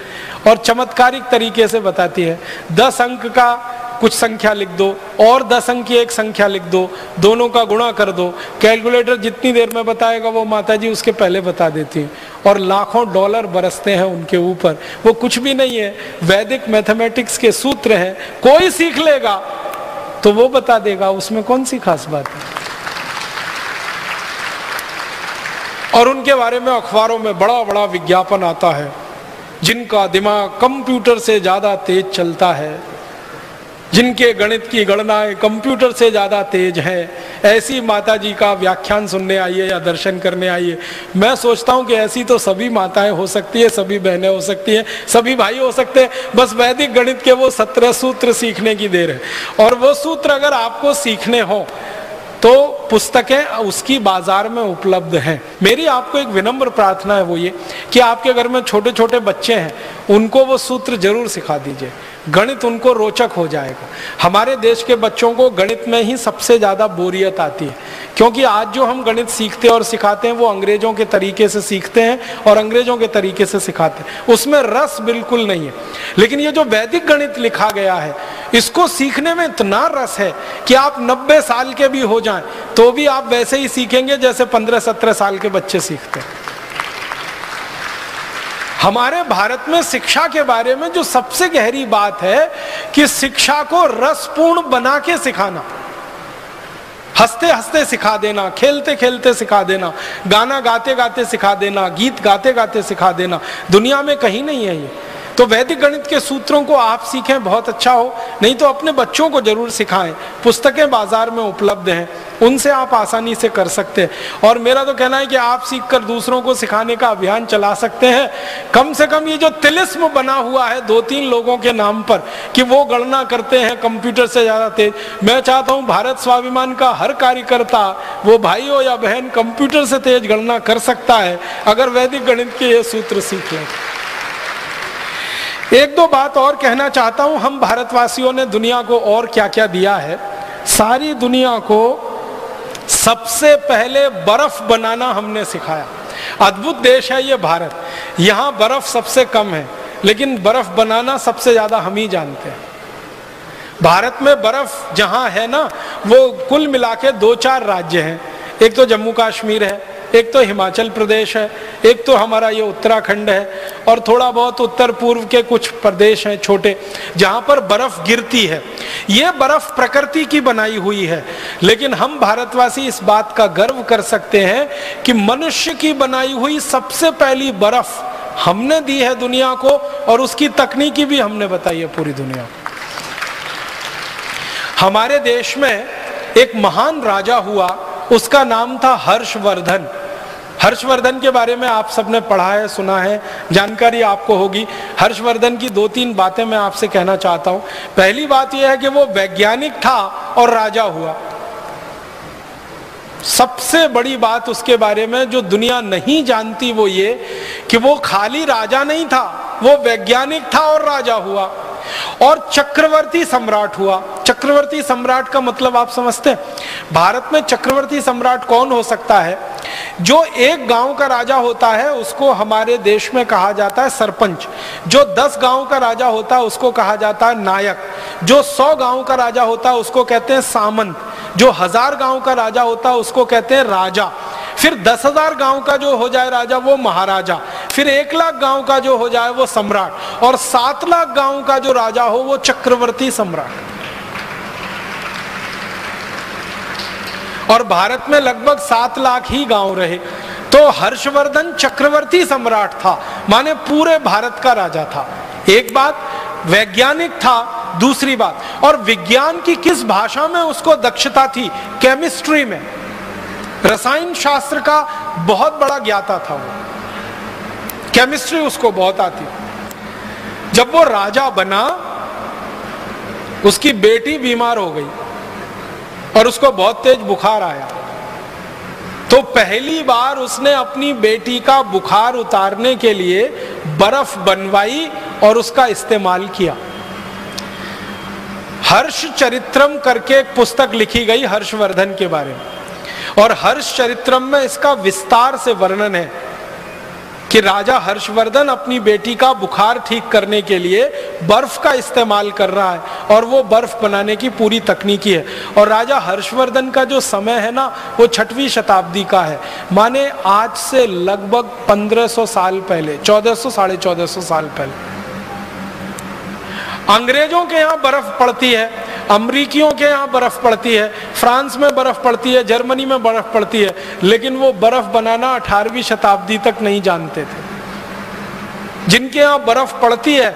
और चमत्कारिक तरीके से बताती है। 10 अंक का कुछ संख्या लिख दो और 10 अंक की एक संख्या लिख दो, दोनों का गुणा कर दो। कैलकुलेटर जितनी देर में बताएगा वो माताजी उसके पहले बता देती है। और लाखों डॉलर बरसते हैं उनके ऊपर। वो कुछ भी नहीं है, वैदिक मैथमेटिक्स के सूत्र हैं। कोई सीख लेगा तो वो बता देगा, उसमें कौन सी खास बात है। और उनके बारे में अखबारों में बड़ा बड़ा विज्ञापन आता है, जिनका दिमाग कंप्यूटर से ज्यादा तेज चलता है, जिनके गणित की गणनाएं कंप्यूटर से ज्यादा तेज है, ऐसी माताजी का व्याख्यान सुनने आइए या दर्शन करने आइए। मैं सोचता हूं कि ऐसी तो सभी माताएं हो सकती है, सभी बहनें हो सकती हैं, सभी भाई हो सकते हैं। बस वैदिक गणित के वो 17 सूत्र सीखने की देर है। और वो सूत्र अगर आपको सीखने हो तो पुस्तकें उसकी बाजार में उपलब्ध हैं। मेरी आपको एक विनम्र प्रार्थना है, वो ये कि आपके घर में छोटे छोटे बच्चे हैं, उनको वो सूत्र जरूर सिखा दीजिए। गणित उनको रोचक हो जाएगा। हमारे देश के बच्चों को गणित में ही सबसे ज्यादा बोरियत आती है, क्योंकि आज जो हम गणित सीखते हैं और सिखाते हैं वो अंग्रेजों के तरीके से सीखते हैं और अंग्रेजों के तरीके से सिखाते हैं, उसमें रस बिल्कुल नहीं है। लेकिन ये जो वैदिक गणित लिखा गया है, इसको सीखने में इतना रस है कि आप 90 साल के भी हो जाएं तो भी आप वैसे ही सीखेंगे जैसे 15-17 साल के बच्चे सीखते हैं। हमारे भारत में शिक्षा के बारे में जो सबसे गहरी बात है कि शिक्षा को रसपूर्ण बना के सिखाना, हंसते हंसते सिखा देना, खेलते खेलते सिखा देना, गाना गाते गाते सिखा देना, गीत गाते गाते सिखा देना, दुनिया में कहीं नहीं है ये। तो वैदिक गणित के सूत्रों को आप सीखें, बहुत अच्छा हो, नहीं तो अपने बच्चों को जरूर सिखाएं। पुस्तकें बाजार में उपलब्ध हैं, उनसे आप आसानी से कर सकते हैं। और मेरा तो कहना है कि आप सीखकर दूसरों को सिखाने का अभियान चला सकते हैं। कम से कम ये जो तिलिस्म बना हुआ है 2-3 लोगों के नाम पर कि वो गणना करते हैं कंप्यूटर से ज्यादा तेज, मैं चाहता हूं भारत स्वाभिमान का हर कार्यकर्ता, वो भाई हो या बहन, कंप्यूटर से तेज गणना कर सकता है अगर वैदिक गणित के ये सूत्र सीख लें। एक दो बात और कहना चाहता हूं। हम भारतवासियों ने दुनिया को और क्या क्या दिया है। सारी दुनिया को सबसे पहले बर्फ बनाना हमने सिखाया। अद्भुत देश है ये भारत, यहाँ बर्फ सबसे कम है लेकिन बर्फ बनाना सबसे ज्यादा हम ही जानते हैं। भारत में बर्फ जहाँ है ना, वो कुल मिला के 2-4 राज्य हैं। एक तो जम्मू कश्मीर है, एक तो हिमाचल प्रदेश है, एक तो हमारा ये उत्तराखंड है, और थोड़ा बहुत उत्तर पूर्व के कुछ प्रदेश हैं छोटे जहां पर बर्फ गिरती है। ये बर्फ प्रकृति की बनाई हुई है, लेकिन हम भारतवासी इस बात का गर्व कर सकते हैं कि मनुष्य की बनाई हुई सबसे पहली बर्फ हमने दी है दुनिया को, और उसकी तकनीकी भी हमने बताई है पूरी दुनिया को। हमारे देश में एक महान राजा हुआ, उसका नाम था हर्षवर्धन। हर्षवर्धन के बारे में आप सबने पढ़ा है, सुना है, जानकारी आपको होगी। हर्षवर्धन की 2-3 बातें मैं आपसे कहना चाहता हूं। पहली बात यह है कि वो वैज्ञानिक था और राजा हुआ। सबसे बड़ी बात उसके बारे में जो दुनिया नहीं जानती वो ये कि वो खाली राजा नहीं था, वो वैज्ञानिक था और राजा हुआ और चक्रवर्ती सम्राट हुआ। चक्रवर्ती सम्राट का मतलब आप समझते हैं? भारत में चक्रवर्ती सम्राट कौन हो सकता है? जो एक गांव का राजा होता है उसको हमारे देश में कहा जाता है सरपंच। जो 10 गांव का राजा होता है उसको कहा जाता है नायक। जो 100 गांव का राजा होता है उसको कहते हैं सामंत। जो 1000 गांव का राजा होता है उसको कहते हैं राजा। फिर 10,000 गांव का जो हो जाए राजा वो महाराजा। फिर 1 लाख गांव का जो हो जाए वो सम्राट। और 7 लाख गांव का जो राजा हो वो चक्रवर्ती सम्राट। और भारत में लगभग 7 लाख ही गांव रहे। तो हर्षवर्धन चक्रवर्ती सम्राट था, माने पूरे भारत का राजा था। एक बात, वैज्ञानिक था। दूसरी बात, और विज्ञान की किस भाषा में उसको दक्षता थी? केमिस्ट्री में, रसायन शास्त्र का बहुत बड़ा ज्ञाता था वो। केमिस्ट्री उसको बहुत आती। जब वो राजा बना, उसकी बेटी बीमार हो गई और उसको बहुत तेज बुखार आया। तो पहली बार उसने अपनी बेटी का बुखार उतारने के लिए बर्फ बनवाई और उसका इस्तेमाल किया। हर्ष चरित्रम करके एक पुस्तक लिखी गई हर्षवर्धन के बारे में, और हर्ष चरित्रम में इसका विस्तार से वर्णन है कि राजा हर्षवर्धन अपनी बेटी का बुखार ठीक करने के लिए बर्फ का इस्तेमाल कर रहा है और वो बर्फ बनाने की पूरी तकनीकी है। और राजा हर्षवर्धन का जो समय है ना, वो 6वीं शताब्दी का है, माने आज से लगभग 1500 साल पहले, 1400 साढ़े 1400 साल पहले। अंग्रेजों के यहाँ बर्फ पड़ती है, अमरीकियों के यहाँ बर्फ पड़ती है, फ्रांस में बर्फ पड़ती है, जर्मनी में बर्फ पड़ती है, लेकिन वो बर्फ बनाना 18वीं शताब्दी तक नहीं जानते थे। जिनके यहाँ बर्फ पड़ती है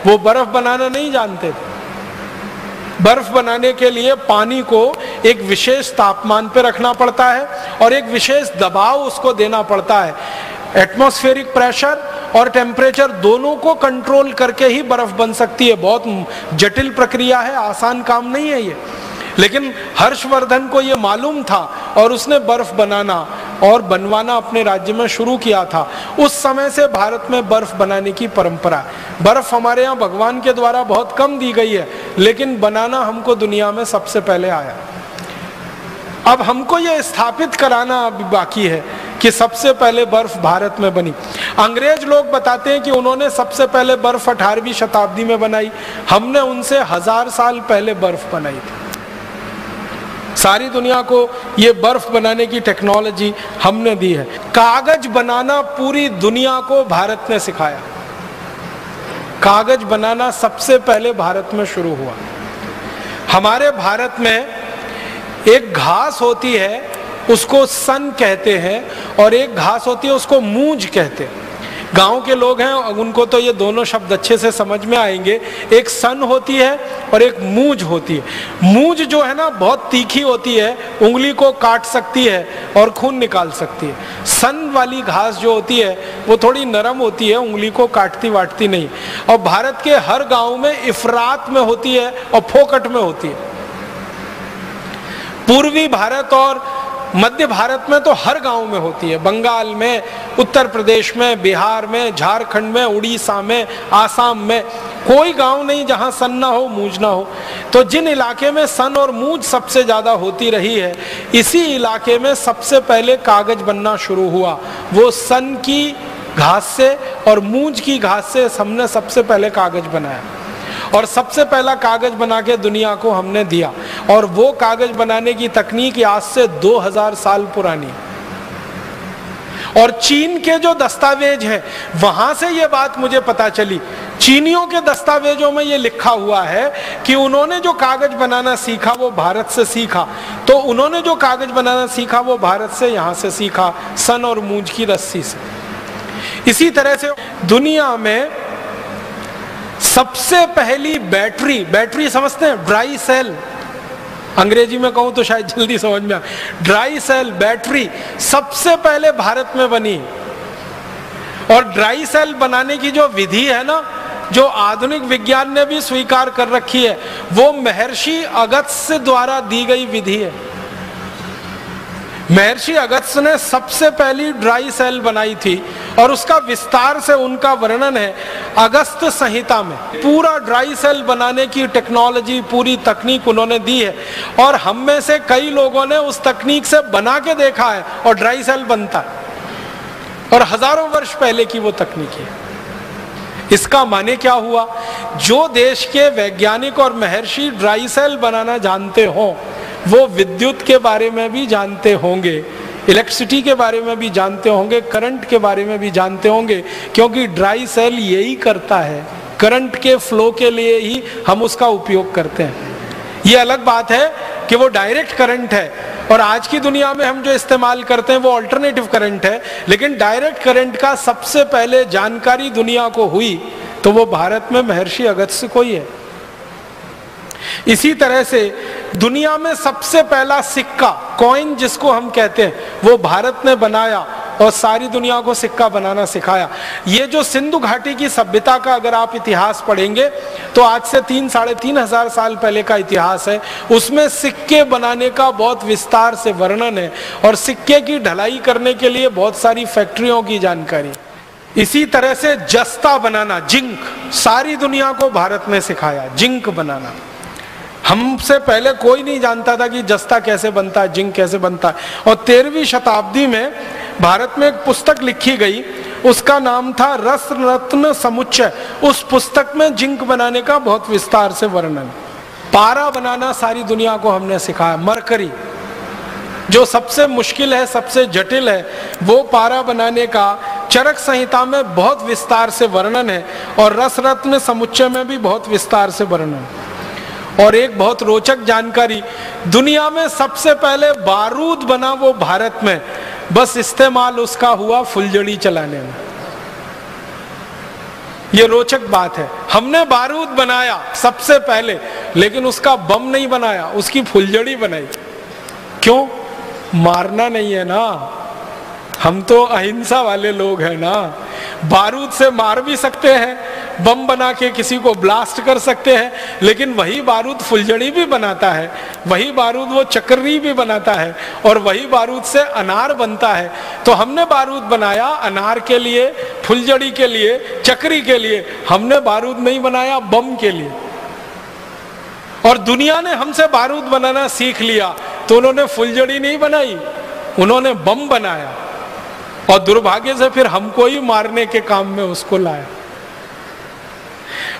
वो बर्फ बनाना नहीं जानते थे। बर्फ बनाने के लिए पानी को एक विशेष तापमान पर रखना पड़ता है और एक विशेष दबाव उसको देना पड़ता है। एटमॉस्फेरिक प्रेशर और टेम्परेचर दोनों को कंट्रोल करके ही बर्फ बन सकती है। बहुत जटिल प्रक्रिया है, आसान काम नहीं है ये। लेकिन हर्षवर्धन को ये मालूम था और उसने बर्फ बनाना और बनवाना अपने राज्य में शुरू किया था। उस समय से भारत में बर्फ बनाने की परंपरा है। बर्फ हमारे यहाँ भगवान के द्वारा बहुत कम दी गई है, लेकिन बनाना हमको दुनिया में सबसे पहले आया। अब हमको ये स्थापित कराना अभी बाकी है कि सबसे पहले बर्फ भारत में बनी। अंग्रेज लोग बताते हैं कि उन्होंने सबसे पहले बर्फ 18वीं शताब्दी में बनाई। हमने उनसे 1000 साल पहले बर्फ बनाई थी। सारी दुनिया को ये बर्फ बनाने की टेक्नोलॉजी हमने दी है। कागज बनाना पूरी दुनिया को भारत ने सिखाया। कागज बनाना सबसे पहले भारत में शुरू हुआ। हमारे भारत में एक घास होती है, उसको सन कहते हैं, और एक घास होती है उसको मूंज कहते हैं। गांव के लोग हैं उनको तो ये दोनों शब्द अच्छे से समझ में आएंगे। एक सन होती है और एक मूंज होती है। मूंज जो है ना बहुत तीखी होती है, उंगली को काट सकती है और खून निकाल सकती है। सन वाली घास जो होती है वो थोड़ी नरम होती है, उंगली को काटती वाटती नहीं। और भारत के हर गांव में इफरात में होती है और फोकट में होती है। पूर्वी भारत और मध्य भारत में तो हर गांव में होती है। बंगाल में, उत्तर प्रदेश में, बिहार में, झारखंड में, उड़ीसा में, आसाम में कोई गांव नहीं जहां सन ना हो, मूंज ना हो। तो जिन इलाके में सन और मूंज सबसे ज्यादा होती रही है, इसी इलाके में सबसे पहले कागज बनना शुरू हुआ। वो सन की घास से और मूंज की घास से हमने सबसे पहले कागज बनाया और सबसे पहला कागज बना के दुनिया को हमने दिया। और वो कागज बनाने की तकनीक आज से 2000 साल पुरानी। और चीन के जो दस्तावेज हैं वहां से ये बात मुझे पता चली। चीनियों के दस्तावेजों में ये लिखा हुआ है कि उन्होंने जो कागज बनाना सीखा वो भारत से सीखा। तो उन्होंने जो कागज बनाना सीखा वो भारत से, यहां से सीखा, सन और मूंज की रस्सी से। इसी तरह से दुनिया में सबसे पहली बैटरी समझते हैं, ड्राई सेल, अंग्रेजी में कहूं तो शायद जल्दी समझ में आए। ड्राई सेल बैटरी सबसे पहले भारत में बनी, और ड्राई सेल बनाने की जो विधि है ना, जो आधुनिक विज्ञान ने भी स्वीकार कर रखी है, वो महर्षि अगस्त्य द्वारा दी गई विधि है। महर्षि अगस्त्य ने सबसे पहली ड्राई सेल बनाई थी, और उसका विस्तार से उनका वर्णन है अगस्त्य संहिता में। पूरा ड्राई सेल बनाने की टेक्नोलॉजी, पूरी तकनीक उन्होंने दी है, और हम में से कई लोगों ने उस तकनीक से बना के देखा है, और ड्राई सेल बनता है, और हजारों वर्ष पहले की वो तकनीक है। इसका माने क्या हुआ? जो देश के वैज्ञानिक और महर्षि ड्राई सेल बनाना जानते हो, वो विद्युत के बारे में भी जानते होंगे, इलेक्ट्रिसिटी के बारे में भी जानते होंगे, करंट के बारे में भी जानते होंगे, क्योंकि ड्राई सेल यही करता है। करंट के फ्लो के लिए ही हम उसका उपयोग करते हैं। ये अलग बात है कि वो डायरेक्ट करंट है, और आज की दुनिया में हम जो इस्तेमाल करते हैं वो अल्टरनेटिव करंट है, लेकिन डायरेक्ट करंट का सबसे पहले जानकारी दुनिया को हुई तो वो भारत में महर्षि अगस्त्य को ही है। इसी तरह से दुनिया में सबसे पहला सिक्का, कॉइन जिसको हम कहते हैं, वो भारत ने बनाया और सारी दुनिया को सिक्का बनाना सिखाया। ये जो सिंधु घाटी की सभ्यता का अगर आप इतिहास पढ़ेंगे तो आज से 3-3.5 साल पहले का इतिहास है, उसमें सिक्के बनाने का बहुत विस्तार से वर्णन है, और सिक्के की ढलाई करने के लिए बहुत सारी फैक्ट्रियों की जानकारी। इसी तरह से जस्ता बनाना, जिंक, सारी दुनिया को भारत ने सिखाया जिंक बनाना। हमसे पहले कोई नहीं जानता था कि जस्ता कैसे बनता है, जिंक कैसे बनता है। और 13वीं शताब्दी में भारत में एक पुस्तक लिखी गई, उसका नाम था रस रत्न समुच्चय। उस पुस्तक में जिंक बनाने का बहुत विस्तार से वर्णन। पारा बनाना सारी दुनिया को हमने सिखाया। मरकरी जो सबसे मुश्किल है, सबसे जटिल है, वो पारा बनाने का चरक संहिता में बहुत विस्तार से वर्णन है, और रस रत्न समुच्चय में भी बहुत विस्तार से वर्णन। और एक बहुत रोचक जानकारी, दुनिया में सबसे पहले बारूद बना वो भारत में, बस इस्तेमाल उसका हुआ फुलझड़ी चलाने में। ये रोचक बात है, हमने बारूद बनाया सबसे पहले, लेकिन उसका बम नहीं बनाया, उसकी फुलझड़ी बनाई। क्यों? मारना नहीं है ना, हम तो अहिंसा वाले लोग हैं ना। बारूद से मार भी सकते हैं, बम बना के किसी को ब्लास्ट कर सकते हैं, लेकिन वही बारूद फुलझड़ी भी बनाता है, वही बारूद वो चक्री भी बनाता है, और वही बारूद से अनार बनता है। तो हमने बारूद बनाया अनार के लिए, फुलझड़ी के लिए, चक्री के लिए, हमने बारूद नहीं बनाया बम के लिए। और दुनिया ने हमसे बारूद बनाना सीख लिया, तो उन्होंने फुलझड़ी नहीं बनाई, उन्होंने बम बनाया, और दुर्भाग्य से फिर हमको ही मारने के काम में उसको लाया।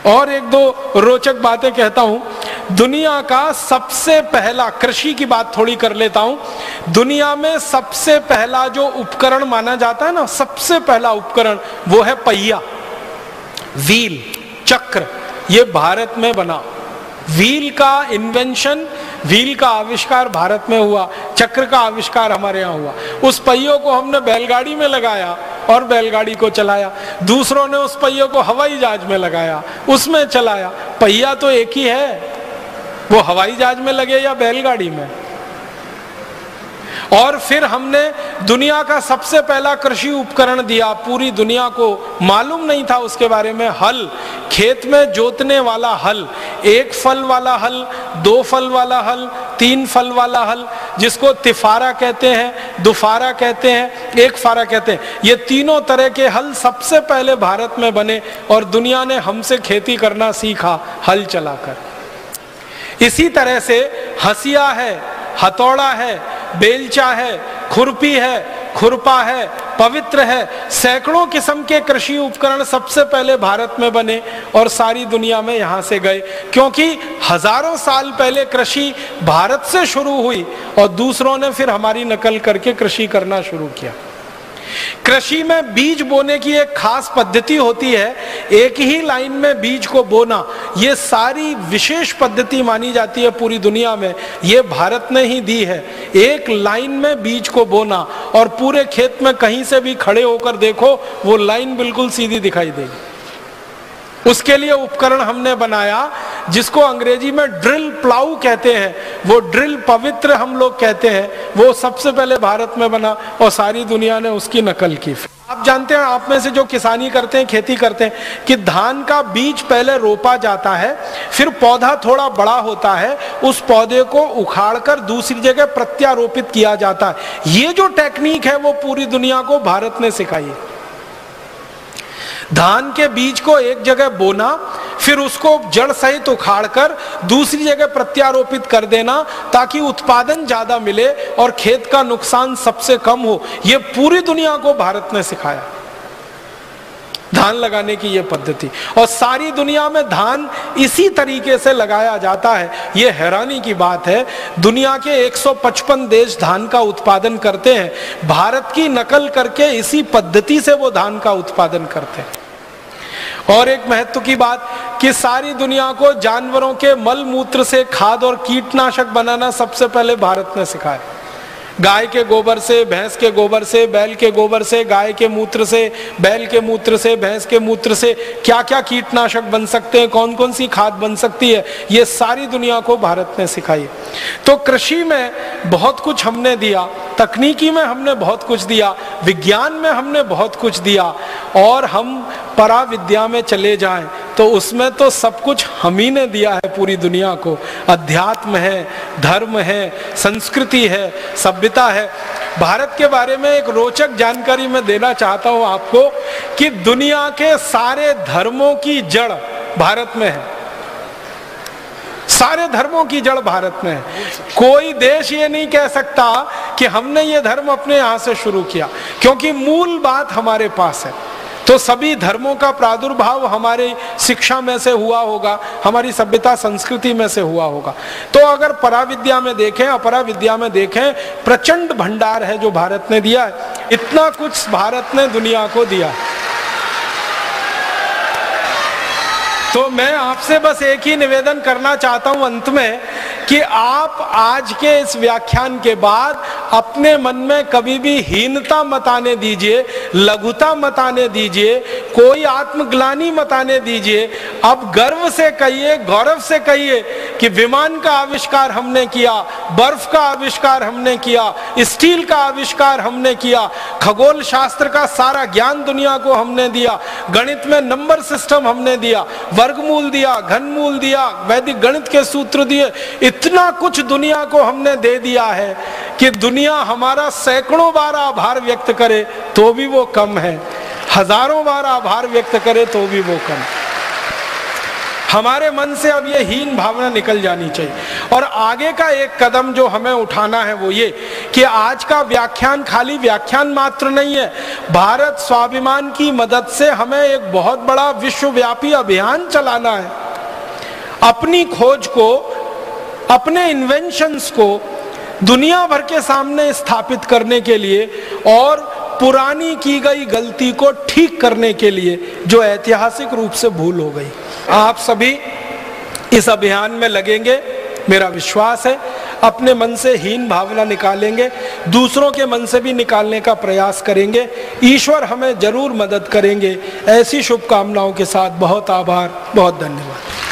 और एक दो रोचक बातें कहता हूं। दुनिया का सबसे पहला, कृषि की बात थोड़ी कर लेता हूं, दुनिया में सबसे पहला जो उपकरण माना जाता है ना, सबसे पहला उपकरण, वो है पहिया, व्हील, चक्र। ये भारत में बना। व्हील का इन्वेंशन, व्हील का आविष्कार भारत में हुआ, चक्र का आविष्कार हमारे यहाँ हुआ। उस पहियों को हमने बैलगाड़ी में लगाया और बैलगाड़ी को चलाया, दूसरों ने उस पहियों को हवाई जहाज में लगाया, उसमें चलाया। पहिया तो एक ही है, वो हवाई जहाज में लगे या बैलगाड़ी में। और फिर हमने दुनिया का सबसे पहला कृषि उपकरण दिया, पूरी दुनिया को मालूम नहीं था उसके बारे में, हल, खेत में जोतने वाला हल, एक फल वाला हल, दो फल वाला हल, तीन फल वाला हल, जिसको तिफारा कहते हैं, दुफारा कहते हैं, एक फारा कहते हैं। ये तीनों तरह के हल सबसे पहले भारत में बने, और दुनिया ने हमसे खेती करना सीखा हल चलाकर। इसी तरह से हसिया है, हथौड़ा है, बेलचा है, खुरपी है, खुरपा है, पवित्र है, सैकड़ों किस्म के कृषि उपकरण सबसे पहले भारत में बने और सारी दुनिया में यहां से गए, क्योंकि हजारों साल पहले कृषि भारत से शुरू हुई और दूसरों ने फिर हमारी नकल करके कृषि करना शुरू किया। कृषि में बीज बोने की एक खास पद्धति होती है, एक ही लाइन में बीज को बोना। ये सारी विशेष पद्धति मानी जाती है पूरी दुनिया में, ये भारत ने ही दी है। एक लाइन में बीज को बोना, और पूरे खेत में कहीं से भी खड़े होकर देखो, वो लाइन बिल्कुल सीधी दिखाई देगी। उसके लिए उपकरण हमने बनाया जिसको अंग्रेजी में ड्रिल प्लाऊ कहते हैं, वो ड्रिल पवित्र हम लोग कहते हैं, वो सबसे पहले भारत में बना और सारी दुनिया ने उसकी नकल की। आप जानते हैं, आप में से जो किसानी करते हैं, खेती करते हैं, कि धान का बीज पहले रोपा जाता है, फिर पौधा थोड़ा बड़ा होता है, उस पौधे को उखाड़कर दूसरी जगह प्रत्यारोपित किया जाता है। ये जो टेक्निक है वो पूरी दुनिया को भारत ने सिखाई है। धान के बीज को एक जगह बोना, फिर उसको जड़ सहित उखाड़कर दूसरी जगह प्रत्यारोपित कर देना ताकि उत्पादन ज्यादा मिले और खेत का नुकसान सबसे कम हो। यह पूरी दुनिया को भारत ने सिखाया, धान लगाने की यह पद्धति। और सारी दुनिया में धान इसी तरीके से लगाया जाता है। यह हैरानी की बात है, दुनिया के 155 देश धान का उत्पादन करते हैं, भारत की नकल करके इसी पद्धति से वो धान का उत्पादन करते हैं। और एक महत्व की बात कि सारी दुनिया को जानवरों के मल मूत्र से खाद और कीटनाशक बनाना सबसे पहले भारत ने सिखाया। गाय के गोबर से, भैंस के गोबर से, बैल के गोबर से, गाय के मूत्र से, बैल के मूत्र से, भैंस के मूत्र से क्या क्या कीटनाशक बन सकते हैं, कौन कौन सी खाद बन सकती है, ये सारी दुनिया को भारत ने सिखाई। तो कृषि में बहुत कुछ हमने दिया, तकनीकी में हमने बहुत कुछ दिया, विज्ञान में हमने बहुत कुछ दिया, और हम पराविद्या में चले जाएं तो उसमें तो सब कुछ हम ही ने दिया है पूरी दुनिया को। अध्यात्म है, धर्म है, संस्कृति है, सभ्यता है। भारत के बारे में एक रोचक जानकारी मैं देना चाहता हूं आपको कि दुनिया के सारे धर्मों की जड़ भारत में है। सारे धर्मों की जड़ भारत में है। कोई देश ये नहीं कह सकता कि हमने ये धर्म अपने यहां से शुरू किया, क्योंकि मूल बात हमारे पास है। तो सभी धर्मों का प्रादुर्भाव हमारी शिक्षा में से हुआ होगा, हमारी सभ्यता संस्कृति में से हुआ होगा। तो अगर पराविद्या में देखें, अपराविद्या में देखें, प्रचंड भंडार है जो भारत ने दिया है। इतना कुछ भारत ने दुनिया को दिया। तो मैं आपसे बस एक ही निवेदन करना चाहता हूं अंत में कि आप आज के इस व्याख्यान के बाद अपने मन में कभी भी हीनता मत आने दीजिए, लघुता मत आने दीजिए, कोई आत्मग्लानि मत आने दीजिए। अब गर्व से कहिए, गौरव से कहिए कि विमान का आविष्कार हमने किया, बर्फ का आविष्कार हमने किया, स्टील का आविष्कार हमने किया, खगोल शास्त्र का सारा ज्ञान दुनिया को हमने दिया, गणित में नंबर सिस्टम हमने दिया, वर्गमूल दिया, घनमूल दिया, वैदिक गणित के सूत्र दिए। इतना कुछ दुनिया को हमने दे दिया है कि दुनिया हमारा सैकड़ों बार आभार व्यक्त करे तो भी वो कम है, हजारों बार आभार व्यक्त करे तो भी वो कम। हमारे मन से अब ये हीन भावना निकल जानी चाहिए। और आगे का एक कदम जो हमें उठाना है वो ये कि आज का व्याख्यान खाली व्याख्यान मात्र नहीं है। भारत स्वाभिमान की मदद से हमें एक बहुत बड़ा विश्वव्यापी अभियान चलाना है, अपनी खोज को, अपने इन्वेंशंस को दुनिया भर के सामने स्थापित करने के लिए और पुरानी की गई गलती को ठीक करने के लिए जो ऐतिहासिक रूप से भूल हो गई। आप सभी इस अभियान में लगेंगे, मेरा विश्वास है। अपने मन से हीन भावना निकालेंगे, दूसरों के मन से भी निकालने का प्रयास करेंगे। ईश्वर हमें जरूर मदद करेंगे। ऐसी शुभकामनाओं के साथ बहुत आभार, बहुत धन्यवाद।